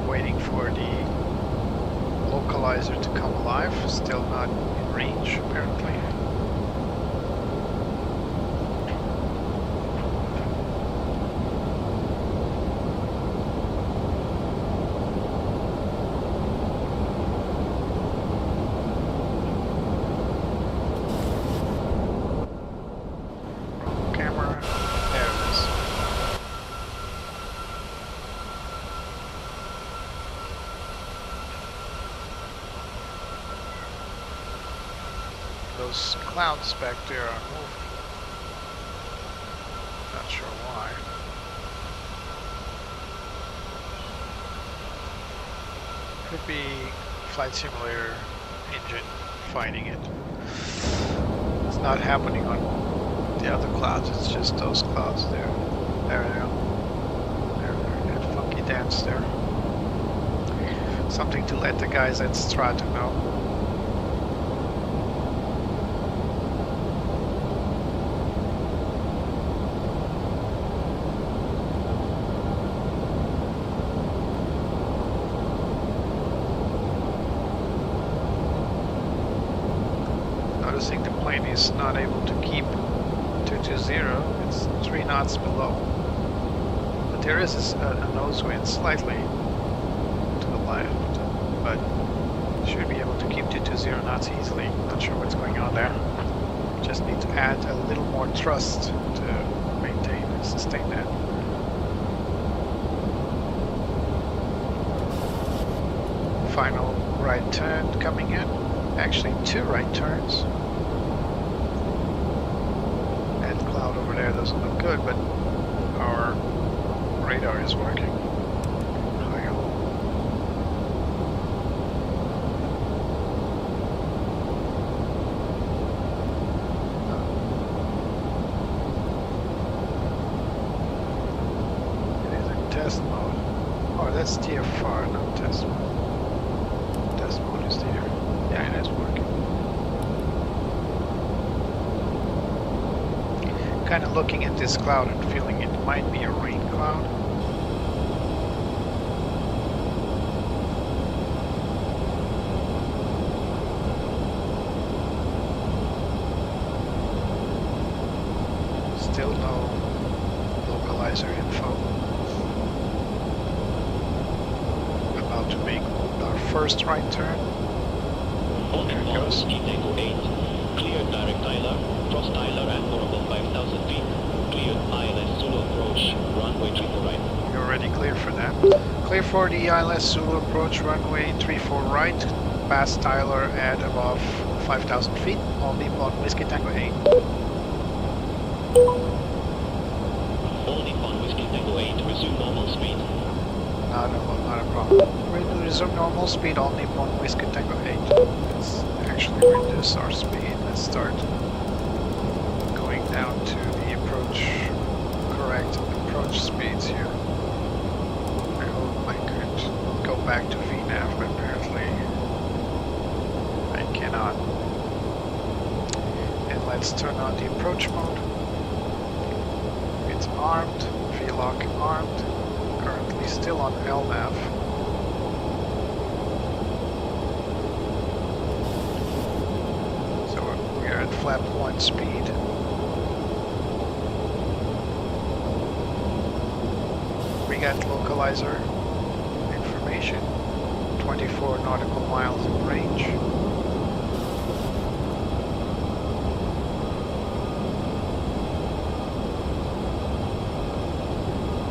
Waiting for the localizer to come alive, still not in range apparently. Those clouds back there are moving. Not sure why. Could be flight simulator engine fighting it. It's not happening on the other clouds, it's just those clouds there. There they are. There, that funky dance there. Something to let the guys at Strata know. Noticing the plane is not able to keep 220, it's 3 knots below. But there is a nose wind slightly to the left, but should be able to keep 220 knots easily. Not sure what's going on there. Just need to add a little more thrust to maintain and sustain that. Final right turn coming in. Actually 2 right turns. That cloud over there doesn't look good, but our radar is working. Hi-ho. It is in test mode. Oh, that's TFR, not test mode. Test mode is there. Yeah, it is working. Kind of looking at this cloud and feeling it might be a rain cloud. Still no localizer info. About to make first right turn. All There it Nippon goes. Whiskey Tango 8. Cleared direct Tyler. Cross Tyler at or above 5,000 feet. Cleared ILS Zulu approach. Runway 34 right. You're already clear for that. Clear for the ILS Zulu approach, runway 34 right. Past Tyler at above 5,000 feet. All Nippon Whiskey Tango 8. All Nippon Whiskey Tango 8. Resume normal speed. Not a problem. We'll resume normal speed, All Nippon Whiskey Tango 8. Let's actually reduce our speed. Let's start going down to the correct approach speeds here. I hope I could go back to VNAV, but apparently I cannot. And let's turn on the approach mode. It's armed, VLOC armed, currently still on LNAV. So we are at flap 1 speed. We got localizer information, 24 nautical miles in range.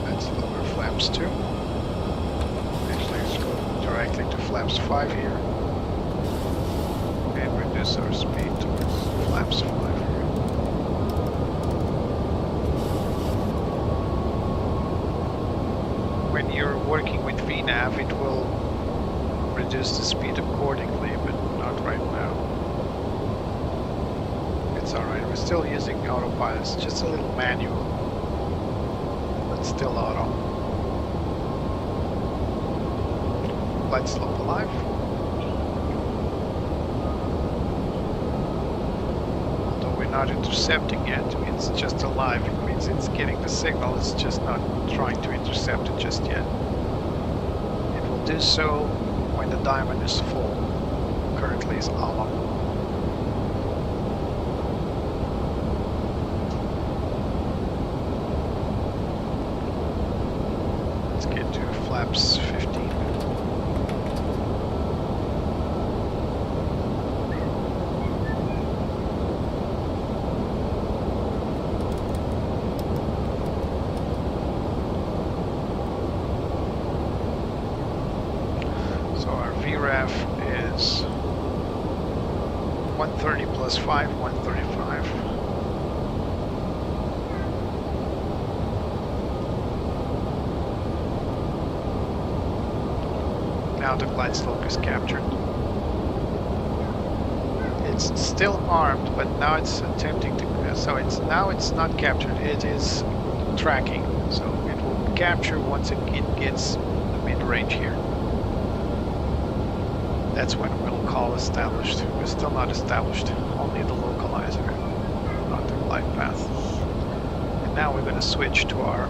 Let's lower flaps 2. Actually, let's go directly to flaps 5 here. And reduce our speed towards flaps 5 here. When you're working with VNAV, it will reduce the speed accordingly, but not right now. It's alright, we're still using autopilot, it's just a little manual, but still auto. Glideslope alive. Although we're not intercepting yet, it's just alive, it means it's getting the signal, it's just not trying to intercept it just yet. It will do so when the diamond is full. Currently is hollow. Let's get to flaps 15. vRAAS is 130 plus 5, 135. Now the Glideslope is captured. It's still armed, but now it's attempting to, so now it's not captured, it is tracking. So it will capture once it gets the mid-range here. That's when we'll call established. We're still not established, only the localizer, not the glide path. And now we're going to switch to our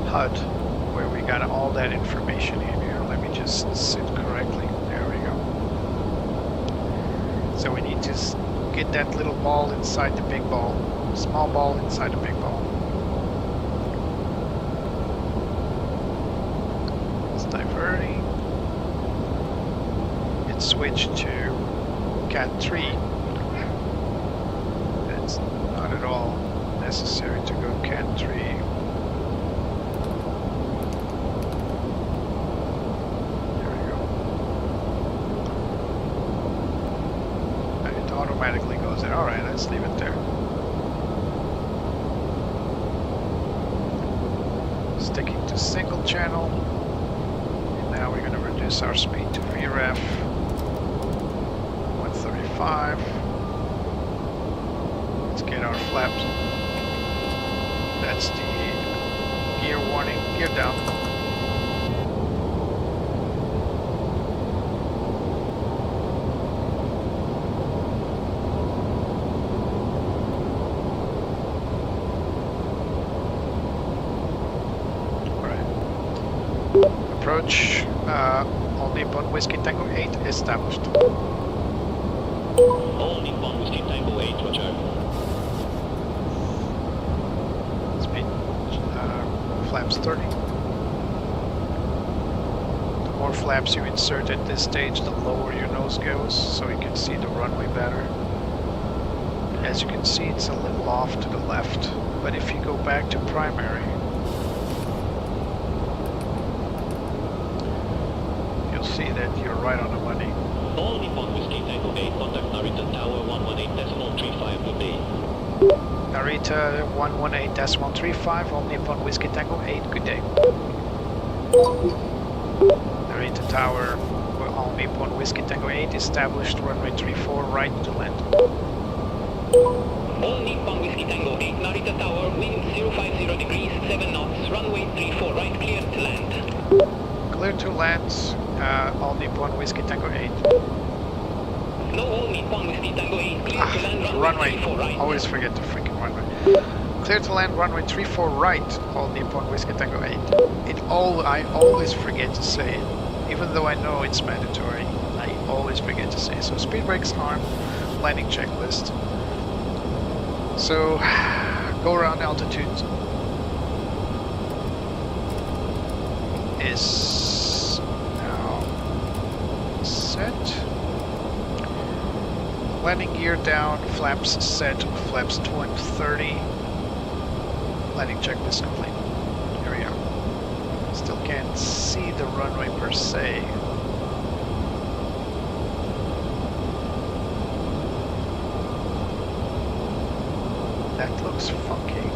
HUD, where we got all that information in here. Let me just sit correctly. There we go. So we need to get that little ball inside the big ball, small ball inside the big ball. It's diverting. Switch to Cat 3. It's not at all necessary to go Cat 3. There we go. It automatically goes there. Alright, let's leave it there. Sticking to single channel. And now we're going to reduce our speed to vRAAS. 135. Let's get our flaps. That's the gear warning. Gear down. Alright. Approach. All Nippon Whiskey Tango 8 established. All Nippon Whiskey Tango 8, roger. Speed, flaps 30. The more flaps you insert at this stage, the lower your nose goes, so you can see the runway better. As you can see, it's a little off to the left, but if you go back to primary, you'll see that you're right on the money. All Nippon Whiskey Tango 8, contact Narita Tower 118.35, good day. Narita 118.35, All Nippon Whiskey Tango 8, good day. Narita Tower, All Nippon Whiskey Tango 8, established runway 34, right to land. All Nippon Whiskey Tango 8, Narita Tower, wind 050 degrees, 7 knots, runway 34 right, clear to land. Clear to land, All Nippon Whiskey Tango 8. No, All Nippon Whiskey Tango 8, clear to land, runway 34 right. Always forget the freaking runway. Clear to land, runway 34 right, All Nippon Whiskey Tango 8. I always forget to say it. Even though I know it's mandatory, I always forget to say it. So speed brakes on, landing checklist. So, go around altitude is now set. Landing gear down, flaps set, flaps 20-30. Landing checklist complete. Here we are. Still can't see the runway per se. That looks funky.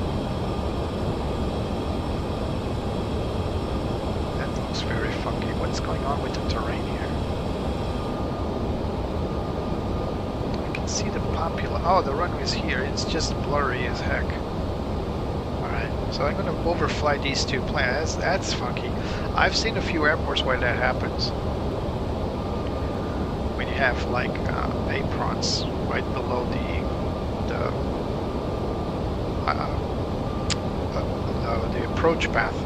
That looks very funky. What's going on with the terrain here? I can see the popular. Oh, the runway's here. It's just blurry as heck. Alright, so I'm gonna overfly these two planes. That's funky. I've seen a few airports where that happens. When you have like aprons right below the approach path.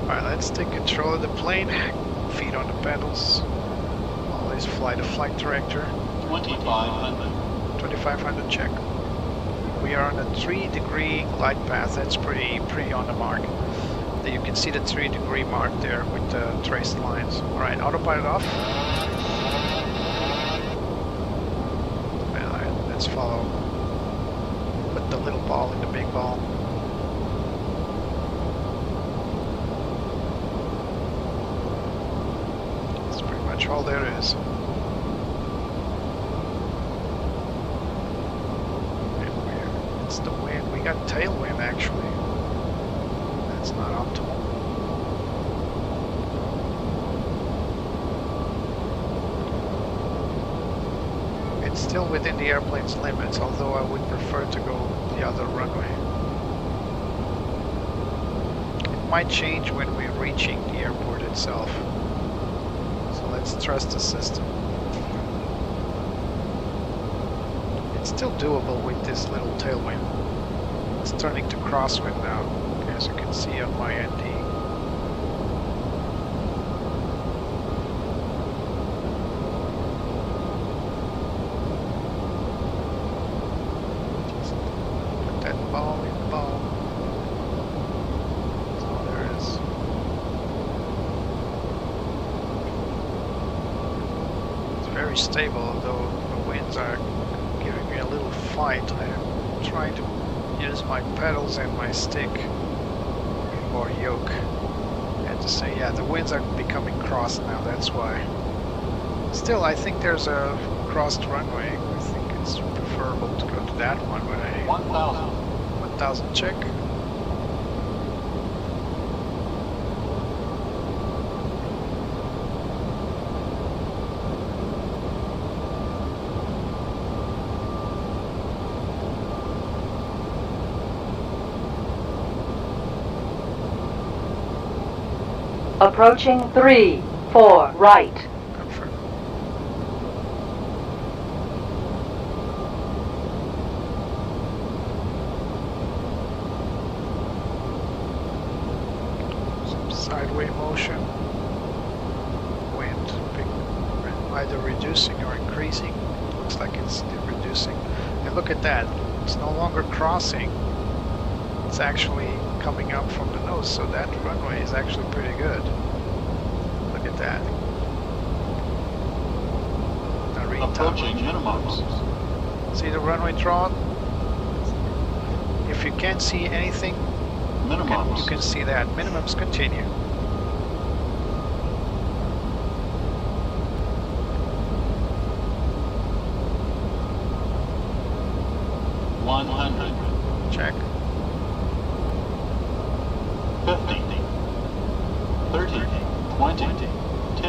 Alright, let's take control of the plane. Feet on the pedals. Always fly the flight director. 2500. 2500 check. We are on a 3-degree glide path. That's pretty on the mark. You can see the 3-degree mark there with the traced lines. Alright, autopilot off. Let's follow. Put the little ball in the big ball. That's pretty much all there is. It's the wind. We got tailwind actually. That's not optimal. Still within the airplane's limits, although I would prefer to go the other runway. It might change when we're reaching the airport itself. So let's trust the system. It's still doable with this little tailwind. It's turning to crosswind now, as you can see on my ND. Stable, although the winds are giving me a little fight. I'm trying to use my pedals and my stick or yoke. And to say, yeah, the winds are becoming crossed now, that's why. Still, I think there's a crossed runway. I think it's preferable to go to that one, but 1000 check. Approaching 3-4 right. Confirm. Some sideway motion. Wind either reducing or increasing. Looks like it's reducing. And look at that. It's no longer crossing. It's actually coming up from the nose, so that runway is actually pretty good. Look at that. Narita. Approaching minimums. See the runway trot? If you can't see anything, Minimums. you can see that. Minimums continue. Check. 50, 30, 20, 10.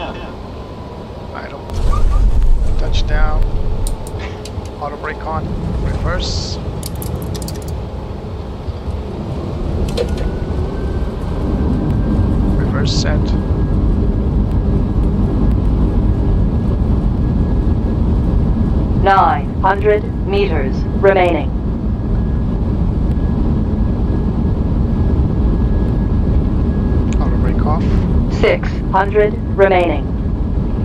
Idle. Touchdown. Auto brake on. Reverse. Reverse set. $900 meters remaining. Auto brake off. 600 remaining.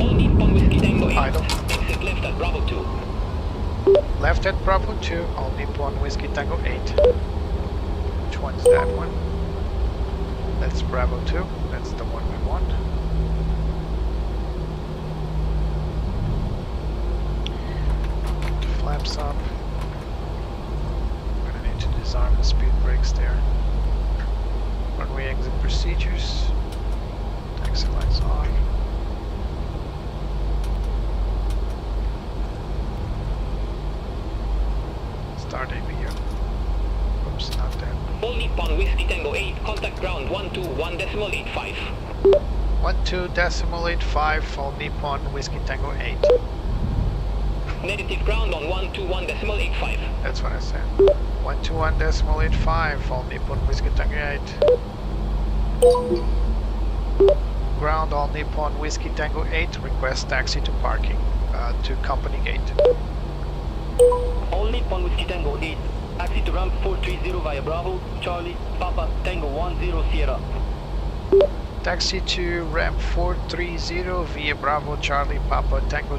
All Nippon Whiskey Tango 8. Idle. Exit left at Bravo 2. Left at Bravo 2. All Nippon Whiskey Tango 8. Which one's that one? That's Bravo 2. That's the one we want. Flaps up. I'm gonna need to disarm the speed brakes there. Runway exit procedures. Taxi lights on. Start APU. Oops, not that. All Nippon Whiskey Tango 8. Contact ground 121.85. 12.85. All Nippon Whiskey Tango 8. Negative ground on 121.85. That's what I said. 121.85. All Nippon Whiskey Tango 8. Ground All Nippon Whiskey Tango 8. Request taxi to parking. To company gate. All Nippon Whiskey Tango 8. Taxi to ramp 430 via Bravo, Charlie, Papa, Tango 10 Sierra. Taxi to ramp 430 via Bravo, Charlie, Papa, Tango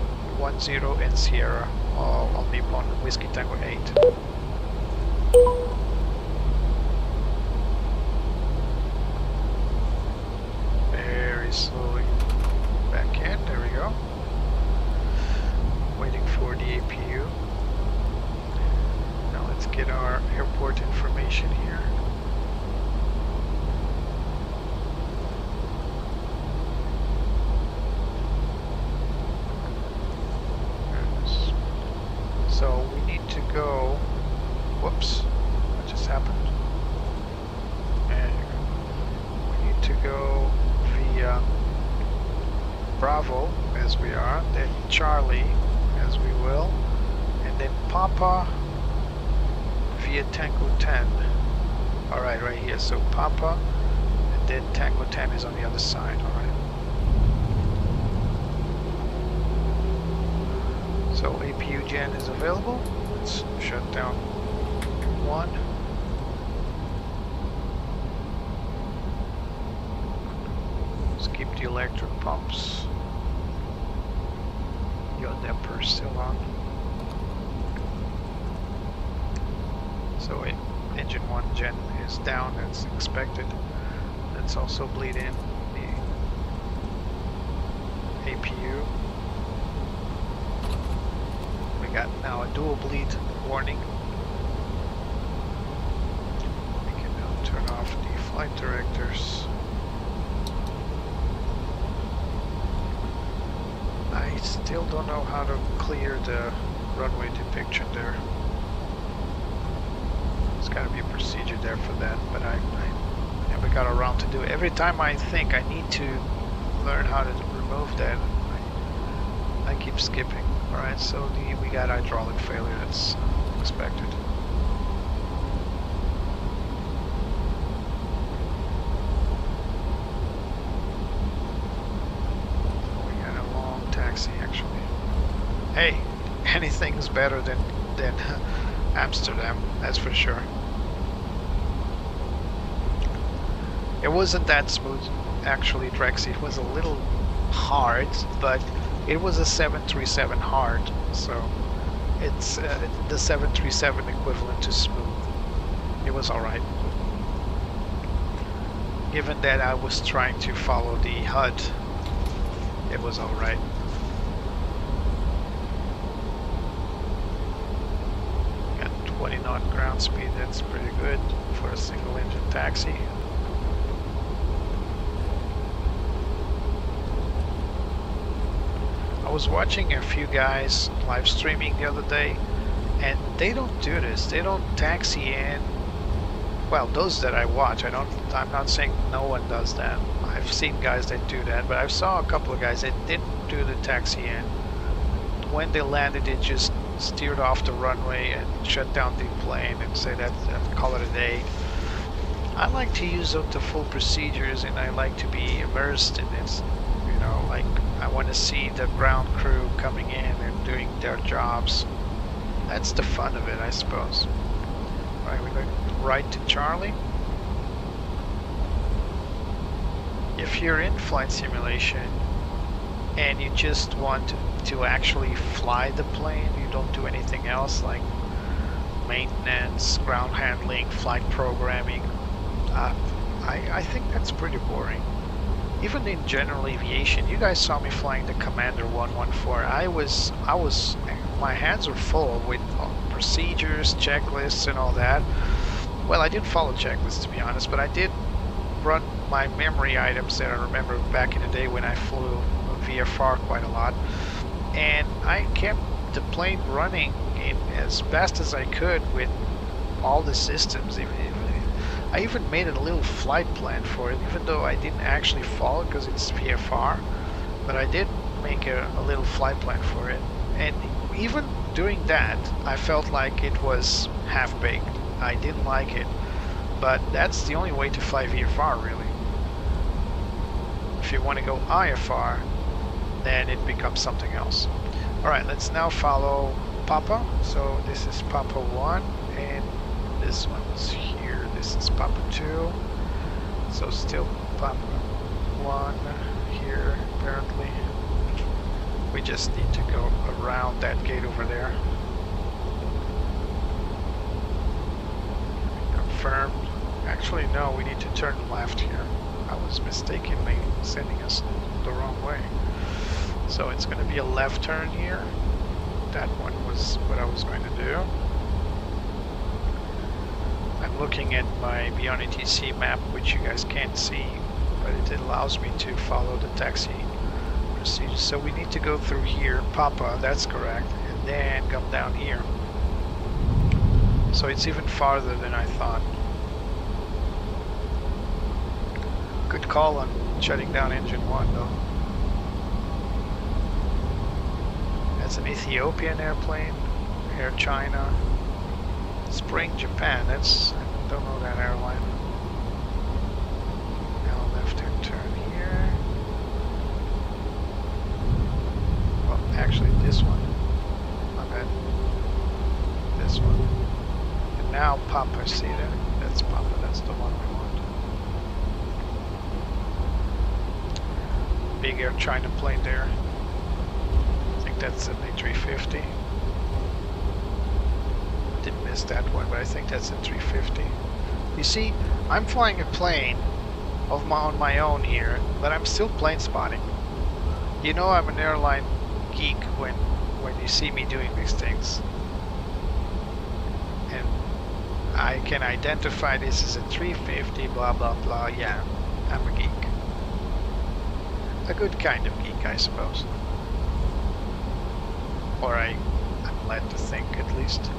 10 and Sierra. All Nippon Whiskey Tango 8. Very slowly back in. There we go. Waiting for the APU. Now let's get our airport information here. So we need to go. Whoops, what just happened? There you go. We need to go via Bravo, as we are, then Charlie, as we will, and then Papa via Tango 10. Alright, right here. So Papa, and then Tango 10 is on the other side. Alright. So APU gen is available. Let's shut down one. Let's keep the electric pumps. Yaw damper still on. So engine 1 gen is down as expected. Let's also bleed in the APU. We got now a dual bleed warning. We can now turn off the flight directors. I still don't know how to clear the runway depiction there. There's got to be a procedure there for that, but I never got around to do it. Every time I think I need to learn how to remove that, I keep skipping. Alright, so we got hydraulic failure, that's expected. We got a long taxi actually. Hey, anything's better than Amsterdam, that's for sure. It wasn't that smooth actually, Drexy. It was a little hard, but it was a 737 hard, so it's the 737 equivalent to smooth. It was alright. Given that I was trying to follow the HUD, it was alright. Got 20 knot ground speed, that's pretty good for a single engine taxi. I was watching a few guys live streaming the other day, and they don't do this. They don't taxi in. Well, those that I watch, I'm not saying no one does that. I've seen guys that do that, but I saw a couple of guys that didn't do the taxi in. When they landed, they just steered off the runway and shut down the plane and say that, call it a day. I like to use up the full procedures, and I like to be immersed in this. You know, like I want to see the ground crew coming in and doing their jobs. That's the fun of it, I suppose. Right, we're going right to Charlie. If you're in flight simulation and you just want to actually fly the plane, you don't do anything else like maintenance, ground handling, flight programming, I think that's pretty boring. Even in general aviation, you guys saw me flying the Commander 114. My hands were full with procedures, checklists, and all that. Well, I didn't follow checklists, to be honest, but I did run my memory items that I remember back in the day when I flew VFR quite a lot, and I kept the plane running in as fast as I could with all the systems. I even made a little flight plan for it, even though I didn't actually follow it because it's VFR, but I did make a little flight plan for it. And even doing that, I felt like it was half-baked. I didn't like it, but that's the only way to fly VFR, really. If you want to go IFR, then it becomes something else. Alright, let's now follow Papa. So this is Papa 1, and this one's here. This is Papa 2. So still Papa 1 here, apparently. We just need to go around that gate over there. Confirmed. Actually, no, we need to turn left here. I was mistakenly sending us the wrong way. So it's going to be a left turn here. That one was what I was going to do. I'm looking at my Beyond ATC map, which you guys can't see, but it allows me to follow the taxi procedure. So we need to go through here, Papa, that's correct, and then come down here. So it's even farther than I thought. Good call on shutting down engine 1 though. That's an Ethiopian airplane, Air China, Spring Japan, I don't know that airline. Now left hand turn here. Well, actually this one, my bad. This one. And now Papa, see that? That's Papa, that's the one we want. Big Air China plane there. I think that's an A350. Didn't miss that one, but I think that's a 350. You see, I'm flying a plane on my own here, but I'm still plane spotting. You know I'm an airline geek when you see me doing these things. And I can identify this as a 350, blah blah blah, yeah, I'm a geek. A good kind of geek, I suppose. Or I'm led to think, at least.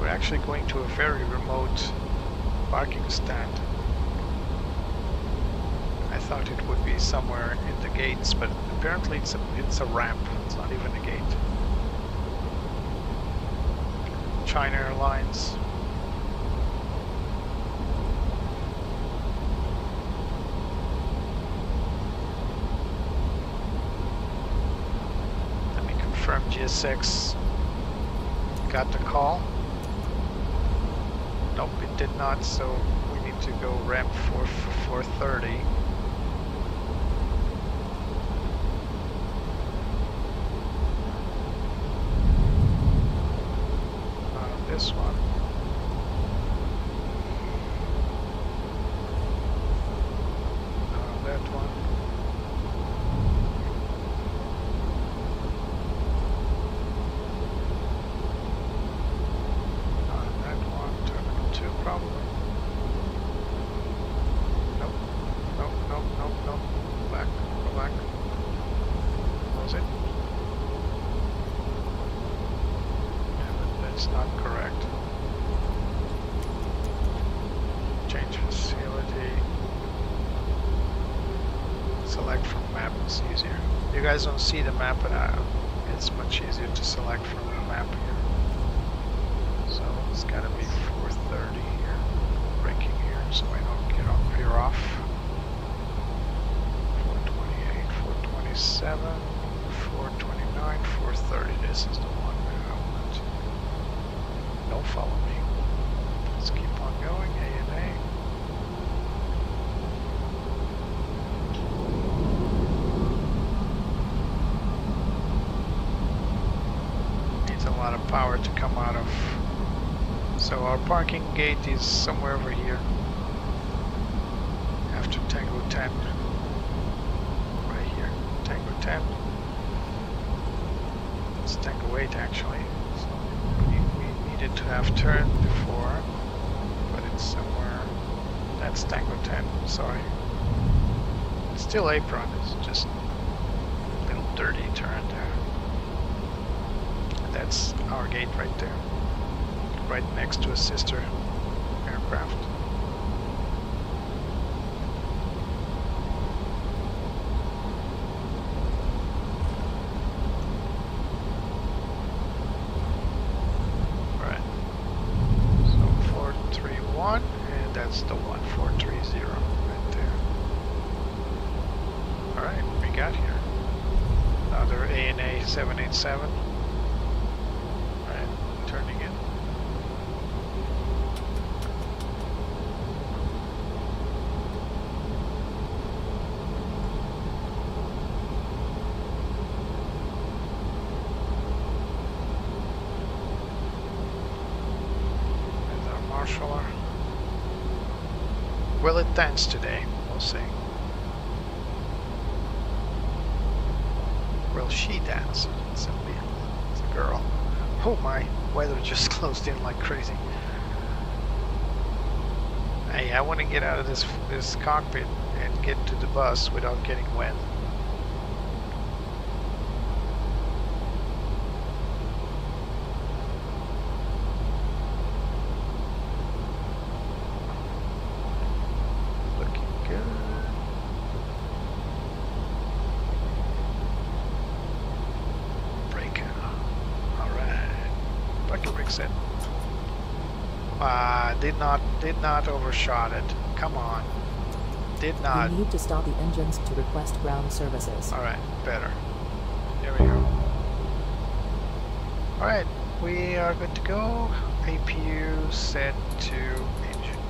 We're actually going to a very remote parking stand. I thought it would be somewhere in the gates, but apparently it's a ramp. It's not even a gate. China Airlines. Let me confirm GSX got the call. Nope, it did not, so we need to go ramp 430. This one. select from map is easier. You guys don't see the map, but it's much easier to select from the map here. So it's gotta be 430 here, braking here, so I don't get off. 428, 427, 429, 430. This is the one that I want. Don't follow me. Let's keep on going. ANA. Needs a lot of power to come out of. So our parking gate is somewhere over here. After Tango 10. Right here. Tango 10. It's Tango 8 actually. So we needed to have turned before, but it's somewhere. That's Tango 10. Sorry. It's still apron. It's just a little dirty turn there. That's our gate right there. Right next to a sister aircraft. Right. So 431, and that's the one 430 right there. Alright, we got here. Another ANA 787. Alright, turning in. Will it dance today? We'll see. Will she dance? It's a girl. Oh my, weather just closed in like crazy. Hey, I want to get out of this cockpit and get to the bus without getting wet. Did not overshot it. Come on. Did not. You need to stop the engines to request ground services. Alright, better. There we go. Alright, we are good to go. APU set to engine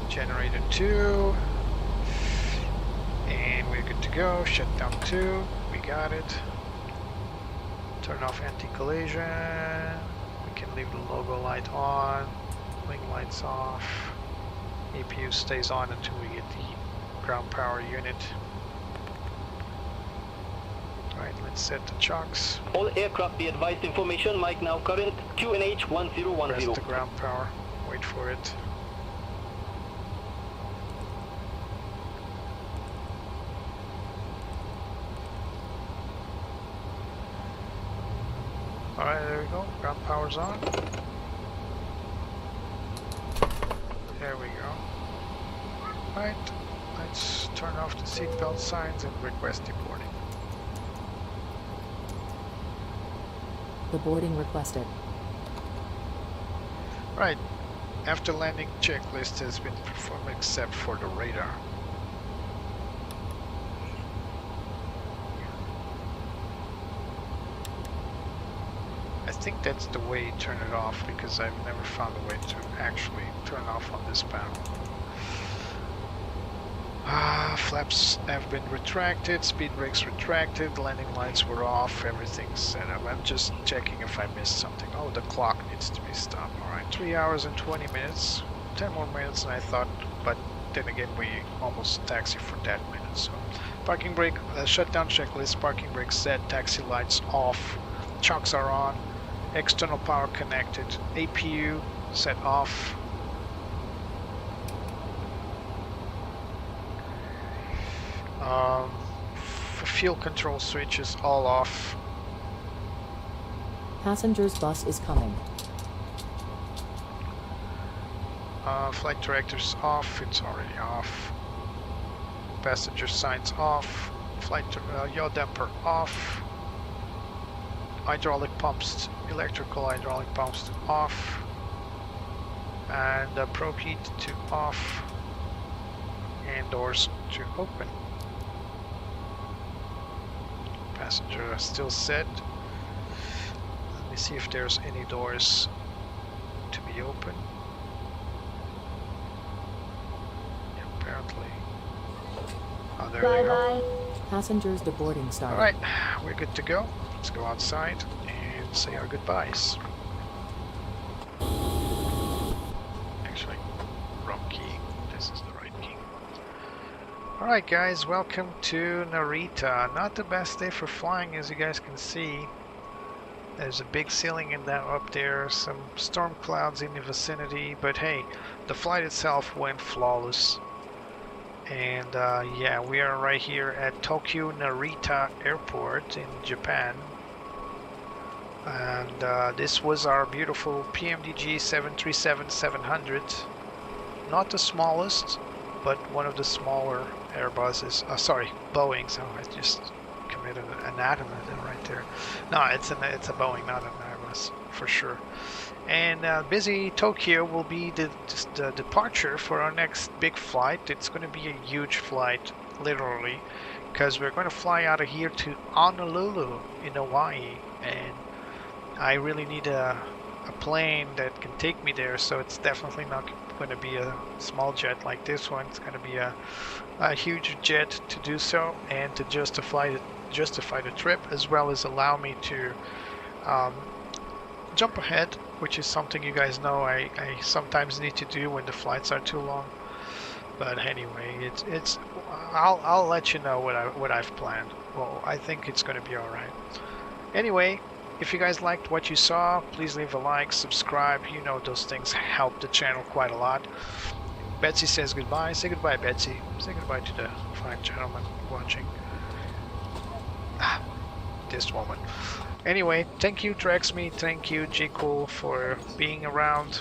generator 2. And we're good to go. Shutdown 2. We got it. Turn off anti-collision. We can leave the logo light on. Wing lights off. APU stays on until we get the ground power unit. Alright, let's set the chocks. All aircraft be advised information, mic now current, QNH 1010. Press the ground power, wait for it. Alright, there we go, ground power's on. There we go. Right, let's turn off the seatbelt signs and request deboarding. The boarding requested. Right, after landing checklist has been performed except for the radar. I think that's the way to turn it off because I've never found a way to actually turn off on this panel. Flaps have been retracted, speed brakes retracted, landing lights were off, everything's set up. I'm just checking if I missed something. Oh, the clock needs to be stopped. Alright, 3 hours and 20 minutes. 10 more minutes than I thought, but then again we almost taxi for that minute. So, parking brake, shutdown checklist, parking brake set, taxi lights off, chocks are on, external power connected, APU set off. Fuel control switches all off. Passengers bus is coming. Flight directors off, it's already off. Passenger signs off. flight yaw damper off, hydraulic pumps, electrical hydraulic pumps off, and probe heat to off, and doors to open. Passenger are still set. Let me see if there's any doors to be open. Yeah, apparently. Oh, there they go. Passengers deboarding started. Alright, we're good to go. Let's go outside and say our goodbyes. Actually, wrong key. This is the right key. Alright guys, welcome to Narita. Not the best day for flying, as you guys can see. There's a big ceiling in that up there, some storm clouds in the vicinity, but hey, the flight itself went flawless. And yeah, we are right here at Tokyo Narita Airport in Japan. And this was our beautiful PMDG 737-700. Not the smallest, but one of the smaller Airbuses. Sorry, Boeing. So I just committed an anathema right there. No, it's a Boeing, not an Airbus, for sure. And busy Tokyo will be the departure for our next big flight. It's going to be a huge flight, literally, because we're going to fly out of here to Honolulu in Hawaii, and I really need a plane that can take me there. So it's definitely not going to be a small jet like this one. It's going to be a huge jet to do so, and to justify the trip, as well as allow me to jump ahead, which is something you guys know I sometimes need to do when the flights are too long. But anyway, I'll let you know what I've planned. Well, I think it's going to be all right. Anyway, if you guys liked what you saw, please leave a like, subscribe. You know those things help the channel quite a lot. Betsy says goodbye. Say goodbye, Betsy. Say goodbye to the fine gentleman watching. This woman. Anyway, thank you Drexme, thank you G-Cool for being around.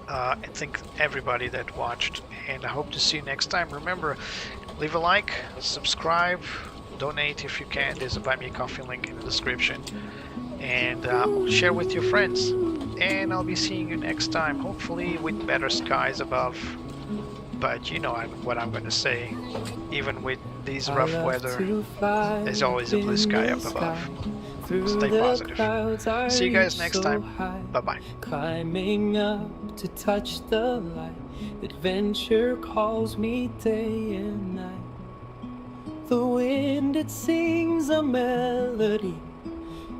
And thank everybody that watched, and I hope to see you next time. Remember, leave a like, subscribe, donate if you can. There's a Buy Me a Coffee link in the description, and share with your friends. And I'll be seeing you next time, hopefully with better skies above. But you know what I'm going to say. Even with these rough weather, there's always a blue sky up above. Stay positive. See you guys next time. Bye-bye. Climbing up to touch the light. Adventure calls me day and night. The wind, it sings a melody,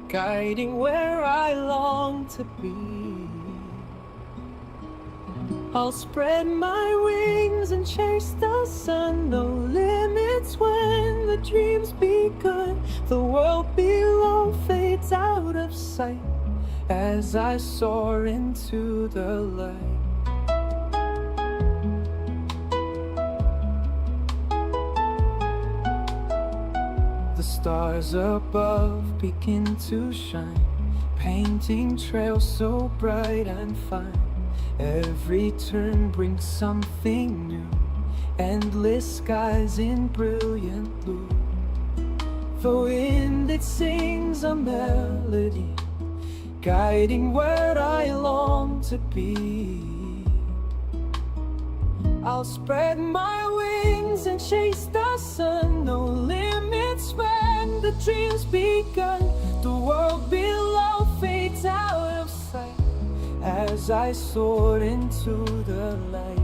guiding where I long to be. I'll spread my wings and chase the sun. No limits when the dream's begun. The world below fades out of sight as I soar into the light. The stars above begin to shine, painting trails so bright and fine. Every turn brings something new, endless skies in brilliant blue. The wind, it sings a melody, guiding where I long to be. I'll spread my wings and chase the sun. No limits when the dream's begun. The world below fades out of sight as I soar into the light.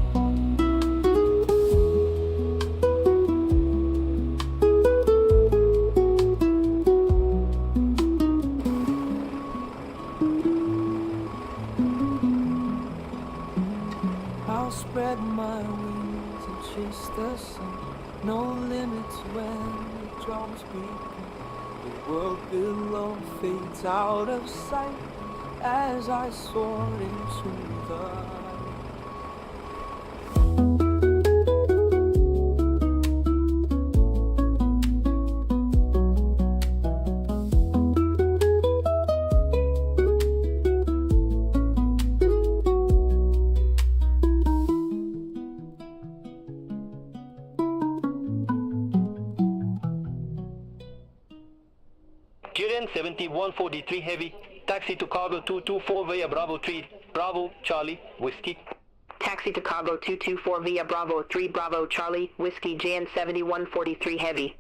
I'll spread my wings and chase the sun. No limits when the drums beat. The world below fades out of sight as I soar into the light. JN 7143 Heavy, taxi to cargo 224 via Bravo 3, Bravo, Charlie, Whiskey. Taxi to cargo 224 via Bravo 3 Bravo Charlie, Whiskey JN 7143 Heavy.